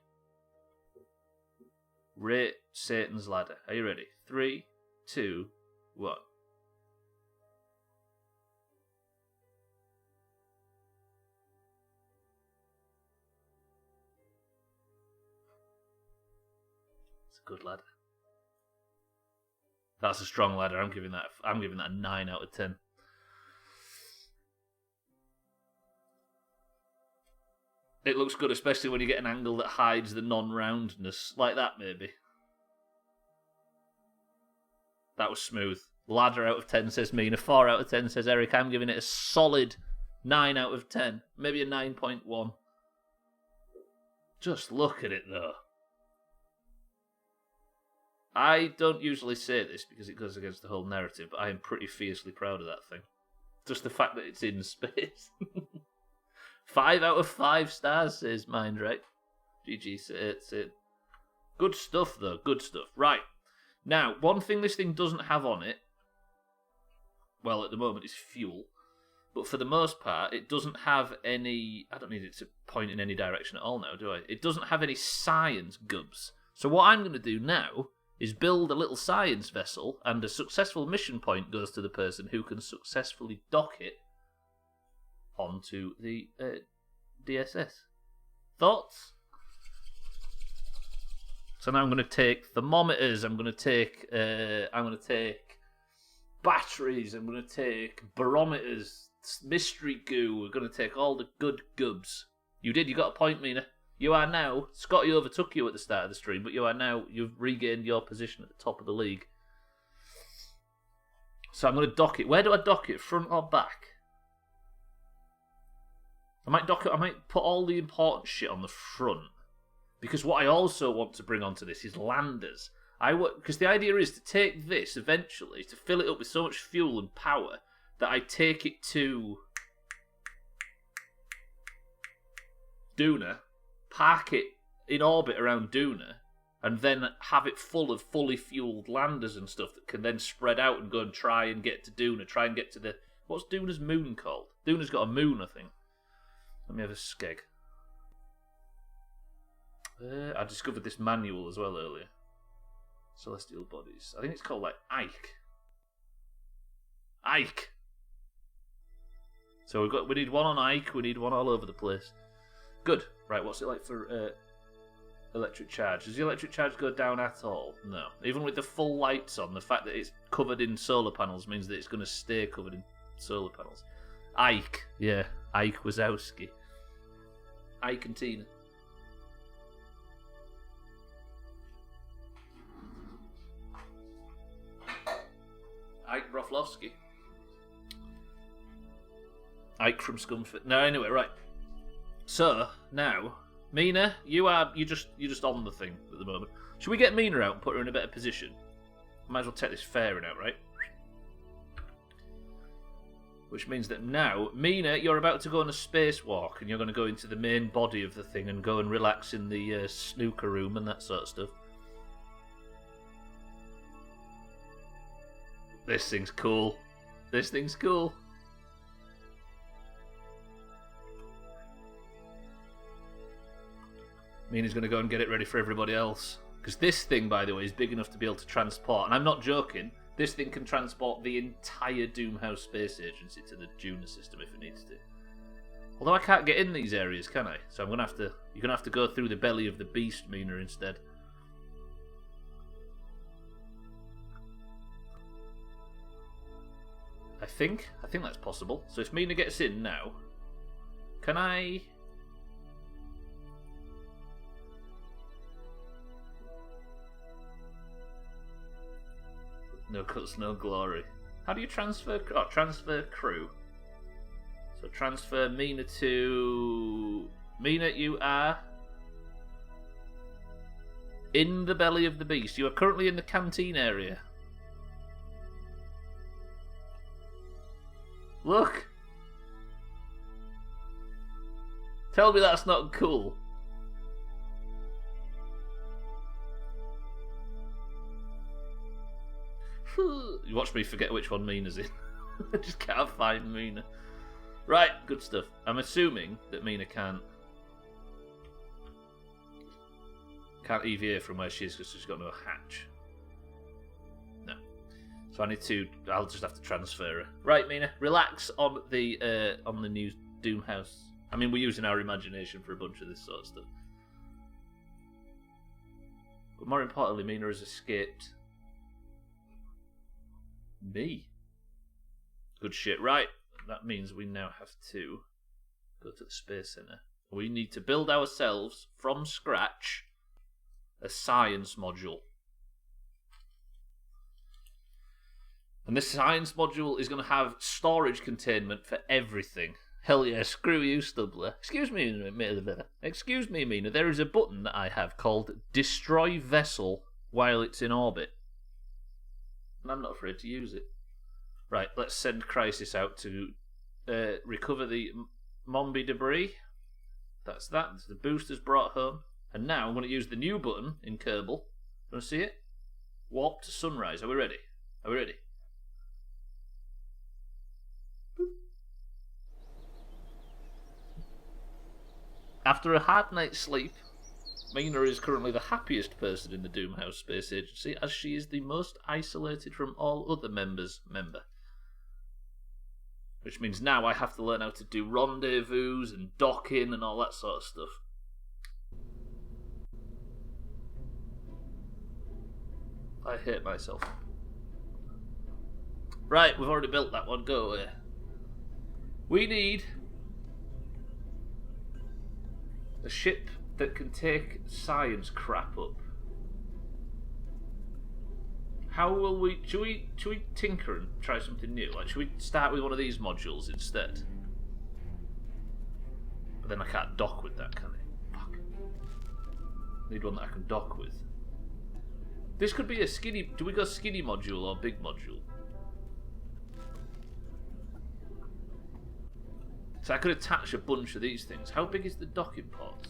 rate Satan's ladder. Are you ready? 3, 2, 1. It's a good ladder. That's a strong ladder. I'm giving that a 9 out of 10. It looks good, especially when you get an angle that hides the non-roundness. Like that, maybe. That was smooth. Ladder out of 10 says Mina. 4 out of 10 says Eric. I'm giving it a solid 9 out of 10. Maybe a 9.1. Just look at it, though. I don't usually say this because it goes against the whole narrative, but I am pretty fiercely proud of that thing. Just the fact that it's in space. 5 out of 5 stars, says Mindrek. GG, say it. Good stuff, though. Good stuff. Right. Now, one thing this thing doesn't have on it, well, at the moment, is fuel. But for the most part, it doesn't have any... I don't need it to point in any direction at all now, do I? It doesn't have any science gubs. So what I'm going to do now is build a little science vessel, and a successful mission point goes to the person who can successfully dock it onto the DSS. Thoughts? So now I'm going to take thermometers. I'm going to take batteries. I'm going to take barometers. Mystery goo. We're going to take all the good gubs. You got a point, Mina. You are now, Scotty overtook you at the start of the stream, but you've regained your position at the top of the league. So I'm going to dock it. Where do I dock it? Front or back? I might put all the important shit on the front. Because what I also want to bring onto this is landers. Because the idea is to take this eventually, to fill it up with so much fuel and power, that I take it to Duna, park it in orbit around Duna, and then have it full of fully fueled landers and stuff that can then spread out and go and try and get to Duna, try and get to the... What's Duna's moon called? Duna's got a moon, I think. Let me have a skeg. I discovered this manual as well earlier. Celestial bodies. I think it's called, like, Ike. Ike! So we need one on Ike, we need one all over the place. Good. Right, what's it like for... electric charge. Does the electric charge go down at all? No. Even with the full lights on, the fact that it's covered in solar panels means that it's going to stay covered in solar panels. Ike. Yeah. Ike Wazowski. Ike and Tina. Ike Broflovski. Ike from Scumford. No, anyway, right. So, now... Mina, you're just on the thing at the moment. Should we get Mina out and put her in a better position? Might as well take this fairing out, right? Which means that now, Mina, you're about to go on a spacewalk, and you're going to go into the main body of the thing and go and relax in the snooker room and that sort of stuff. This thing's cool. This thing's cool. Mina's going to go and get it ready for everybody else. Because this thing, by the way, is big enough to be able to transport, and I'm not joking, this thing can transport the entire Doomhaus Space Agency to the Juna system if it needs to. Although I can't get in these areas, can I? So you're going to have to go through the belly of the beast, Mina, instead. I think that's possible. So if Mina gets in now, can I... No cuts, no glory. How do you transfer? Oh, transfer crew. So transfer Mina to... Mina, you are... in the belly of the beast. You are currently in the canteen area. Look! Tell me that's not cool. You watch me forget which one Mina's in. I just can't find Mina. Right, good stuff. I'm assuming that Mina can't EVA from where she is because she's got no hatch. No. So I'll just have to transfer her. Right, Mina, relax on the new Doomhaus. I mean, we're using our imagination for a bunch of this sort of stuff. But more importantly, Mina has escaped me. Good shit. Right, that means we now have to go to the Space Center. We need to build ourselves from scratch a science module. And this science module is going to have storage containment for everything. Hell yeah, screw you, Stubbler. Excuse me, Mina. There is a button that I have called Destroy Vessel while it's in orbit. And I'm not afraid to use it. Right, let's send Crisis out to recover the Mombi debris. That's that. The booster's brought home. And now I'm going to use the new button in Kerbal. Want to see it? Warp to Sunrise. Are we ready? Are we ready? After a hard night's sleep, Mina is currently the happiest person in the Doomhaus Space Agency, as she is the most isolated from all other members. Which means now I have to learn how to do rendezvous and docking and all that sort of stuff. I hate myself. Right, we've already built that one, go away. We need a ship that can take science crap up. How will we... Should we tinker and try something new? Like, should we start with one of these modules instead? But then I can't dock with that, can I? Fuck. Need one that I can dock with. This could be a skinny... Do we go skinny module or big module? So I could attach a bunch of these things. How big is the docking port?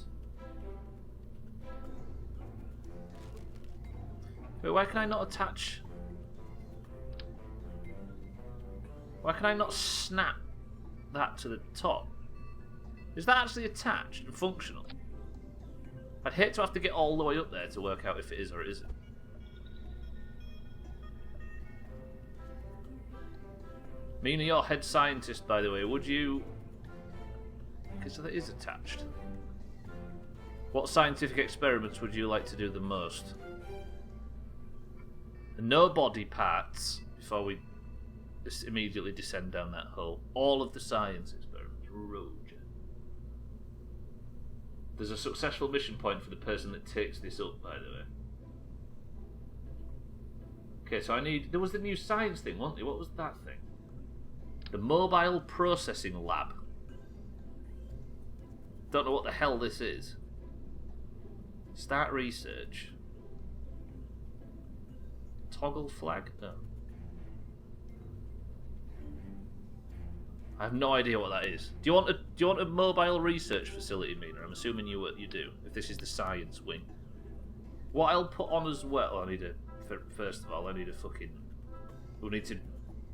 Wait, why can I not attach... Why can I not snap that to the top? Is that actually attached and functional? I'd hate to have to get all the way up there to work out if it is or it isn't. Mina, you're head scientist, by the way. Would you... Because that is attached. What scientific experiments would you like to do the most? No body parts before we just immediately descend down that hole. All of the science experiments. Roger. There's a successful mission point for the person that takes this up, by the way. Okay, so I need... There was the new science thing, wasn't there? What was that thing? The Mobile Processing Lab. Don't know what the hell this is. Start research. Toggle flag? No. I have no idea what that is. Do you want a mobile research facility, Mina? I'm assuming you do. If this is the science wing. What I'll put on as well. I need a... First of all, I need a fucking... We'll need to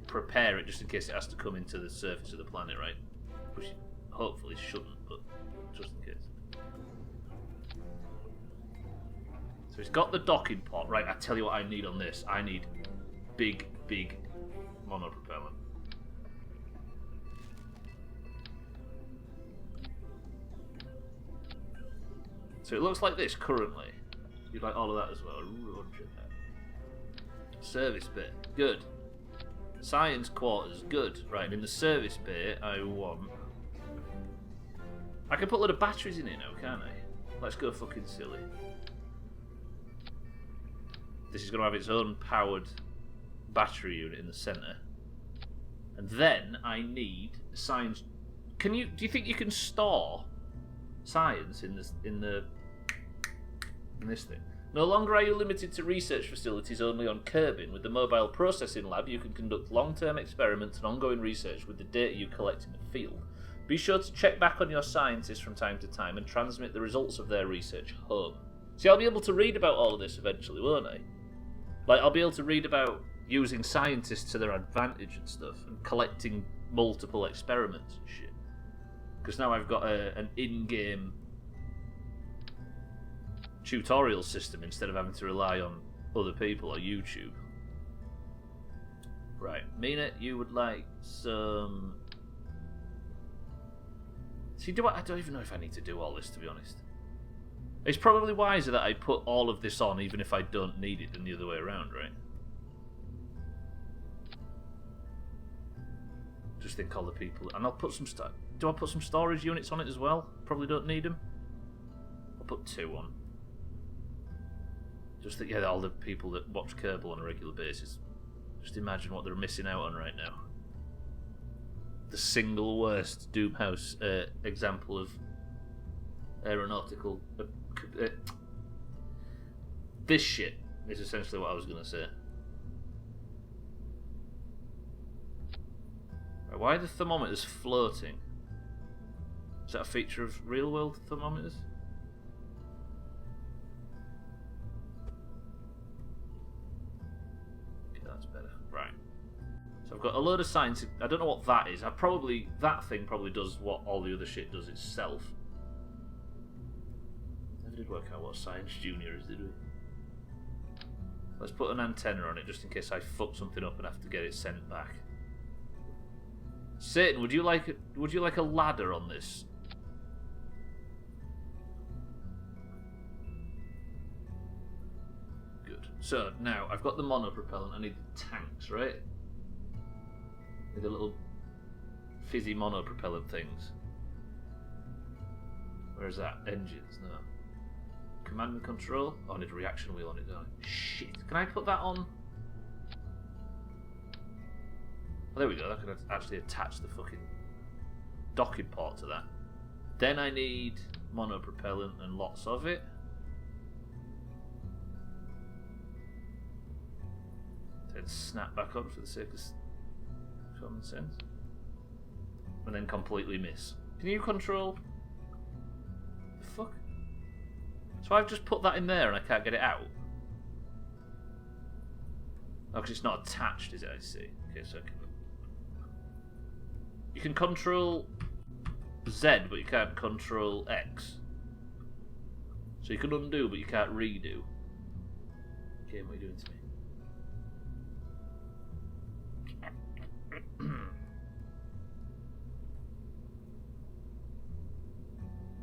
prepare it just in case it has to come into the surface of the planet, right? Which hopefully shouldn't, but just in case. So it's got the docking port. Right, I tell you what I need on this. I need big monopropellant. So it looks like this currently. You'd like all of that as well. Roger that. Service bay. Good. Science quarters. Good. Right, and in the service bay, I want... I can put a lot of batteries in it now, can't I? Let's go fucking silly. This is going to have its own powered battery unit in the centre. And then I need science... Do you think you can store science in this thing? No longer are you limited to research facilities only on Kerbin. With the Mobile Processing Lab, you can conduct long-term experiments and ongoing research with the data you collect in the field. Be sure to check back on your scientists from time to time and transmit the results of their research home. See, I'll be able to read about all of this eventually, won't I? Like, I'll be able to read about using scientists to their advantage and stuff, and collecting multiple experiments and shit. Because now I've got an in-game tutorial system instead of having to rely on other people or YouTube. Right, Mina, you would like some... See, I don't even know if I need to do all this, to be honest. It's probably wiser that I put all of this on even if I don't need it than the other way around, right? Just think all the people... And I'll put some... Do I put some storage units on it as well? Probably don't need them. I'll put 2 on. Just that, yeah, all the people that watch Kerbal on a regular basis. Just imagine what they're missing out on right now. The single worst Doomhaus example of aeronautical... this shit is essentially what I was going to say. Right, why are the thermometers floating? Is that a feature of real-world thermometers? Okay, that's better. Right. So I've got a load of science. I don't know what that is. That thing probably does what all the other shit does itself. Never did work out what Science Junior is, did we? Let's put an antenna on it just in case I fuck something up and have to get it sent back. Satan, would you like a ladder on this? Good. So now I've got the monopropellant. I need the tanks, right? Need the little fizzy monopropellant things. Where's that? Engines, no. Command and control? Oh, I need a reaction wheel on it, don't I? Shit. Can I put that on? Oh, there we go. That could actually attach the fucking docking port to that. Then I need monopropellant and lots of it. Then snap back on for the sake of common sense. and then completely miss. Can you control... The fuck? So I've just put that in there and I can't get it out? Oh, because it's not attached, is it? I see. Okay, so you can control Z, but you can't control X. So you can undo, but you can't redo. Okay, what are you doing to me?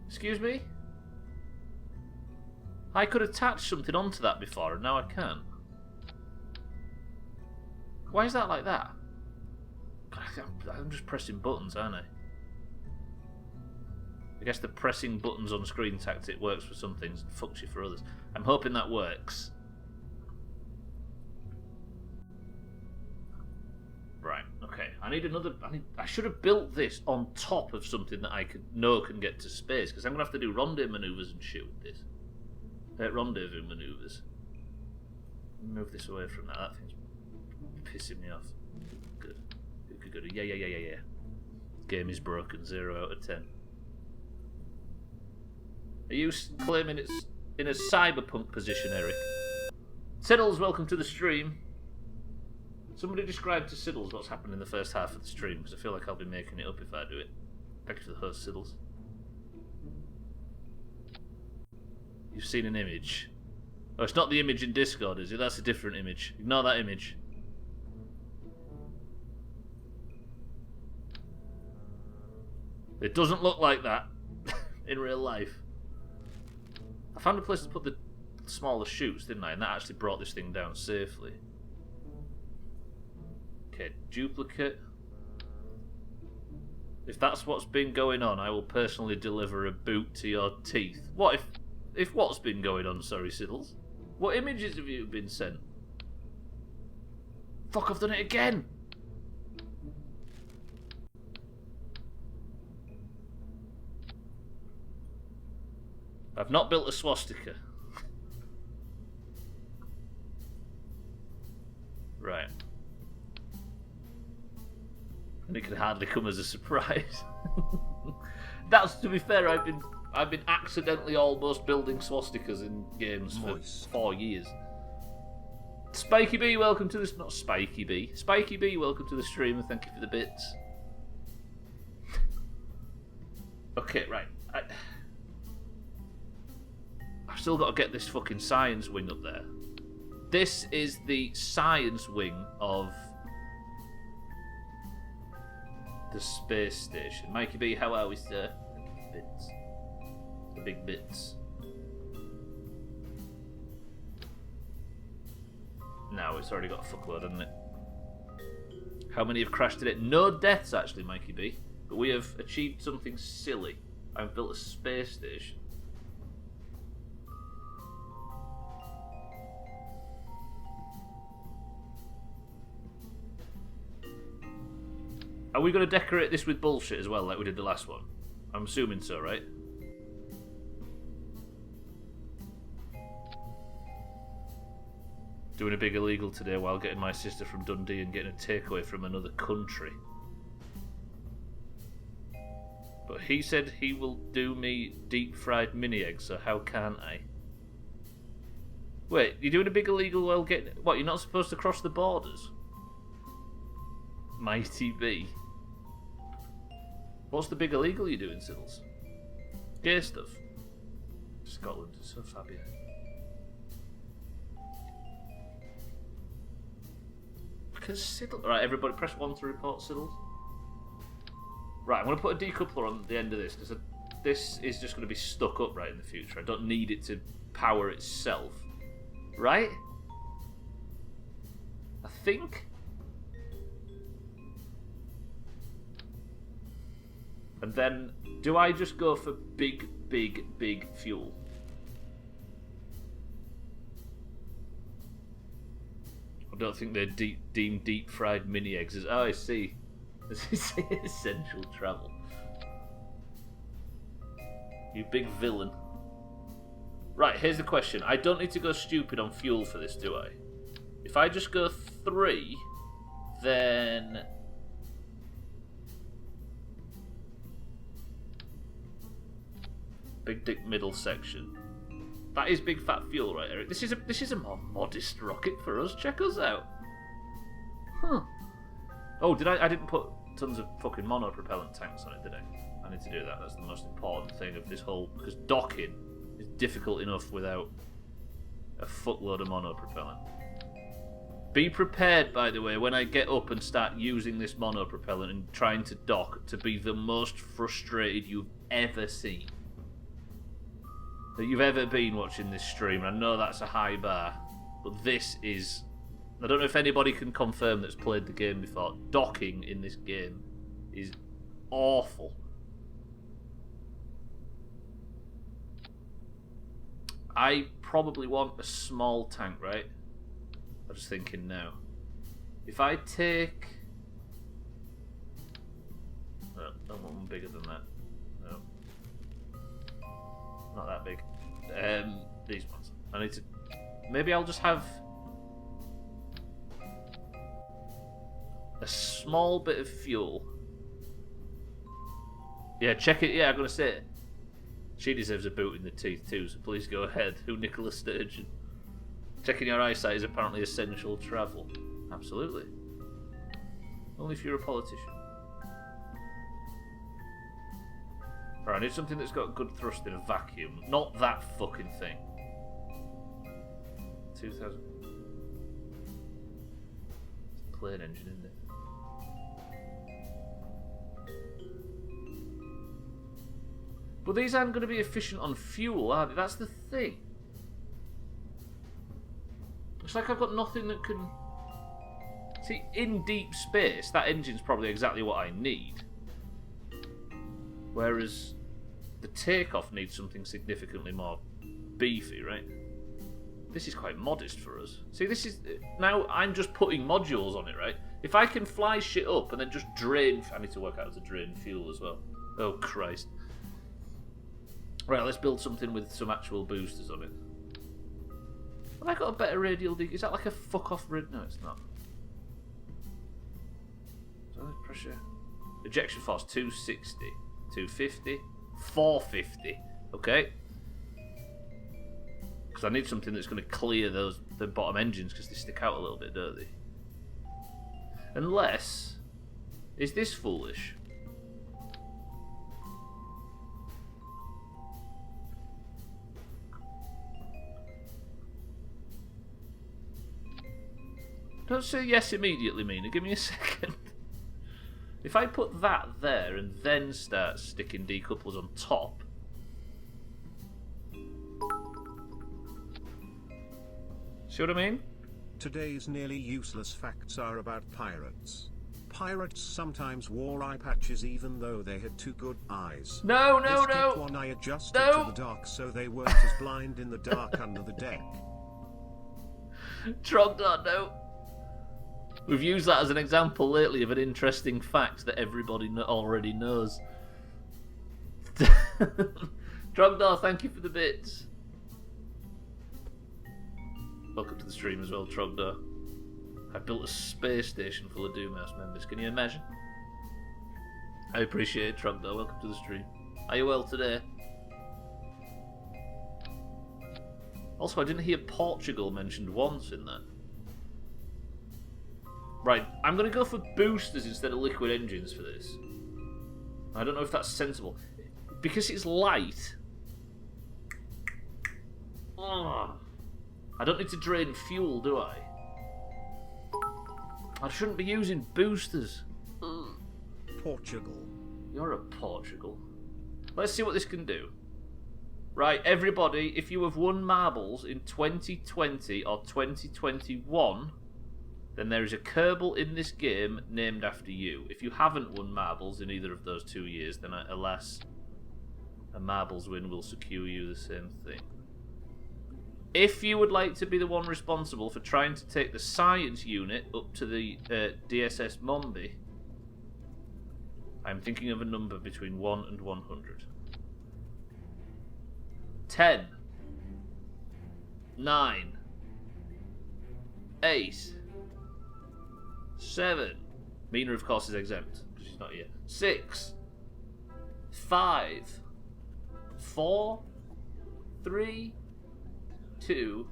Excuse me? I could attach something onto that before, and now I can't. Why is that like that? I'm just pressing buttons, aren't I? I guess the pressing buttons on screen tactic works for some things and fucks you for others. I'm hoping that works. Right, okay. I need another... I should have built this on top of something that I can get to space, because I'm going to have to do rendezvous manoeuvres and shit with this. Rendezvous manoeuvres. Move this away from that. That thing's pissing me off. Good. Good. Yeah. Game is broken. 0 out of 10. Are you claiming it's in a cyberpunk position, Eric? Siddles, welcome to the stream. Somebody describe to Siddles what's happened in the first half of the stream, because I feel like I'll be making it up if I do it. Thank you for the host, Siddles. You've seen an image. Oh, it's not the image in Discord, is it? That's a different image. Ignore that image. It doesn't look like that in real life. I found a place to put the smaller chutes, didn't I? And that actually brought this thing down safely. Okay, duplicate. If that's what's been going on, I will personally deliver a boot to your teeth. What if what's been going on, sorry, Siddles? What images have you been sent? Fuck, I've done it again! I've not built a swastika. Right. And it can hardly come as a surprise. That's, to be fair, I've been accidentally almost building swastikas in games for 4 years. Spiky B, welcome to this. Not Spiky B. Spiky B, welcome to the stream, and thank you for the bits. Okay, right. I've still got to get this fucking science wing up there. This is the science wing of the space station. Mikey B, how are we, sir? Thank you for the bits. The big bits. No, it's already got a fuckload, hasn't it? How many have crashed today? No deaths, actually, Mikey B. But we have achieved something silly. I've built a space station. Are we going to decorate this with bullshit as well, like we did the last one? I'm assuming so, right? Doing a big illegal today while getting my sister from Dundee and getting a takeaway from another country. But he said he will do me deep fried mini eggs, so how can't I? Wait, you're doing a big illegal while getting... What, you're not supposed to cross the borders? Mighty B. What's the big illegal you're doing, Siddles? Gay stuff. Scotland is so fabulous. Because Siddles... Right, everybody press 1 to report Siddles. Right, I'm going to put a decoupler on the end of this, because this is just going to be stuck up right in the future. I don't need it to power itself. Right? I think... And then, do I just go for big fuel? I don't think they're deemed deep-fried mini-eggs as... Oh, I see. Essential travel. You big villain. Right, here's the question. I don't need to go stupid on fuel for this, do I? If I just go 3, then... Big dick middle section. That is big fat fuel, right, Eric? This is a more modest rocket for us. Check us out. Huh. Oh, I didn't put tons of fucking monopropellant tanks on it, did I? I need to do that. That's the most important thing of this whole... Because docking is difficult enough without a fuckload of monopropellant. Be prepared, by the way, when I get up and start using this monopropellant and trying to dock, to be the most frustrated you've ever seen. That you've ever been watching this stream. I know that's a high bar, but this is... I don't know if anybody can confirm that's played the game before. Docking in this game is awful. I probably want a small tank, right? I'm just thinking now. If I take... No, I want one bigger than that. No. Not that big. These ones. I need to... Maybe I'll just have... a small bit of fuel. Yeah, check it. Yeah, I'm going to say it. She deserves a boot in the teeth too, so please go ahead. Who Nicola Sturgeon? Checking your eyesight is apparently essential travel. Absolutely. Only if you're a politician. Right, I need something that's got good thrust in a vacuum. Not that fucking thing. 2000. It's a plane engine, isn't it? But these aren't going to be efficient on fuel, are they? That's the thing. It's like I've got nothing that can... See, in deep space, that engine's probably exactly what I need. Whereas the takeoff needs something significantly more beefy, right? This is quite modest for us. See, this is... Now I'm just putting modules on it, right? If I can fly shit up and then just drain... I need to work out how to drain fuel as well. Oh, Christ. Right, let's build something with some actual boosters on it. Have I got a better radial dig? Is that like a fuck off rid? No, it's not. Solid pressure. Ejection force 260, 250, 450. Okay. Because I need something that's going to clear the bottom engines because they stick out a little bit, don't they? Unless, is this foolish? Don't say yes immediately, Mina. Give me a second. If I put that there and then start sticking decouplers on top... See what I mean? Today's nearly useless facts are about pirates. Pirates sometimes wore eye patches even though they had two good eyes. No. Kept one eye adjusted to the dark so they weren't as blind in the dark under the deck. Trogdor, no. We've used that as an example lately of an interesting fact that everybody already knows. Trogdor, thank you for the bits. Welcome to the stream as well, Trogdor. I built a space station full of Doomhaus members. Can you imagine? I appreciate it, Trogdor. Welcome to the stream. Are you well today? Also, I didn't hear Portugal mentioned once in that. Right, I'm going to go for boosters instead of liquid engines for this. I don't know if that's sensible. Because it's light... I don't need to drain fuel, do I? I shouldn't be using boosters. Portugal. You're a Portugal. Let's see what this can do. Right, everybody, if you have won marbles in 2020 or 2021... then there is a Kerbal in this game named after you. If you haven't won marbles in either of those 2 years, then alas, a marbles win will secure you the same thing. If you would like to be the one responsible for trying to take the science unit up to the DSS Mombi, I'm thinking of a number between 1 and 100. 10. 9. 8. 7. Mina, of course, is exempt. She's not here. 6. 5. 4, 3, 2,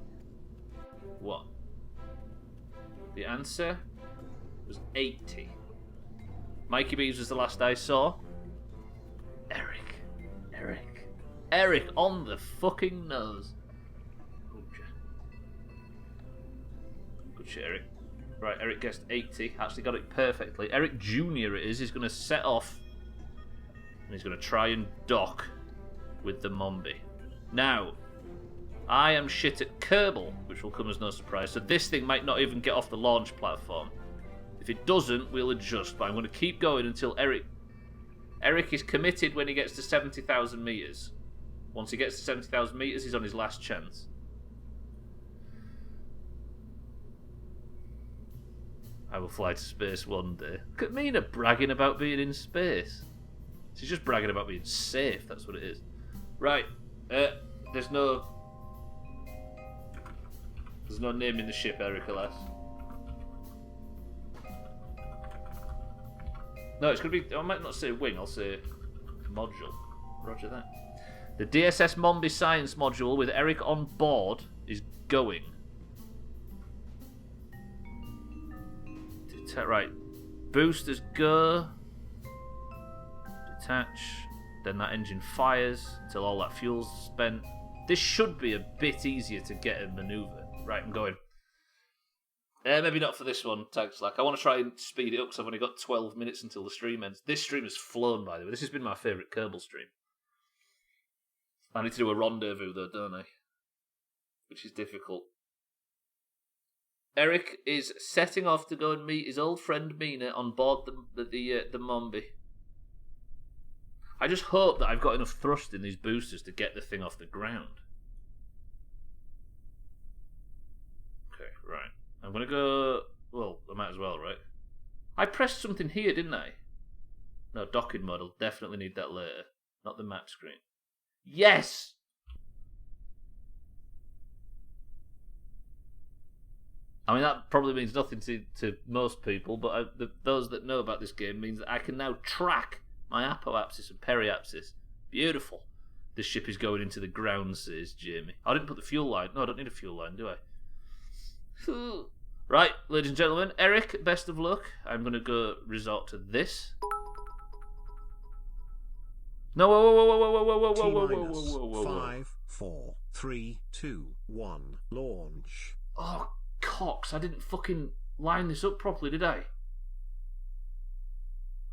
1. The answer was 80. Mikey Beaves was the last I saw. Eric on the fucking nose. Good shit, Eric. Right, Eric guessed 80. Actually got it perfectly. Eric Jr. it is. He's going to set off. And he's going to try and dock with the Mombi. Now, I am shit at Kerbal, which will come as no surprise. So this thing might not even get off the launch platform. If it doesn't, we'll adjust. But I'm going to keep going until Eric is committed when he gets to 70,000 meters. Once he gets to 70,000 meters, he's on his last chance. I will fly to space one day. Look at Mina bragging about being in space. She's just bragging about being safe. That's what it is. Right. There's no name in the ship, Eric, alas. No, it's going to be... I might not say wing, I'll say module. Roger that. The DSS Mombi science module with Eric on board is going. Right. Boosters go. Detach. Then that engine fires until all that fuel's spent. This should be a bit easier to get a manoeuvre. Right, I'm going. Maybe not for this one, Tag Slack. I want to try and speed it up because I've only got 12 minutes until the stream ends. This stream has flown, by the way. This has been my favourite Kerbal stream. I need to do a rendezvous, though, don't I? Which is difficult. Eric is setting off to go and meet his old friend Mina on board the Mombi. I just hope that I've got enough thrust in these boosters to get the thing off the ground. Okay, right. I'm going to go... Well, I might as well, right? I pressed something here, didn't I? No, docking mode. I'll definitely need that later. Not the map screen. Yes! I mean, that probably means nothing to most people, but those that know about this game means that I can now track my apoapsis and periapsis. Beautiful. This ship is going into the ground, says Jamie. I didn't put the fuel line. No, I don't need a fuel line, do I? Right, ladies and gentlemen. Eric, best of luck. I'm going to go resort to this. No, whoa. 5, 4, 3, 2, 1, launch. Oh, cocks. I didn't fucking line this up properly, did I?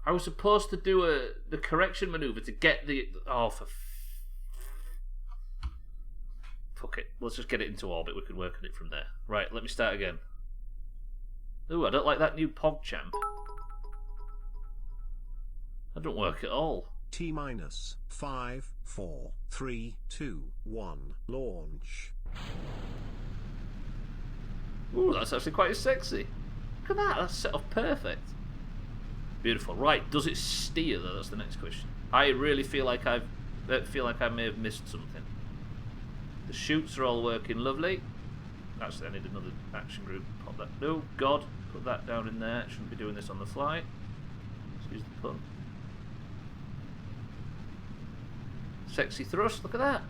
I was supposed to do the correction maneuver to get the... Oh, for... Fuck it. Let's just get it into orbit. We can work on it from there. Right, let me start again. Ooh, I don't like that new PogChamp. That don't work at all. T-minus 5, 4, 3, 2, 1, launch. Ooh, that's actually quite sexy. Look at that. That's set off perfect. Beautiful. Right, does it steer though? That's the next question. I really feel like I may have missed something. The chutes are all working lovely. Actually, I need another action group. Pop that. No, God, put that down in there. Shouldn't be doing this on the fly. Excuse the pun. Sexy thrust. Look at that.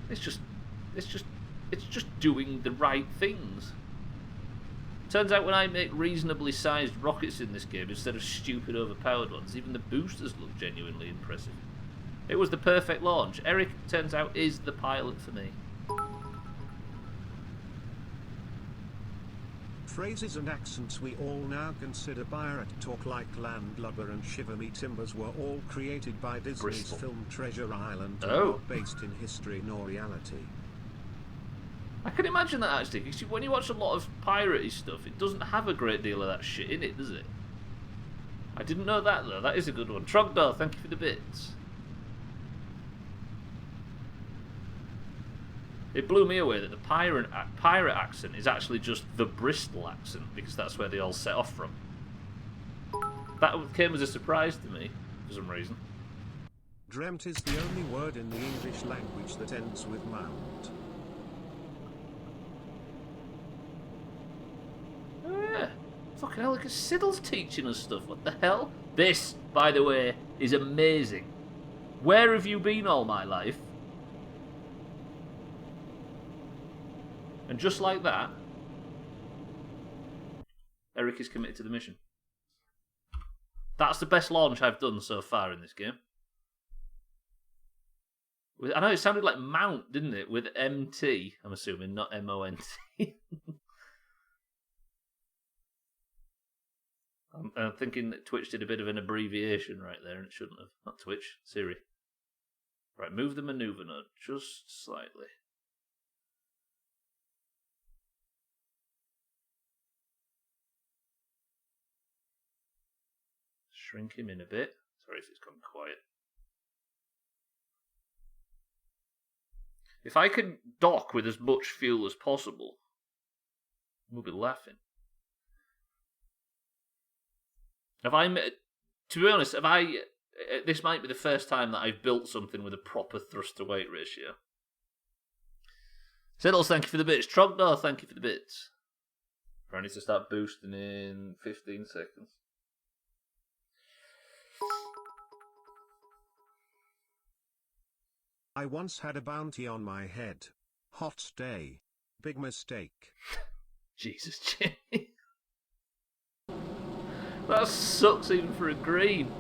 It's just doing the right things. Turns out when I make reasonably sized rockets in this game instead of stupid overpowered ones, even the boosters look genuinely impressive. It was the perfect launch. Eric, turns out, is the pilot for me. Phrases and accents we all now consider pirate talk, like landlubber and shiver me timbers, were all created by Disney's Bristol. film Treasure Island and Oh. not based in history nor reality. I can imagine that actually, because when you watch a lot of piratey stuff, it doesn't have a great deal of that shit in it, does it? I didn't know that though. That is a good one. Trogdor, thank you for the bits. It blew me away that the pirate accent is actually just the Bristol accent, because that's where they all set off from. That came as a surprise to me, for some reason. Dreamt is the only word in the English language that ends with mount. Oh yeah. Fucking hell, look at Siddle's teaching us stuff. What the hell? This, by the way, is amazing. Where have you been all my life? And just like that, Eric is committed to the mission. That's the best launch I've done so far in this game. I know it sounded like Mount, didn't it? With MT, I'm assuming, not MONT. I'm thinking that Twitch did a bit of an abbreviation right there, and it shouldn't have. Not Twitch, Siri. Right, move the maneuver node just slightly. Shrink him in a bit. Sorry if it's gone quiet. If I can dock with as much fuel as possible, we'll be laughing. To be honest, this might be the first time that I've built something with a proper thrust to weight ratio. Siddles, thank you for the bits. Trogdor, thank you for the bits. I need to start boosting in 15 seconds. I once had a bounty on my head. Hot day. Big mistake. Jesus, Jimmy. That sucks even for a green.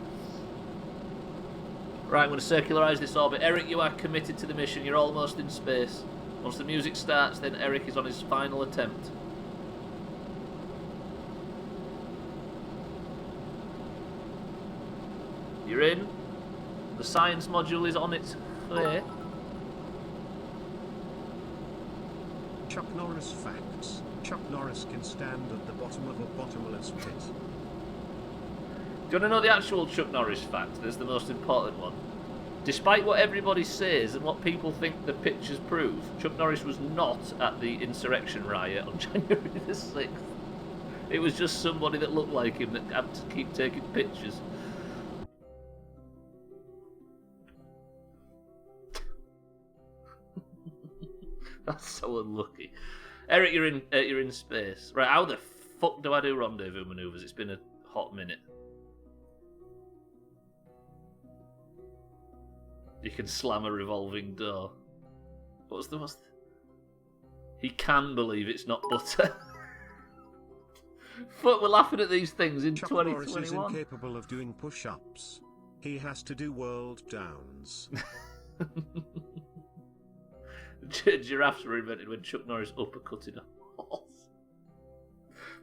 Right, I'm going to circularise this orbit. Eric, you are committed to the mission. You're almost in space. Once the music starts, then Eric is on his final attempt. You're in. The science module is on its way. Chuck Norris facts. Chuck Norris can stand at the bottom of a bottomless pit. Do you want to know the actual Chuck Norris fact? That's the most important one. Despite what everybody says and what people think the pictures prove, Chuck Norris was not at the insurrection riot on January the 6th. It was just somebody that looked like him that had to keep taking pictures. That's so unlucky. Eric, you're in space. Right, how the fuck do I do rendezvous manoeuvres? It's been a hot minute. You can slam a revolving door. What's the... He can believe it's not butter. Fuck, we're laughing at these things in Chuck 2021. Norris is incapable of doing push-ups. He has to do world downs. Giraffes were invented when Chuck Norris uppercutted a horse.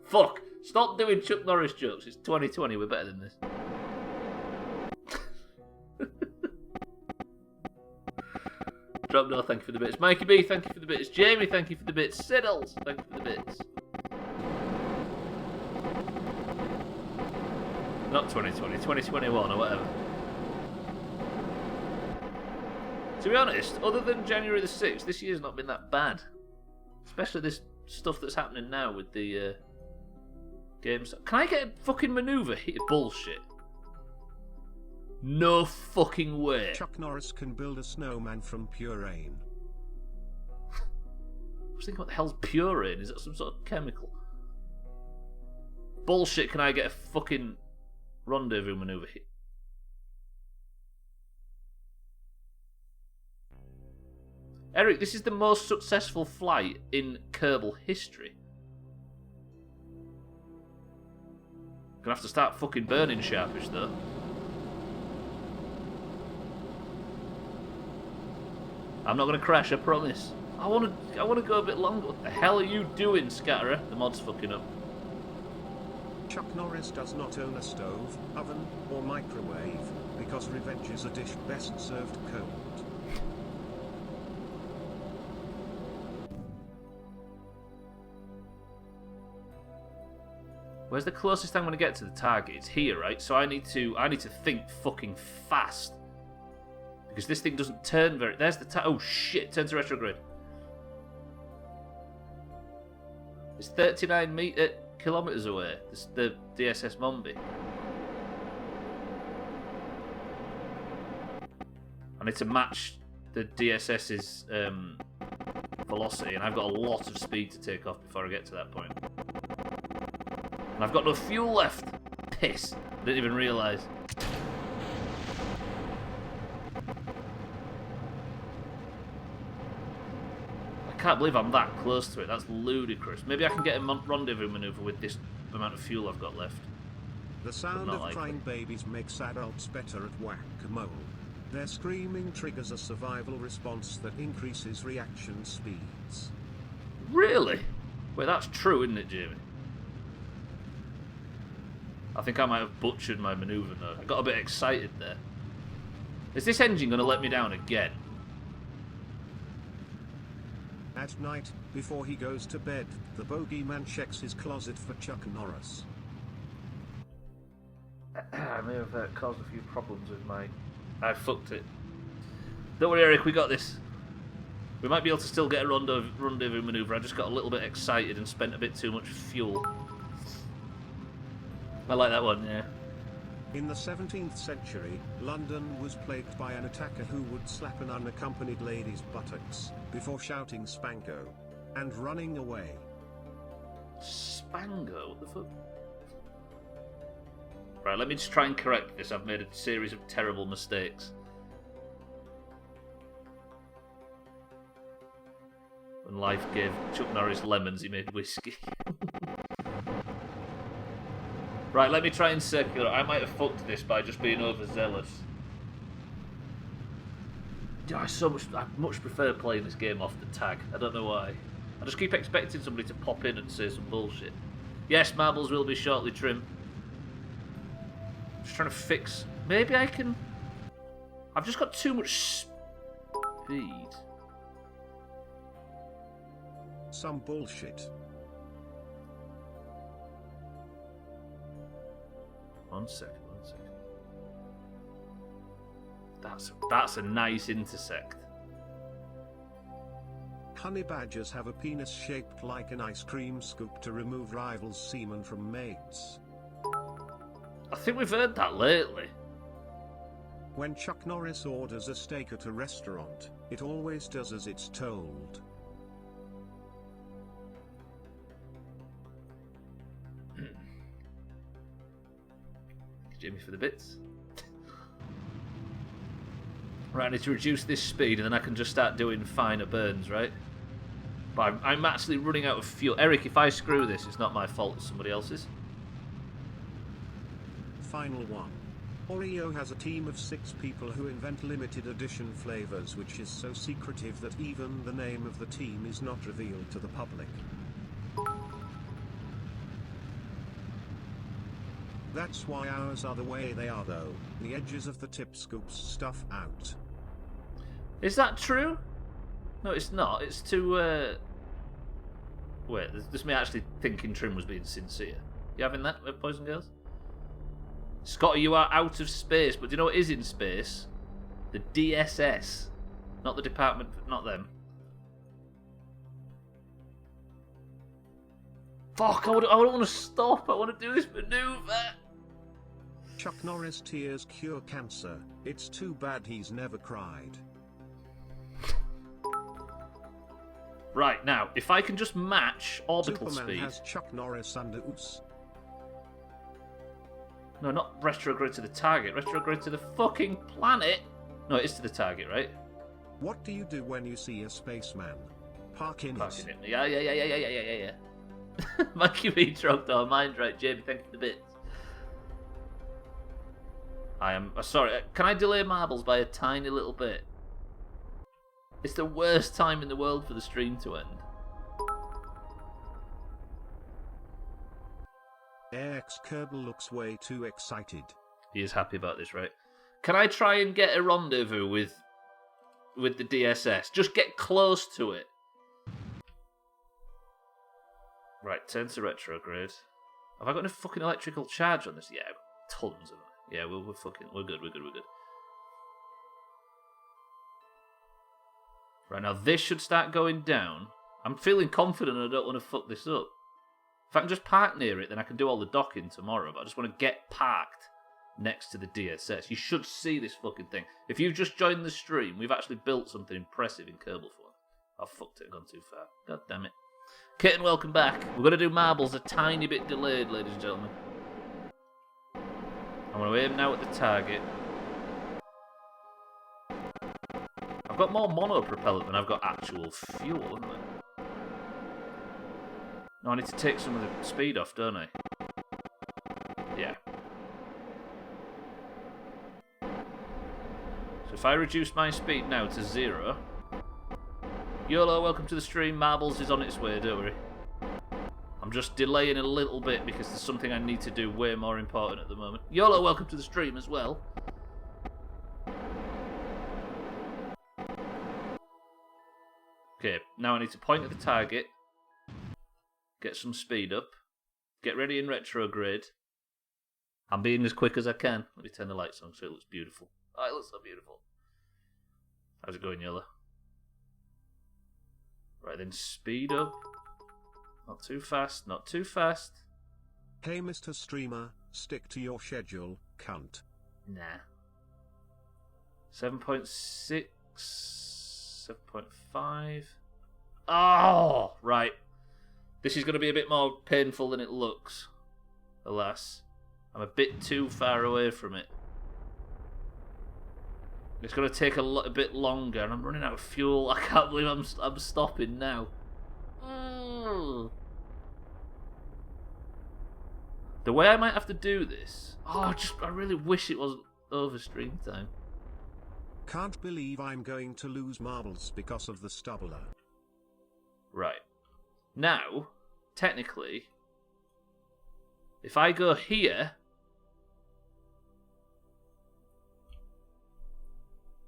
Fuck! Stop doing Chuck Norris jokes. It's 2020. We're better than this. Drop no, thank you for the bits. Mikey B, thank you for the bits. Jamie, thank you for the bits. Siddles, thank you for the bits. Not 2020, 2021 or whatever. To be honest, other than January the 6th, this year's not been that bad. Especially this stuff that's happening now with the games. Can I get a fucking manoeuvre here? Bullshit. No fucking way. Chuck Norris can build a snowman from purine. I was thinking, what the hell's purine? Is that some sort of chemical? Bullshit, can I get a fucking rendezvous manoeuvre here? Eric, this is the most successful flight in Kerbal history. Gonna have to start fucking burning sharpish though. I'm not gonna crash, I promise. I wanna go a bit longer. What the hell are you doing, Scatterer? The mod's fucking up. Chuck Norris does not own a stove, oven, or microwave, because revenge is a dish best served cold. Where's the closest I'm gonna get to the target? It's here, right? So I need to think fucking fast. Because this thing doesn't turn very... There's the... Oh, shit. Turn to retrograde. It's 39 kilometres away. This, the DSS Mombi. I need to match the DSS's velocity, and I've got a lot of speed to take off before I get to that point. And I've got no fuel left. Piss. I didn't even realise. can't believe I'm that close to it. That's ludicrous. Maybe I can get a rendezvous maneuver with this amount of fuel I've got left. The sound of likely. crying babies makes adults better at whack-a-mole. Their screaming triggers a survival response that increases reaction speeds. Really? Wait, that's true, isn't it, Jamie? I think I might have butchered my maneuver though. I got a bit excited there. Is this engine going to let me down again? At night, before he goes to bed, the bogeyman checks his closet for Chuck Norris. I may have caused a few problems with my... I fucked it. Don't worry, Eric, we got this. We might be able to still get a rendezvous maneuver. I just got a little bit excited and spent a bit too much fuel. I like that one, yeah. In the 17th century, London was plagued by an attacker who would slap an unaccompanied lady's buttocks, before shouting Spango, and running away. Spango? What the fuck? Right, let me just try and correct this. I've made a series of terrible mistakes. When life gave Chuck Norris lemons, he made whiskey. Right, let me try and circular. I might have fucked this by just being overzealous. I much prefer playing this game off the tag. I don't know why. I just keep expecting somebody to pop in and say some bullshit. Yes, marbles will be shortly trimmed. Just trying to fix... Maybe I can... I've just got too much speed. Some bullshit. One second. That's a nice intersect. Honey badgers have a penis shaped like an ice cream scoop to remove rivals' semen from mates. I think we've heard that lately. When Chuck Norris orders a steak at a restaurant, it always does as it's told. Jimmy for the bits. Right, I need to reduce this speed and then I can just start doing finer burns, right? But I'm actually running out of fuel. Eric, if I screw this, it's not my fault, it's somebody else's. Final one. Oreo has a team of 6 people who invent limited edition flavors, which is so secretive that even the name of the team is not revealed to the public. That's why ours are the way they are though. The edges of the tip scoops stuff out. Is that true? No, it's not. It's to, Wait, this is me actually thinking Trim was being sincere. You having that, boys and girls? Scotty, you are out of space, but do you know what is in space? The DSS. Not the department, not them. Fuck, I don't want to stop. I want to do this maneuver. Chuck Norris tears cure cancer. It's too bad he's never cried. Right, now, if I can just match orbital Superman speed... has Chuck Norris under ooze. No, not retrograde to the target. Retrograde to the fucking planet. No, it is to the target, right? What do you do when you see a spaceman? Park in Park it. in it. Yeah. Monkey me drugged our mind, right, Jamie? Thank you for the bits. I am sorry. Can I delay marbles by a tiny little bit? It's the worst time in the world for the stream to end. Kerbal looks way too excited. He is happy about this, right? Can I try and get a rendezvous with the DSS? Just get close to it. Right, turn to retrograde. Have I got enough fucking electrical charge on this? Yeah, tons of it. Yeah, we're good. Right, now this should start going down. I'm feeling confident I don't want to fuck this up. If I can just park near it, then I can do all the docking tomorrow, but I just want to get parked next to the DSS. You should see this fucking thing. If you've just joined the stream, we've actually built something impressive in Kerbal for. Oh, fucked it, I've gone too far. God damn it. Kitten, welcome back. We're going to do marbles a tiny bit delayed, ladies and gentlemen. I'm going to aim now at the target. I'm got more mono propellant than I've got actual fuel, haven't I? No, I need to take some of the speed off, don't I? Yeah. So if I reduce my speed now to 0... YOLO, welcome to the stream. Marbles is on its way, don't worry. I'm just delaying a little bit because there's something I need to do way more important at the moment. YOLO, welcome to the stream as well. Okay, now I need to point at the target, get some speed up, get ready in retrograde. I'm being as quick as I can. Let me turn the lights on so it looks beautiful. Oh, it looks so beautiful. How's it going, YOLO? Right then, speed up. Not too fast, not too fast. Hey Mr. Streamer, stick to your schedule, cunt. Nah. 7.6... 7.5. Oh, right. This is going to be a bit more painful than it looks. Alas. I'm a bit too far away from it. It's going to take a bit longer, and I'm running out of fuel. I can't believe I'm stopping now. The way I might have to do this... Oh, I really wish it wasn't over stream time. Can't believe I'm going to lose marbles because of the Stubbler. Right. Now, technically, if I go here,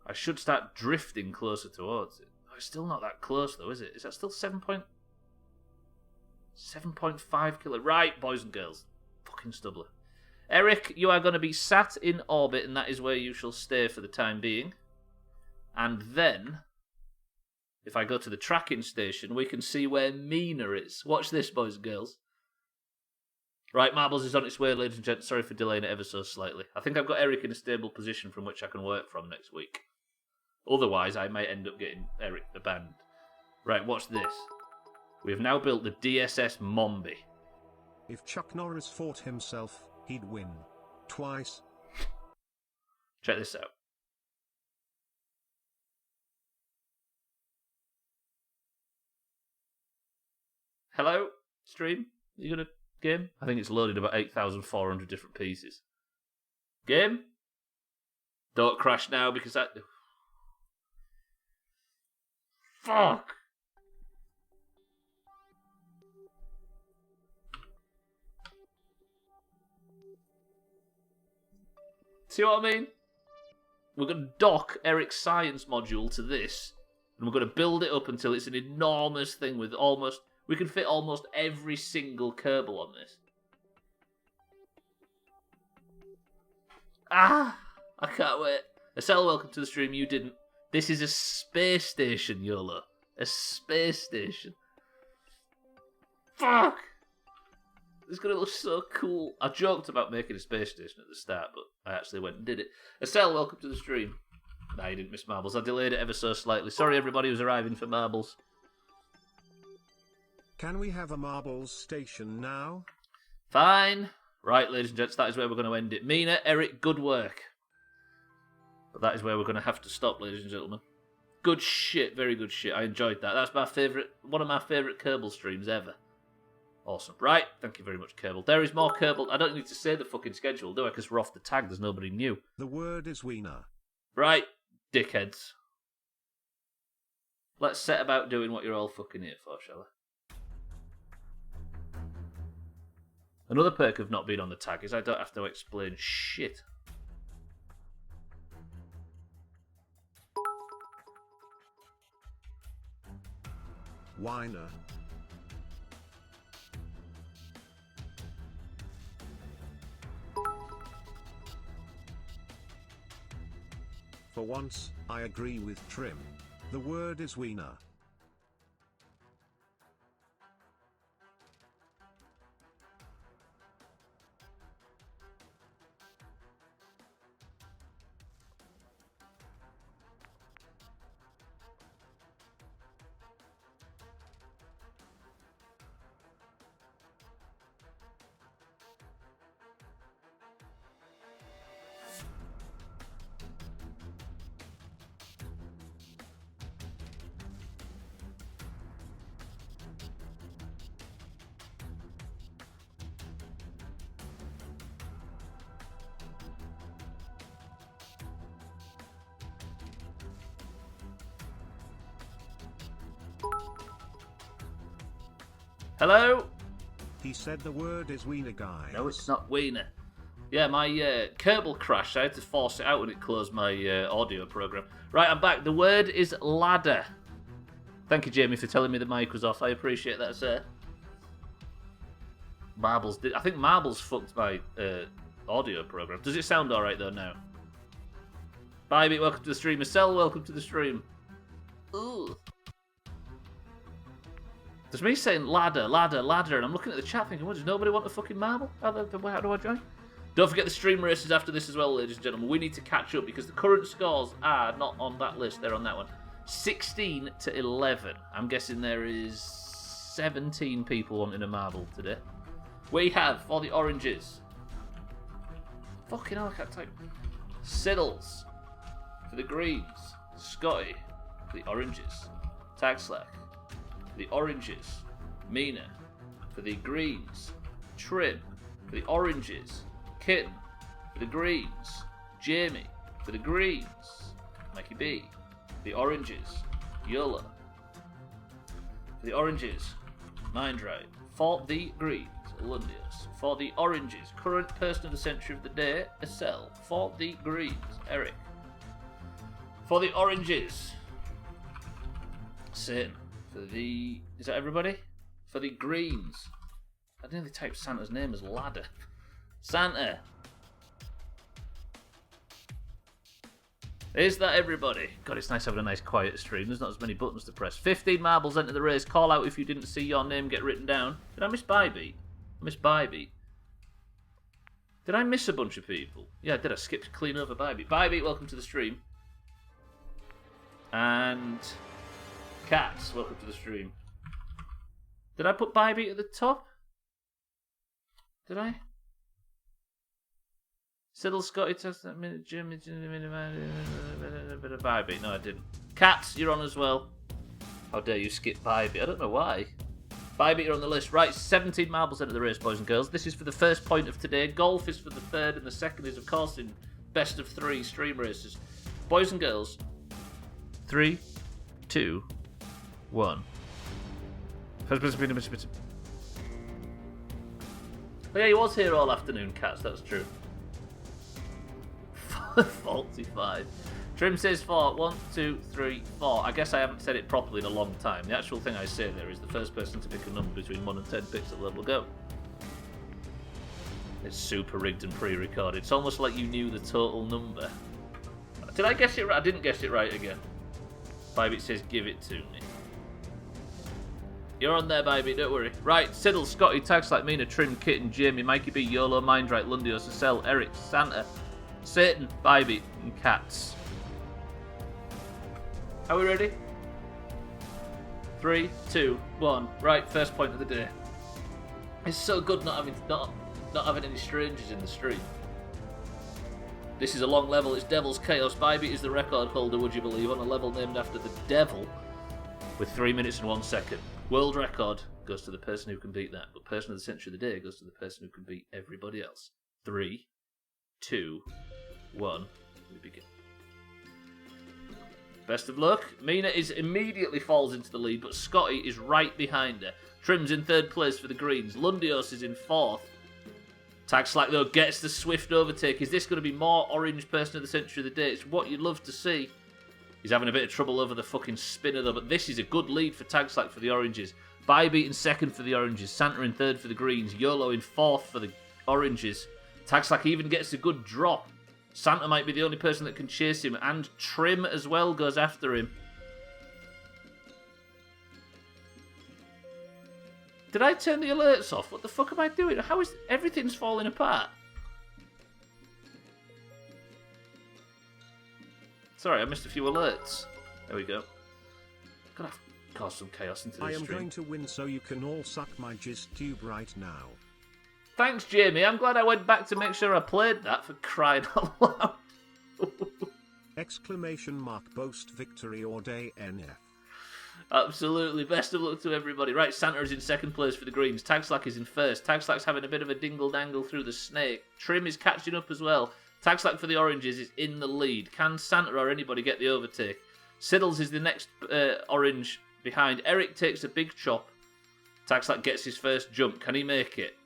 I should start drifting closer towards it. Oh, it's still not that close though, is it? Is that still 7.5 kilo? Right, boys and girls. Fucking Stubbler. Eric, you are going to be sat in orbit, and that is where you shall stay for the time being. And then, if I go to the tracking station, we can see where Mina is. Watch this, boys and girls. Right, Marbles is on its way, ladies and gents. Sorry for delaying it ever so slightly. I think I've got Eric in a stable position from which I can work from next week. Otherwise, I might end up getting Eric abandoned. Right, watch this. We have now built the DSS Mombi. If Chuck Norris fought himself, he'd win. Twice. Check this out. Hello, stream? You gonna game? I think it's loaded about 8,400 different pieces. Game? Don't crash now because that... Fuck! See what I mean? We're going to dock Eric's science module to this, and we're going to build it up until it's an enormous thing with almost... We can fit almost every single Kerbal on this. Ah! I can't wait. Estelle, welcome to the stream. You didn't. This is a space station, YOLO. A space station. Fuck! It's going to look so cool. I joked about making a space station at the start, but I actually went and did it. Estelle, welcome to the stream. Nah, you didn't miss Marbles. I delayed it ever so slightly. Sorry, everybody who's arriving for Marbles. Can we have a marbles station now? Fine. Right, ladies and gents, that is where we're going to end it. Mina, Eric, good work. But that is where we're going to have to stop, ladies and gentlemen. Good shit, very good shit. I enjoyed that. That's my favourite, one of my favourite Kerbal streams ever. Awesome. Right, thank you very much, Kerbal. There is more Kerbal. I don't need to say the fucking schedule, do I? Because we're off the tag. There's nobody new. The word is wiener. Right, dickheads. Let's set about doing what you're all fucking here for, shall I? Another perk of not being on the tag is I don't have to explain shit. Whiner. For once, I agree with Trim. The word is wiener. Hello? He said the word is wiener, guys. No, it's not wiener. Yeah, my Kerbal crashed. I had to force it out when it closed my audio program. Right, I'm back. The word is ladder. Thank you, Jamie, for telling me the mic was off. I appreciate that, sir. Marbles did. I think Marbles fucked my audio program. Does it sound alright, though, now? Bye, mate. Welcome to the stream. Marcel, welcome to the stream. Ooh. There's me saying ladder, ladder, ladder, and I'm looking at the chat thinking, what, does nobody want a fucking marble? How do I join? Don't forget the stream races after this as well, ladies and gentlemen. We need to catch up because the current scores are not on that list. They're on that one. 16 to 11. I'm guessing there is 17 people wanting a marble today. We have, for the oranges. Fucking hell, I can't type. Siddles. For the greens. Scotty. For the oranges. Tagslack. For the oranges. Mina. For the greens. Trim. For the oranges. Kitten. For the greens. Jamie. For the greens. Mikey B. For the oranges. Yola. For the oranges. Mindright. For the greens. Lundius. For the oranges. Current person of the century of the day. Estelle. For the greens. Eric. For the oranges. Satan. For the... Is that everybody? For the greens. I nearly typed Santa's name as ladder. Santa. Is that everybody? God, it's nice having a nice quiet stream. There's not as many buttons to press. 15 marbles enter the race. Call out if you didn't see your name get written down. Did I miss Bybee? I missed Bybee. Did I miss a bunch of people? Yeah, I did. I skipped clean over Bybee. Bybee, welcome to the stream. And... Cats, welcome to the stream. Did I put Bybee at the top? Did I? Siddle, Scotty, test that minute, Jimmy, bit of Bybee. No, I didn't. Cats, you're on as well. How dare you skip Bybee? I don't know why. Bybee, you're on the list. Right, 17 marbles into the race, boys and girls. This is for the first point of today. Golf is for the third, and the second is, of course, in best of 3 stream races. Boys and girls, 3, 2, 1. Oh yeah, he was here all afternoon, Cats, that's true. 45. Trim says 4. 1, 2, 3, 4. I guess I haven't said it properly in a long time. The actual thing I say there is the first person to pick a number between 1 and 10 picks at level go. It's super rigged and pre-recorded. It's almost like you knew the total number. Did I guess it right? I didn't guess it right again. Bybee says give it to me. You're on there, Bybee, don't worry. Right, Siddle, Scotty, Tags Like Mina, Trim, Kitten, Jamie, Mikey B, YOLO, Mindright, Lundios, Cecil, Eric, Santa, Satan, Bybee, and Cats. Are we ready? 3, 2, 1. Right, first point of the day. It's so good not having any strangers in the stream. This is a long level. It's Devil's Chaos. Bybee is the record holder, would you believe, on a level named after the Devil, with 3 minutes and 1 second. World record goes to the person who can beat that, but person of the century of the day goes to the person who can beat everybody else. 3, 2, 1. We begin. Best of luck. Mina immediately falls into the lead, but Scotty is right behind her. Trim's in 3rd place for the greens. Lundios is in 4th. Tag Slack, though, gets the swift overtake. Is this going to be more orange person of the century of the day? It's what you'd love to see. He's having a bit of trouble over the fucking spinner, though, but this is a good lead for Tag Slack for the oranges. Bybee in 2nd for the oranges. Santa in 3rd for the greens. YOLO in 4th for the oranges. Tag Slack even gets a good drop. Santa might be the only person that can chase him, and Trim as well goes after him. Did I turn the alerts off? What the fuck am I doing? How is... Everything's falling apart. Sorry, I missed a few alerts. There we go. Gonna have to cause some chaos into this I am stream. going to win so you can all suck my jizz tube right now. Thanks, Jamie. I'm glad I went back to make sure I played that, for crying out loud. Exclamation mark boast victory or day NF. Absolutely. Best of luck to everybody. Right, Santa is in 2nd place for the greens. Tagslack is in 1st. Tagslack's having a bit of a dingle-dangle through the snake. Trim is catching up as well. Tagslack for the oranges is in the lead. Can Santa or anybody get the overtake? Siddles is the next orange behind. Eric takes a big chop. Taxlack gets his first jump. Can he make it?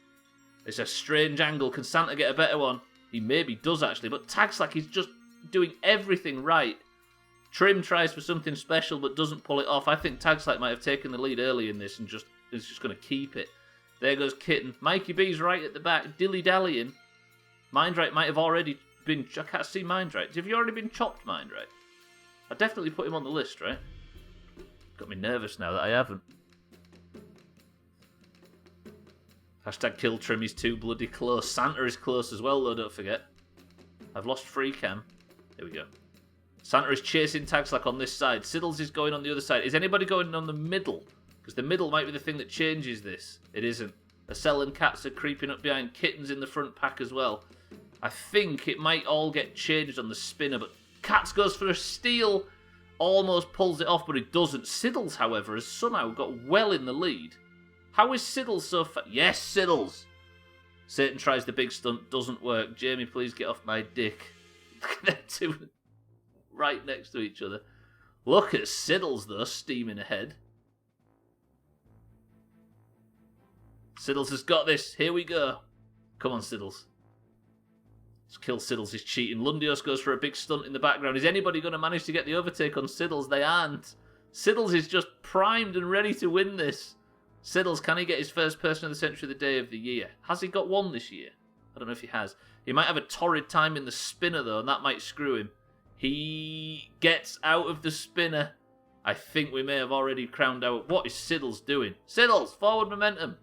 It's a strange angle. Can Santa get a better one? He maybe does, actually. But Taxlack is just doing everything right. Trim tries for something special but doesn't pull it off. I think Taxlack might have taken the lead early in this and is just going to keep it. There goes Kitten. Mikey B's right at the back, dilly-dallying. Mindright might have already been... I can't see Mindright. Have you already been chopped, Mindright? I definitely put him on the list, right? Got me nervous now that I haven't. Hashtag kill Trim is too bloody close. Santa is close as well, though, don't forget. I've lost free cam. Here we go. Santa is chasing Taxlack on this side. Siddles is going on the other side. Is anybody going on the middle? Because the middle might be the thing that changes this. It isn't. Acel and Cats are creeping up behind. Kitten's in the front pack as well. I think it might all get changed on the spinner, but Cats goes for a steal. Almost pulls it off, but it doesn't. Siddles, however, has somehow got well in the lead. How is Siddles so far? Yes, Siddles! Satan tries the big stunt. Doesn't work. Jamie, please get off my dick. They're two right next to each other. Look at Siddles, though, steaming ahead. Siddles has got this. Here we go. Come on, Siddles. Let's kill Siddles. He's cheating. Lundios goes for a big stunt in the background. Is anybody going to manage to get the overtake on Siddles? They aren't. Siddles is just primed and ready to win this. Siddles, can he get his first person of the century of the day of the year? Has he got one this year? I don't know if he has. He might have a torrid time in the spinner, though, and that might screw him. He gets out of the spinner. I think we may have already crowned out. What is Siddles doing? Siddles, forward momentum.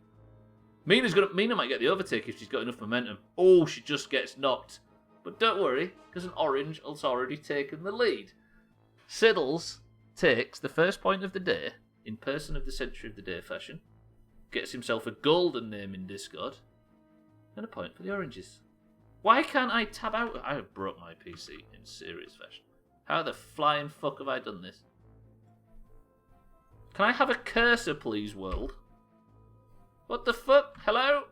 Mina might get the overtake if she's got enough momentum. Oh, she just gets knocked. But don't worry, because an orange has already taken the lead. Siddles takes the first point of the day in person of the century of the day fashion. Gets himself a golden name in Discord. And a point for the oranges. Why can't I tab out? I have broke my PC in serious fashion. How the flying fuck have I done this? Can I have a cursor, please, world? What the fuck? Hello?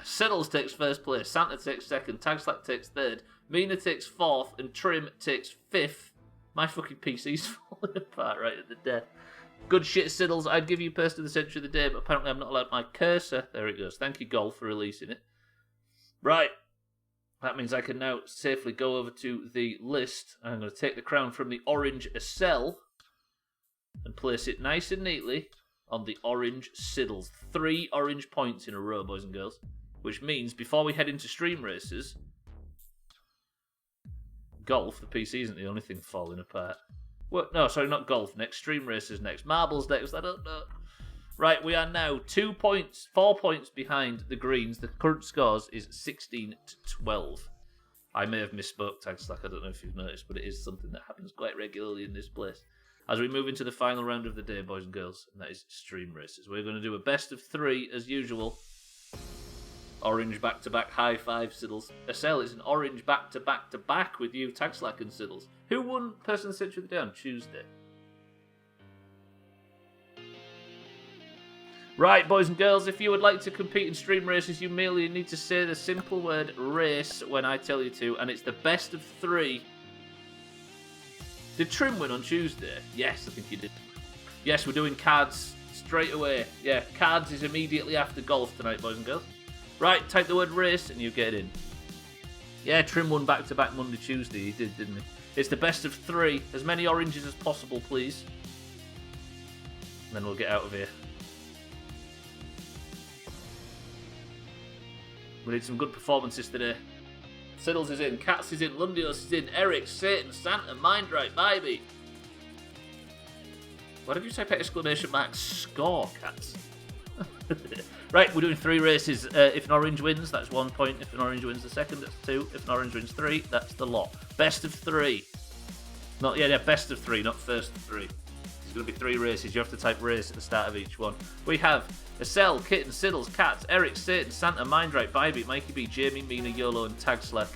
Siddles takes first place, Santa takes second, Tagslack takes third, Mina takes fourth, and Trim takes fifth. My fucking PC's falling apart right at the death. Good shit, Siddles. I'd give you person of the century of the day, but apparently I'm not allowed my cursor. There it goes. Thank you, Golf, for releasing it. Right. That means I can now safely go over to the list. I'm going to take the crown from the orange Acel and place it nice and neatly on the orange Siddles. 3 orange points in a row, boys and girls. Which means, before we head into stream races, Golf, the PC isn't the only thing falling apart. Well, no, sorry, not Golf next. Stream races next. Marbles next. I don't know. Right, we are now 4 points behind the Greens. The current scores is 16-12. I may have misspoke, Tagslack. I don't know if you've noticed, but it is something that happens quite regularly in this place. As we move into the final round of the day, boys and girls, and that is stream races. We're going to do a best of 3 as usual. Orange back-to-back, high five, Siddles. Acel is an orange back-to-back-to-back with you, Tagslack and Siddles. Who won Person of the Century of the Day on Tuesday? Right, boys and girls, if you would like to compete in stream races, you merely need to say the simple word race when I tell you to, and it's the best of 3. Did Trim win on Tuesday? Yes, I think he did. Yes, we're doing cards straight away. Yeah, cards is immediately after Golf tonight, boys and girls. Right, type the word race and you get in. Yeah, Trim won back-to-back Monday, Tuesday. He did, didn't he? It's the best of 3. As many oranges as possible, please. And then we'll get out of here. We need some good performances today. Siddles is in, Cats is in, Lundios is in, Eric, Satan, Santa, Mindright, Baby. Why did you type exclamation mark score, Cats? Right, we're doing 3 races. If an orange wins, that's 1 point. If an orange wins the second, that's 2. If an orange wins 3, that's the lot. Best of 3. Not yeah, best of 3, not first of 3. There's going to be 3 races. You have to type race at the start of each one. We have Acel, Kitten, Siddles, Cats, Eric, Satan, Santa, Mindright, Baby, Mikey B, Jamie, Mina, YOLO, and Tagslack.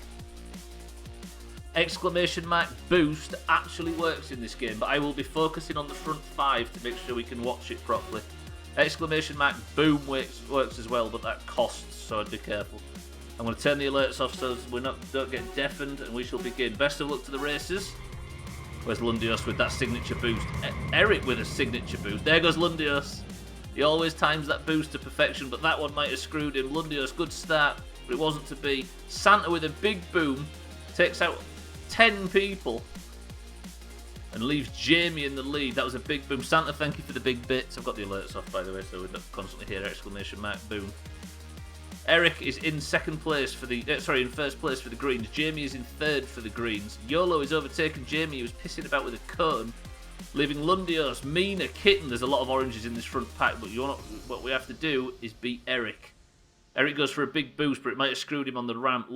Exclamation mark boost actually works in this game, but I will be focusing on the front 5 to make sure we can watch it properly. Exclamation mark boom works as well, but that costs, so I'd be careful. I'm going to turn the alerts off so we don't get deafened, and we shall begin. Best of luck to the racers. Where's Lundios with that signature boost? Eric with a signature boost. There goes Lundios. He always times that boost to perfection, but that one might have screwed him. Lundios, good start, but it wasn't to be. Santa with a big boom takes out 10 people and leaves Jamie in the lead. That was a big boom. Santa, thank you for the big bits. I've got the alerts off, by the way, so we don't constantly hear exclamation mark boom. Eric is in second place for the in first place for the greens. Jamie is in third for the greens. YOLO is overtaken Jamie. He was pissing about with a cone, leaving Lundios, Mina, Kitten. There's a lot of oranges in this front pack, but what we have to do is beat Eric. Eric goes for a big boost, but it might have screwed him on the ramp.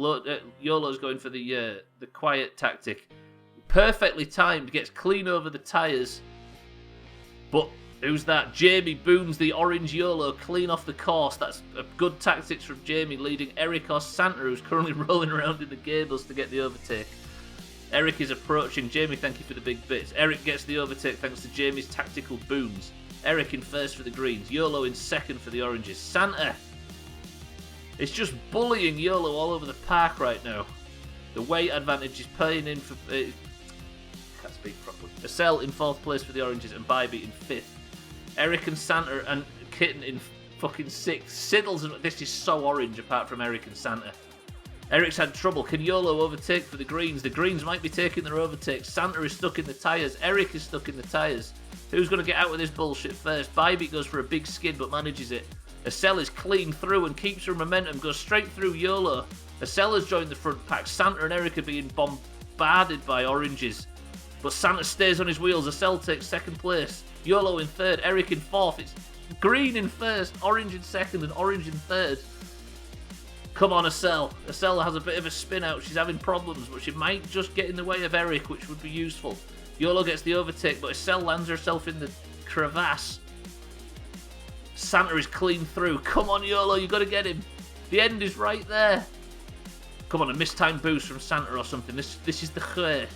YOLO's going for the quiet tactic. Perfectly timed, gets clean over the tyres. But who's that? Jamie booms the orange YOLO clean off the course. That's a good tactics from Jamie, leading Eric or Santa, who's currently rolling around in the gables to get the overtake. Eric is approaching. Jamie, thank you for the big bits. Eric gets the overtake thanks to Jamie's tactical booms. Eric in first for the greens. YOLO in second for the oranges. Santa! It's just bullying YOLO all over the park right now. The weight advantage is playing in for... can't speak properly. Acel in fourth place for the oranges and Bybee in fifth. Eric and Santa and Kitten in fucking sixth. Siddles and... This is so orange apart from Eric and Santa. Eric's had trouble. Can YOLO overtake for the greens? The greens might be taking their overtake. Santa is stuck in the tyres. Eric is stuck in the tyres. Who's going to get out with this bullshit first? Bybee goes for a big skid but manages it. Acel is clean through and keeps her momentum, goes straight through YOLO. Acel has joined the front pack. Santa and Eric are being bombarded by oranges. But Santa stays on his wheels. Acel takes second place. YOLO in third, Eric in fourth. It's green in first, orange in second, and orange in third. Come on, Acel. Acel has a bit of a spin out. She's having problems, but she might just get in the way of Eric, which would be useful. YOLO gets the overtake, but Acel lands herself in the crevasse. Santa is clean through. Come on, YOLO, you got to get him. The end is right there. Come on, a mistimed boost from Santa or something. This is the clear.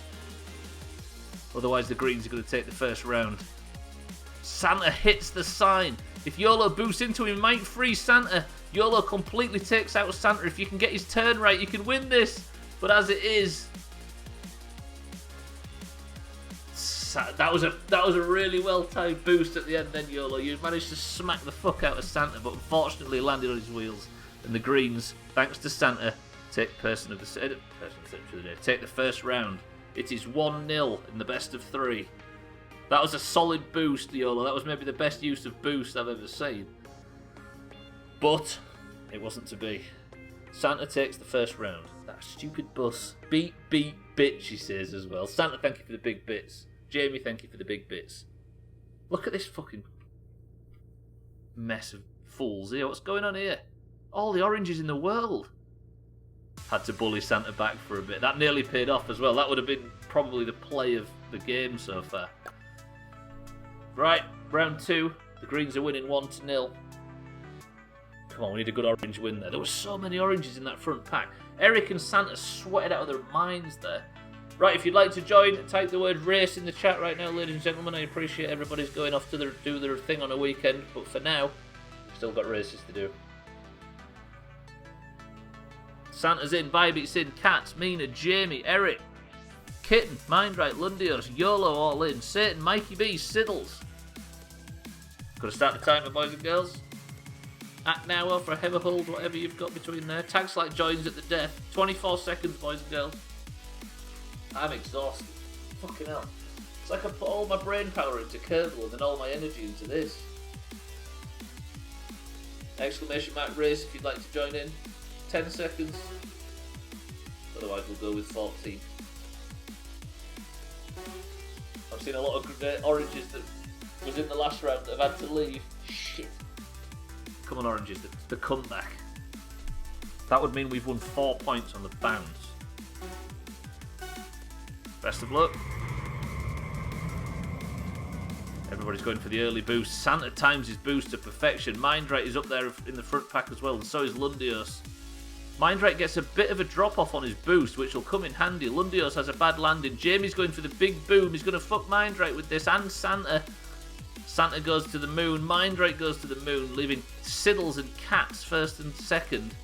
Otherwise, the greens are going to take the first round. Santa hits the sign. If YOLO boosts into him, he might free Santa. YOLO completely takes out Santa. If you can get his turn right, you can win this. But as it is, that was a really well-timed boost at the end then, YOLO. You managed to smack the fuck out of Santa, but unfortunately landed on his wheels. And the greens, thanks to Santa, take take the first round. It is 1-0 in the best of 3. That was a solid boost, YOLO. That was maybe the best use of boost I've ever seen. But it wasn't to be. Santa takes the first round. That stupid bus. Beep, beep, bitch, she says as well. Santa, thank you for the big bits. Jamie, thank you for the big bits. Look at this fucking mess of fools here. What's going on here? All the oranges in the world. Had to bully Santa back for a bit. That nearly paid off as well. That would have been probably the play of the game so far. Right, round 2. The greens are winning 1-0. Come on, we need a good orange win there. There were so many oranges in that front pack. Eric and Santa sweated out of their minds there. Right, if you'd like to join, type the word race in the chat right now, ladies and gentlemen. I appreciate everybody's going off to do their thing on a weekend, but for now, we've still got races to do. Santa's in, Bybeat's in, Cats, Mina, Jamie, Eric, Kitten, Mindright, Lundios, YOLO all in, Satan, Mikey B, Siddles. Got to start the timer, boys and girls. Act now or for a heavy hold, whatever you've got between there. Tag select joins at the death. 24 seconds, boys and girls. I'm exhausted. Fucking hell. It's like I put all my brain power into Kerbal and then all my energy into this. Exclamation mark race if you'd like to join in. 10 seconds. Otherwise we'll go with 14. I've seen a lot of oranges that was in the last round that have had to leave. Shit. Come on, oranges, the comeback. That would mean we've won 4 points on the bounce. Best of luck. Everybody's going for the early boost. Santa times his boost to perfection. Mindright is up there in the front pack as well, and so is Lundios. Mindright gets a bit of a drop-off on his boost, which will come in handy. Lundios has a bad landing. Jamie's going for the big boom. He's going to fuck Mindright with this, and Santa. Santa goes to the moon. Mindrake goes to the moon, leaving Siddles and Cats first and second.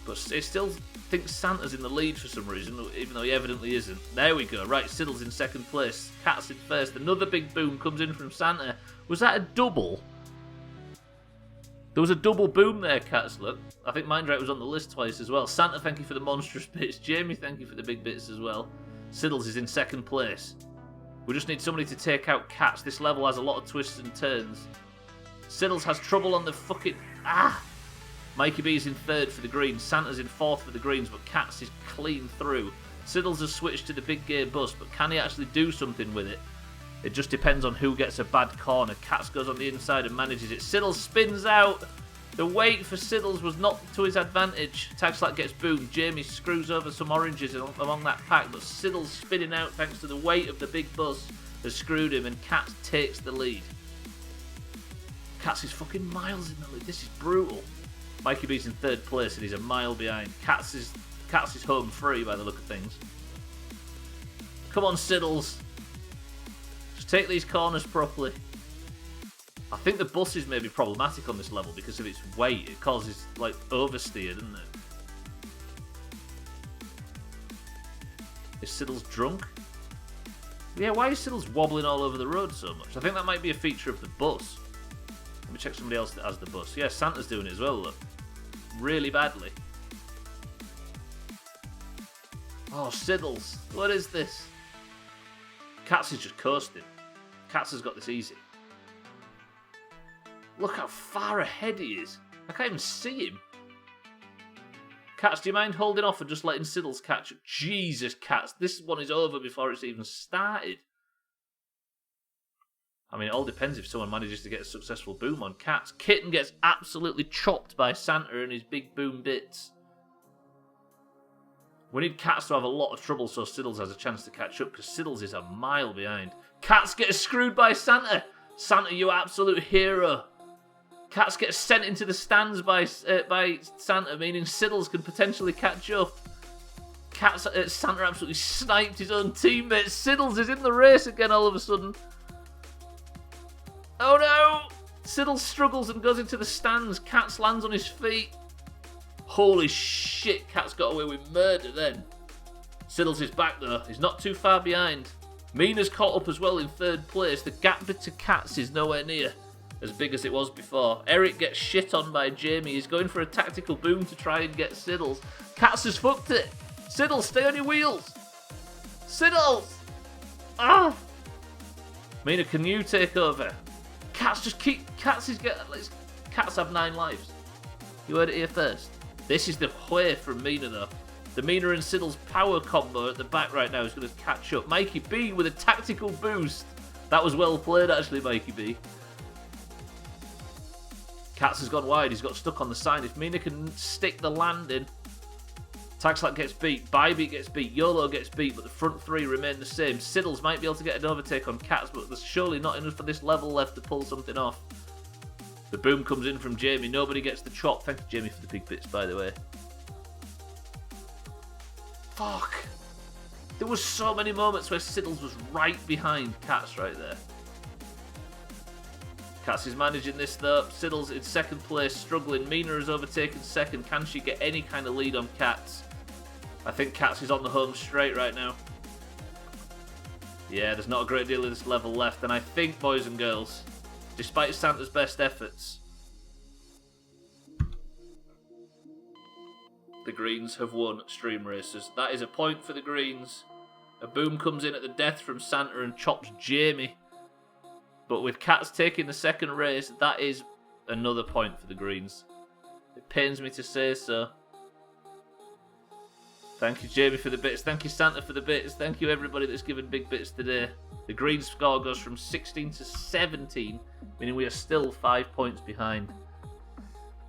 But it still thinks Santa's in the lead for some reason, even though he evidently isn't. There we go. Right, Siddles in second place. Cats in first. Another big boom comes in from Santa. Was that a double? There was a double boom there, Cats, look. I think Mindrake was on the list twice as well. Santa, thank you for the monstrous bits. Jamie, thank you for the big bits as well. Siddles is in second place. We just need somebody to take out Cats. This level has a lot of twists and turns. Siddles has trouble on the fucking... Mikey B's in third for the greens. Santa's in fourth for the greens, but Cats is clean through. Siddles has switched to the big gear bus, but can he actually do something with it? It just depends on who gets a bad corner. Cats goes on the inside and manages it. Siddles spins out. The weight for Siddles was not to his advantage. Tagslack gets boomed. Jamie screws over some oranges along that pack, but Siddles spinning out thanks to the weight of the big bus has screwed him, and Cats takes the lead. Cats is fucking miles in the lead. This is brutal. Mikey B's in third place and he's a mile behind. Cats is home free by the look of things. Come on, Siddles. Just take these corners properly. I think the buses may be problematic on this level because of its weight. It causes, like, oversteer, doesn't it? Is Siddles drunk? Yeah, why is Siddles wobbling all over the road so much? I think that might be a feature of the bus. Let me check somebody else that has the bus. Yeah, Santa's doing it as well, look. Really badly. Oh, Siddles. What is this? Cats is just coasting. Cats has got this easy. Look how far ahead he is. I can't even see him. Cats, do you mind holding off and just letting Siddles catch up? Jesus, Cats. This one is over before it's even started. I mean, it all depends if someone manages to get a successful boom on Cats. Kitten gets absolutely chopped by Santa and his big boom bits. We need Cats to have a lot of trouble so Siddles has a chance to catch up, because Siddles is a mile behind. Cats get screwed by Santa. Santa, you absolute hero. Cats get sent into the stands by Santa, meaning Siddles can potentially catch up. Santa absolutely sniped his own teammate. Siddles is in the race again all of a sudden. Oh no! Siddles struggles and goes into the stands. Cats lands on his feet. Holy shit, Cats got away with murder then. Siddles is back though. He's not too far behind. Mina's caught up as well in third place. The gap to Cats is nowhere near as big as it was before. Eric gets shit on by Jamie. He's going for a tactical boom to try and get Siddles. Cats has fucked it. Siddles, stay on your wheels. Siddles! Ah! Mina, can you take over? Cats just keep... Cats have 9 lives. You heard it here first. This is the way from Mina, though. The Mina and Siddles power combo at the back right now is going to catch up. Mikey B with a tactical boost. That was well played, actually, Mikey B. Cats has gone wide. He's got stuck on the sign. If Mina can stick the landing... Tagslack gets beat. Bybee gets beat. YOLO gets beat, but the front three remain the same. Siddles might be able to get an overtake on Cats, but there's surely not enough for this level left to pull something off. The boom comes in from Jamie. Nobody gets the chop. Thank you, Jamie, for the big bits, by the way. Fuck. There was so many moments where Siddles was right behind Cats right there. Cats is managing this though. Siddles in second place, struggling. Mina has overtaken second. Can she get any kind of lead on Cats? I think Cats is on the home straight right now. Yeah, there's not a great deal of this level left, and I think, boys and girls, despite Santa's best efforts, the Greens have won Stream Racers. That is a point for the Greens. A boom comes in at the death from Santa and chops Jamie. But with Cats taking the second race, that is another point for the Greens. It pains me to say so. Thank you, Jamie, for the bits. Thank you, Santa, for the bits. Thank you, everybody that's given big bits today. The Green score goes from 16 to 17, meaning we are still 5 points behind.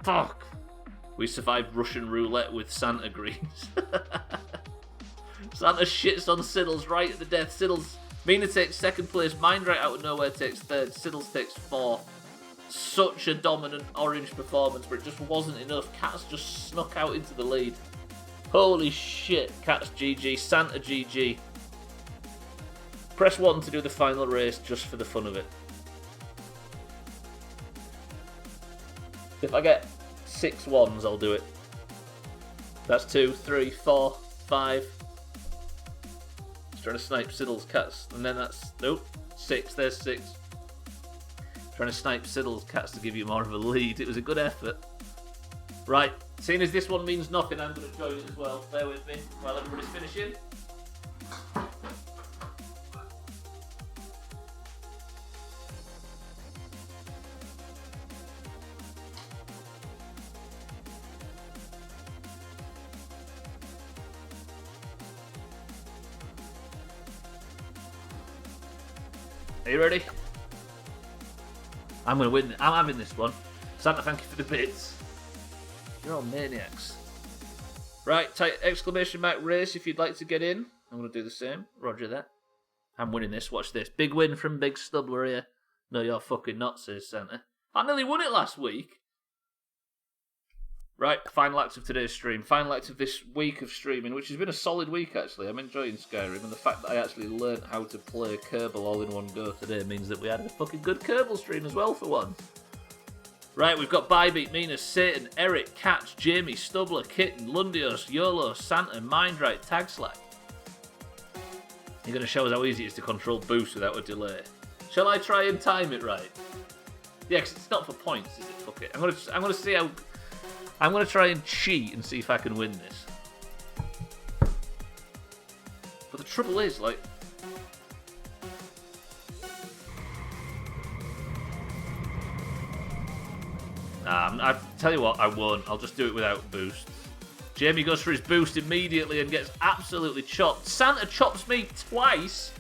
Fuck! We survived Russian roulette with Santa Greens. Santa shits on Siddles right at the death. Mina takes second place. Mindrake out of nowhere takes third. Siddles takes fourth. Such a dominant orange performance, but it just wasn't enough. Cats just snuck out into the lead. Holy shit. Cats GG. Santa GG. Press 1 to do the final race just for the fun of it. If I get 6 ones, I'll do it. That's 2, 3, 4, 5. Just trying to snipe Siddle's cats. And then that's... Nope. 6. There's 6. Trying to snipe Siddle's cats to give you more of a lead. It was a good effort. Right. Seeing as this one means nothing, I'm going to join it as well. Bear with me while everybody's finishing. Are you ready? I'm going to win. I'm having this one. Santa, thank you for the bits. You're all maniacs. Right, type exclamation mark race if you'd like to get in. I'm going to do the same. Roger that. I'm winning this. Watch this. Big win from Big Stubbler here. No, you're fucking not, says Santa. I nearly won it last week. Right, final act of today's stream. Final act of this week of streaming, which has been a solid week, actually. I'm enjoying Skyrim, and the fact that I actually learnt how to play Kerbal all in one go today means that we had a fucking good Kerbal stream as well, for once. Right, we've got Bybeat, Mina, Satan, Eric, Catch, Jamie, Stubbler, Kitten, Lundios, YOLO, Santa, Mindright, Tagslack. You're going to show us how easy it is to control boost without a delay. Shall I try and time it right? Yeah, because it's not for points, is it? Fuck it. I'm gonna see how... I'm going to try and cheat and see if I can win this. But the trouble is, like... I tell you what, I won't. I'll just do it without boost. Jamie goes for his boost immediately and gets absolutely chopped. Santa chops me twice.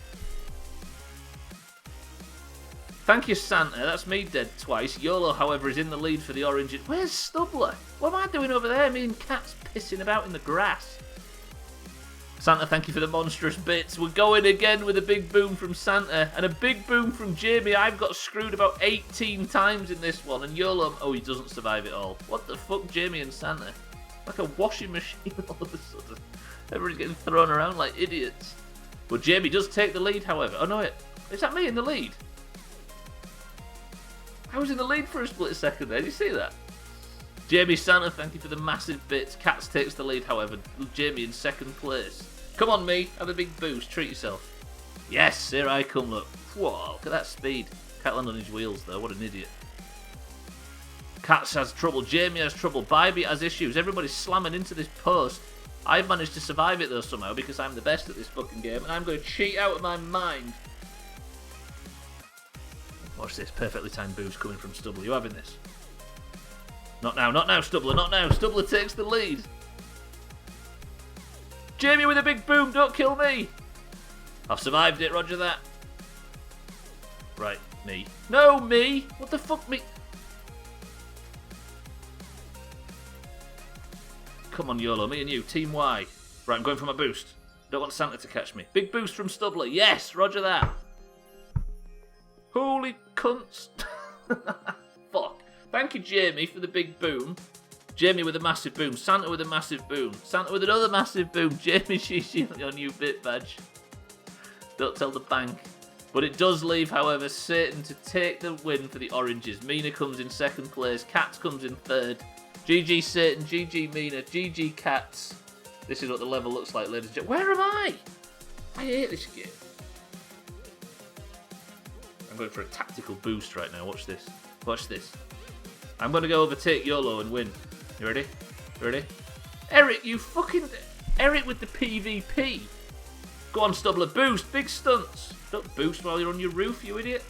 Thank you, Santa. That's me dead twice. YOLO, however, is in the lead for the orange. Where's Stubbler? What am I doing over there? Me and Cat's pissing about in the grass. Santa, thank you for the monstrous bits. We're going again with a big boom from Santa and a big boom from Jamie. I've got screwed about 18 times in this one. And YOLO, oh, he doesn't survive it all. What the fuck, Jamie and Santa? Like a washing machine all of a sudden. Everybody's getting thrown around like idiots. But Jamie does take the lead, however. Oh, no, is that me in the lead? I was in the lead for a split second there. Did you see that? Jamie, Santa, thank you for the massive bits. Cats takes the lead, however. Jamie in second place. Come on, me. Have a big boost. Treat yourself. Yes, here I come, look. Whoa, look at that speed. Can't land on his wheels, though. What an idiot. Cats has trouble. Jamie has trouble. Bybee has issues. Everybody's slamming into this post. I've managed to survive it, though, somehow, because I'm the best at this fucking game, and I'm going to cheat out of my mind. Watch this, perfectly timed boost coming from Stubbler. You having this? Not now, Stubbler, not now. Stubbler takes the lead. Jamie with a big boom, don't kill me. I've survived it, roger that. Right, me. No, me. What the fuck, me? Come on, YOLO, me and you, Team Y. Right, I'm going for my boost. Don't want Santa to catch me. Big boost from Stubbler. Yes, roger that. Holy cunts. Fuck. Thank you, Jamie, for the big boom. Jamie with a massive boom. Santa with a massive boom. Santa with another massive boom. Jamie, Shishi, your new bit badge. Don't tell the bank. But it does leave, however, Satan to take the win for the oranges. Mina comes in second place. Cats comes in third. GG Satan, GG Mina, GG Cats. This is what the level looks like, ladies and gentlemen. Where am I? I hate this game. I'm going for a tactical boost right now. Watch this. Watch this. I'm going to go overtake YOLO and win. You ready? You ready? Eric, you fucking... Eric with the PvP. Go on, Stubbler. Boost. Big stunts. Don't boost while you're on your roof, you idiot.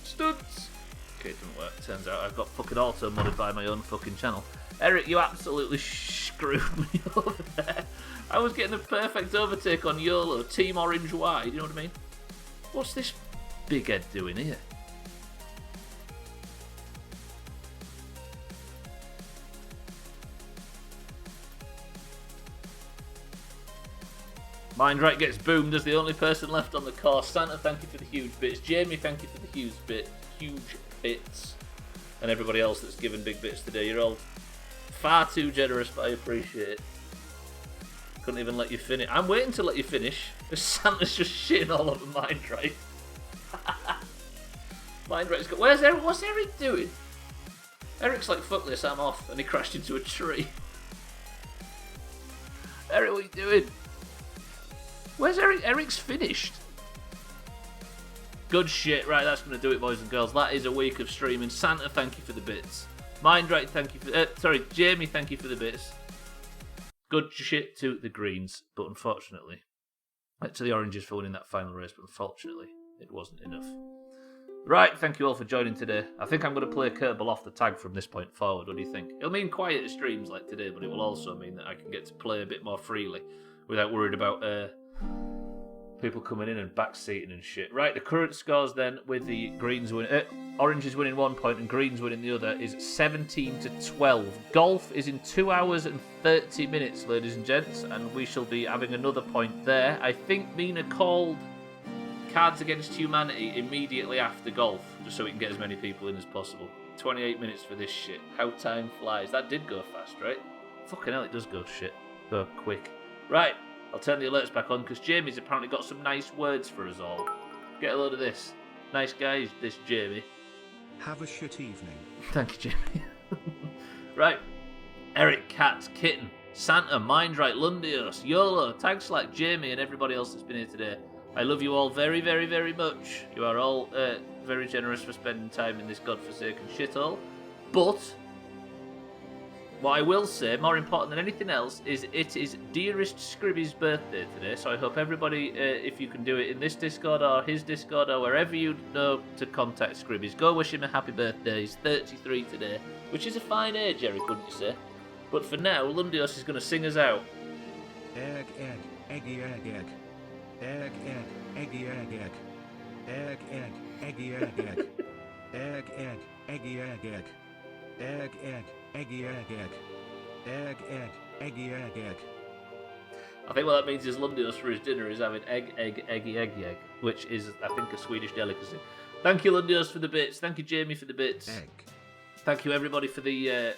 Stunts. Okay, it didn't work. Turns out I've got fucking auto-modded by my own fucking channel. Eric, you absolutely screwed me over there. I was getting a perfect overtake on YOLO, Team Orange Y, do you know what I mean? What's this big head doing here? Mindright gets boomed as the only person left on the course. Santa, thank you for the huge bits. Jamie, thank you for the huge bits. And everybody else that's given big bits today. You're all far too generous, but I appreciate it. Couldn't even let you finish. I'm waiting to let you finish. Santa's just shitting all over Mindright. Mindright's got... Where's Eric? What's Eric doing? Eric's like, fuck this, I'm off. And he crashed into a tree. Eric, what are you doing? Where's Eric? Eric's finished. Good shit. Right, that's going to do it, boys and girls. That is a week of streaming. Santa, thank you for the bits. Mindright, thank you for... Jamie, thank you for the bits. Good shit to the greens, but unfortunately... to the oranges for winning that final race, but unfortunately, it wasn't enough. Right, thank you all for joining today. I think I'm going to play Kerbal off the tag from this point forward. What do you think? It'll mean quieter streams like today, but it will also mean that I can get to play a bit more freely without worried about people coming in and backseating and shit. Right, the current scores then with the greens oranges winning 1 point and greens winning the other is 17-12. Golf is in 2 hours and 30 minutes, ladies and gents, and we shall be having another point there. I think Mina called Cards Against Humanity immediately after golf, just so we can get as many people in as possible. 28 minutes for this shit. How time flies. That did go fast, right? Fucking hell, it does go quick. Right, I'll turn the alerts back on because Jamie's apparently got some nice words for us all. Get a load of this. Nice guy, this Jamie. Have a shit evening. Thank you, Jamie. Right, Eric, Cat, Kitten, Santa, Mindright, Lundios, YOLO, tags like Jamie and everybody else that's been here today. I love you all very, very, very much. You are all very generous for spending time in this godforsaken shithole. But what I will say, more important than anything else, is it is dearest Scribby's birthday today. So I hope everybody, if you can do it in this Discord or his Discord or wherever you know to contact Scribby's, go wish him a happy birthday. He's 33 today, which is a fine age, Eric, wouldn't you say? But for now, Lundios is going to sing us out. Egg, egg, eggy, egg, egg. Egg, egg, eggy, egg, egg. Egg, egg, eggy, egg, egg. Egg, egg, eggy, egg, egg. Egg, egg, eggy, egg, egg. Egg, egg, eggy, egg, egg. I think what that means is Lundios for his dinner is having egg, eggy, which is, I think, a Swedish delicacy. Thank you, Lundios, for the bits. Thank you, Jamie, for the bits. Egg. Thank you, everybody, for the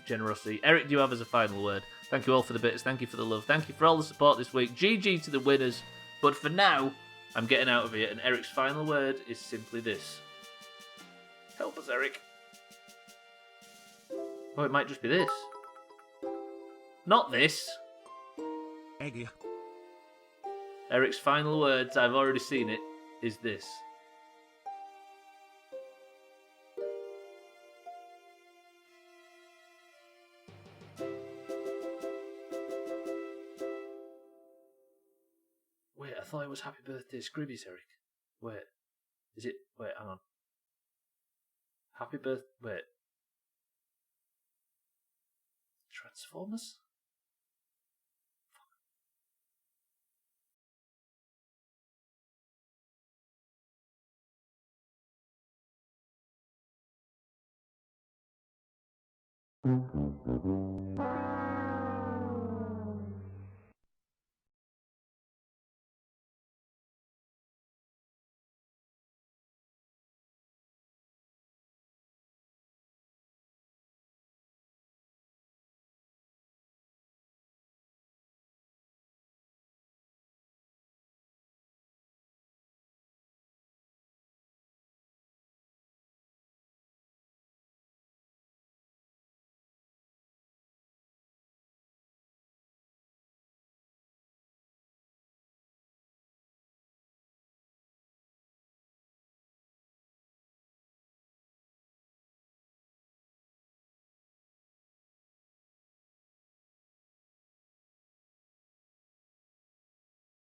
generosity. Eric, do you have as a final word? Thank you all for the bits. Thank you for the love. Thank you for all the support this week. GG to the winners. But for now, I'm getting out of here, and Eric's final word is simply this. Help us, Eric. Oh, it might just be this. Not this. Eggy. Eric's final words, I've already seen it, is this. Wait, I thought it was Happy Birthday Scribby's, Eric. Wait. Is it? Wait, hang on. Happy Birthday. Wait. Transformers?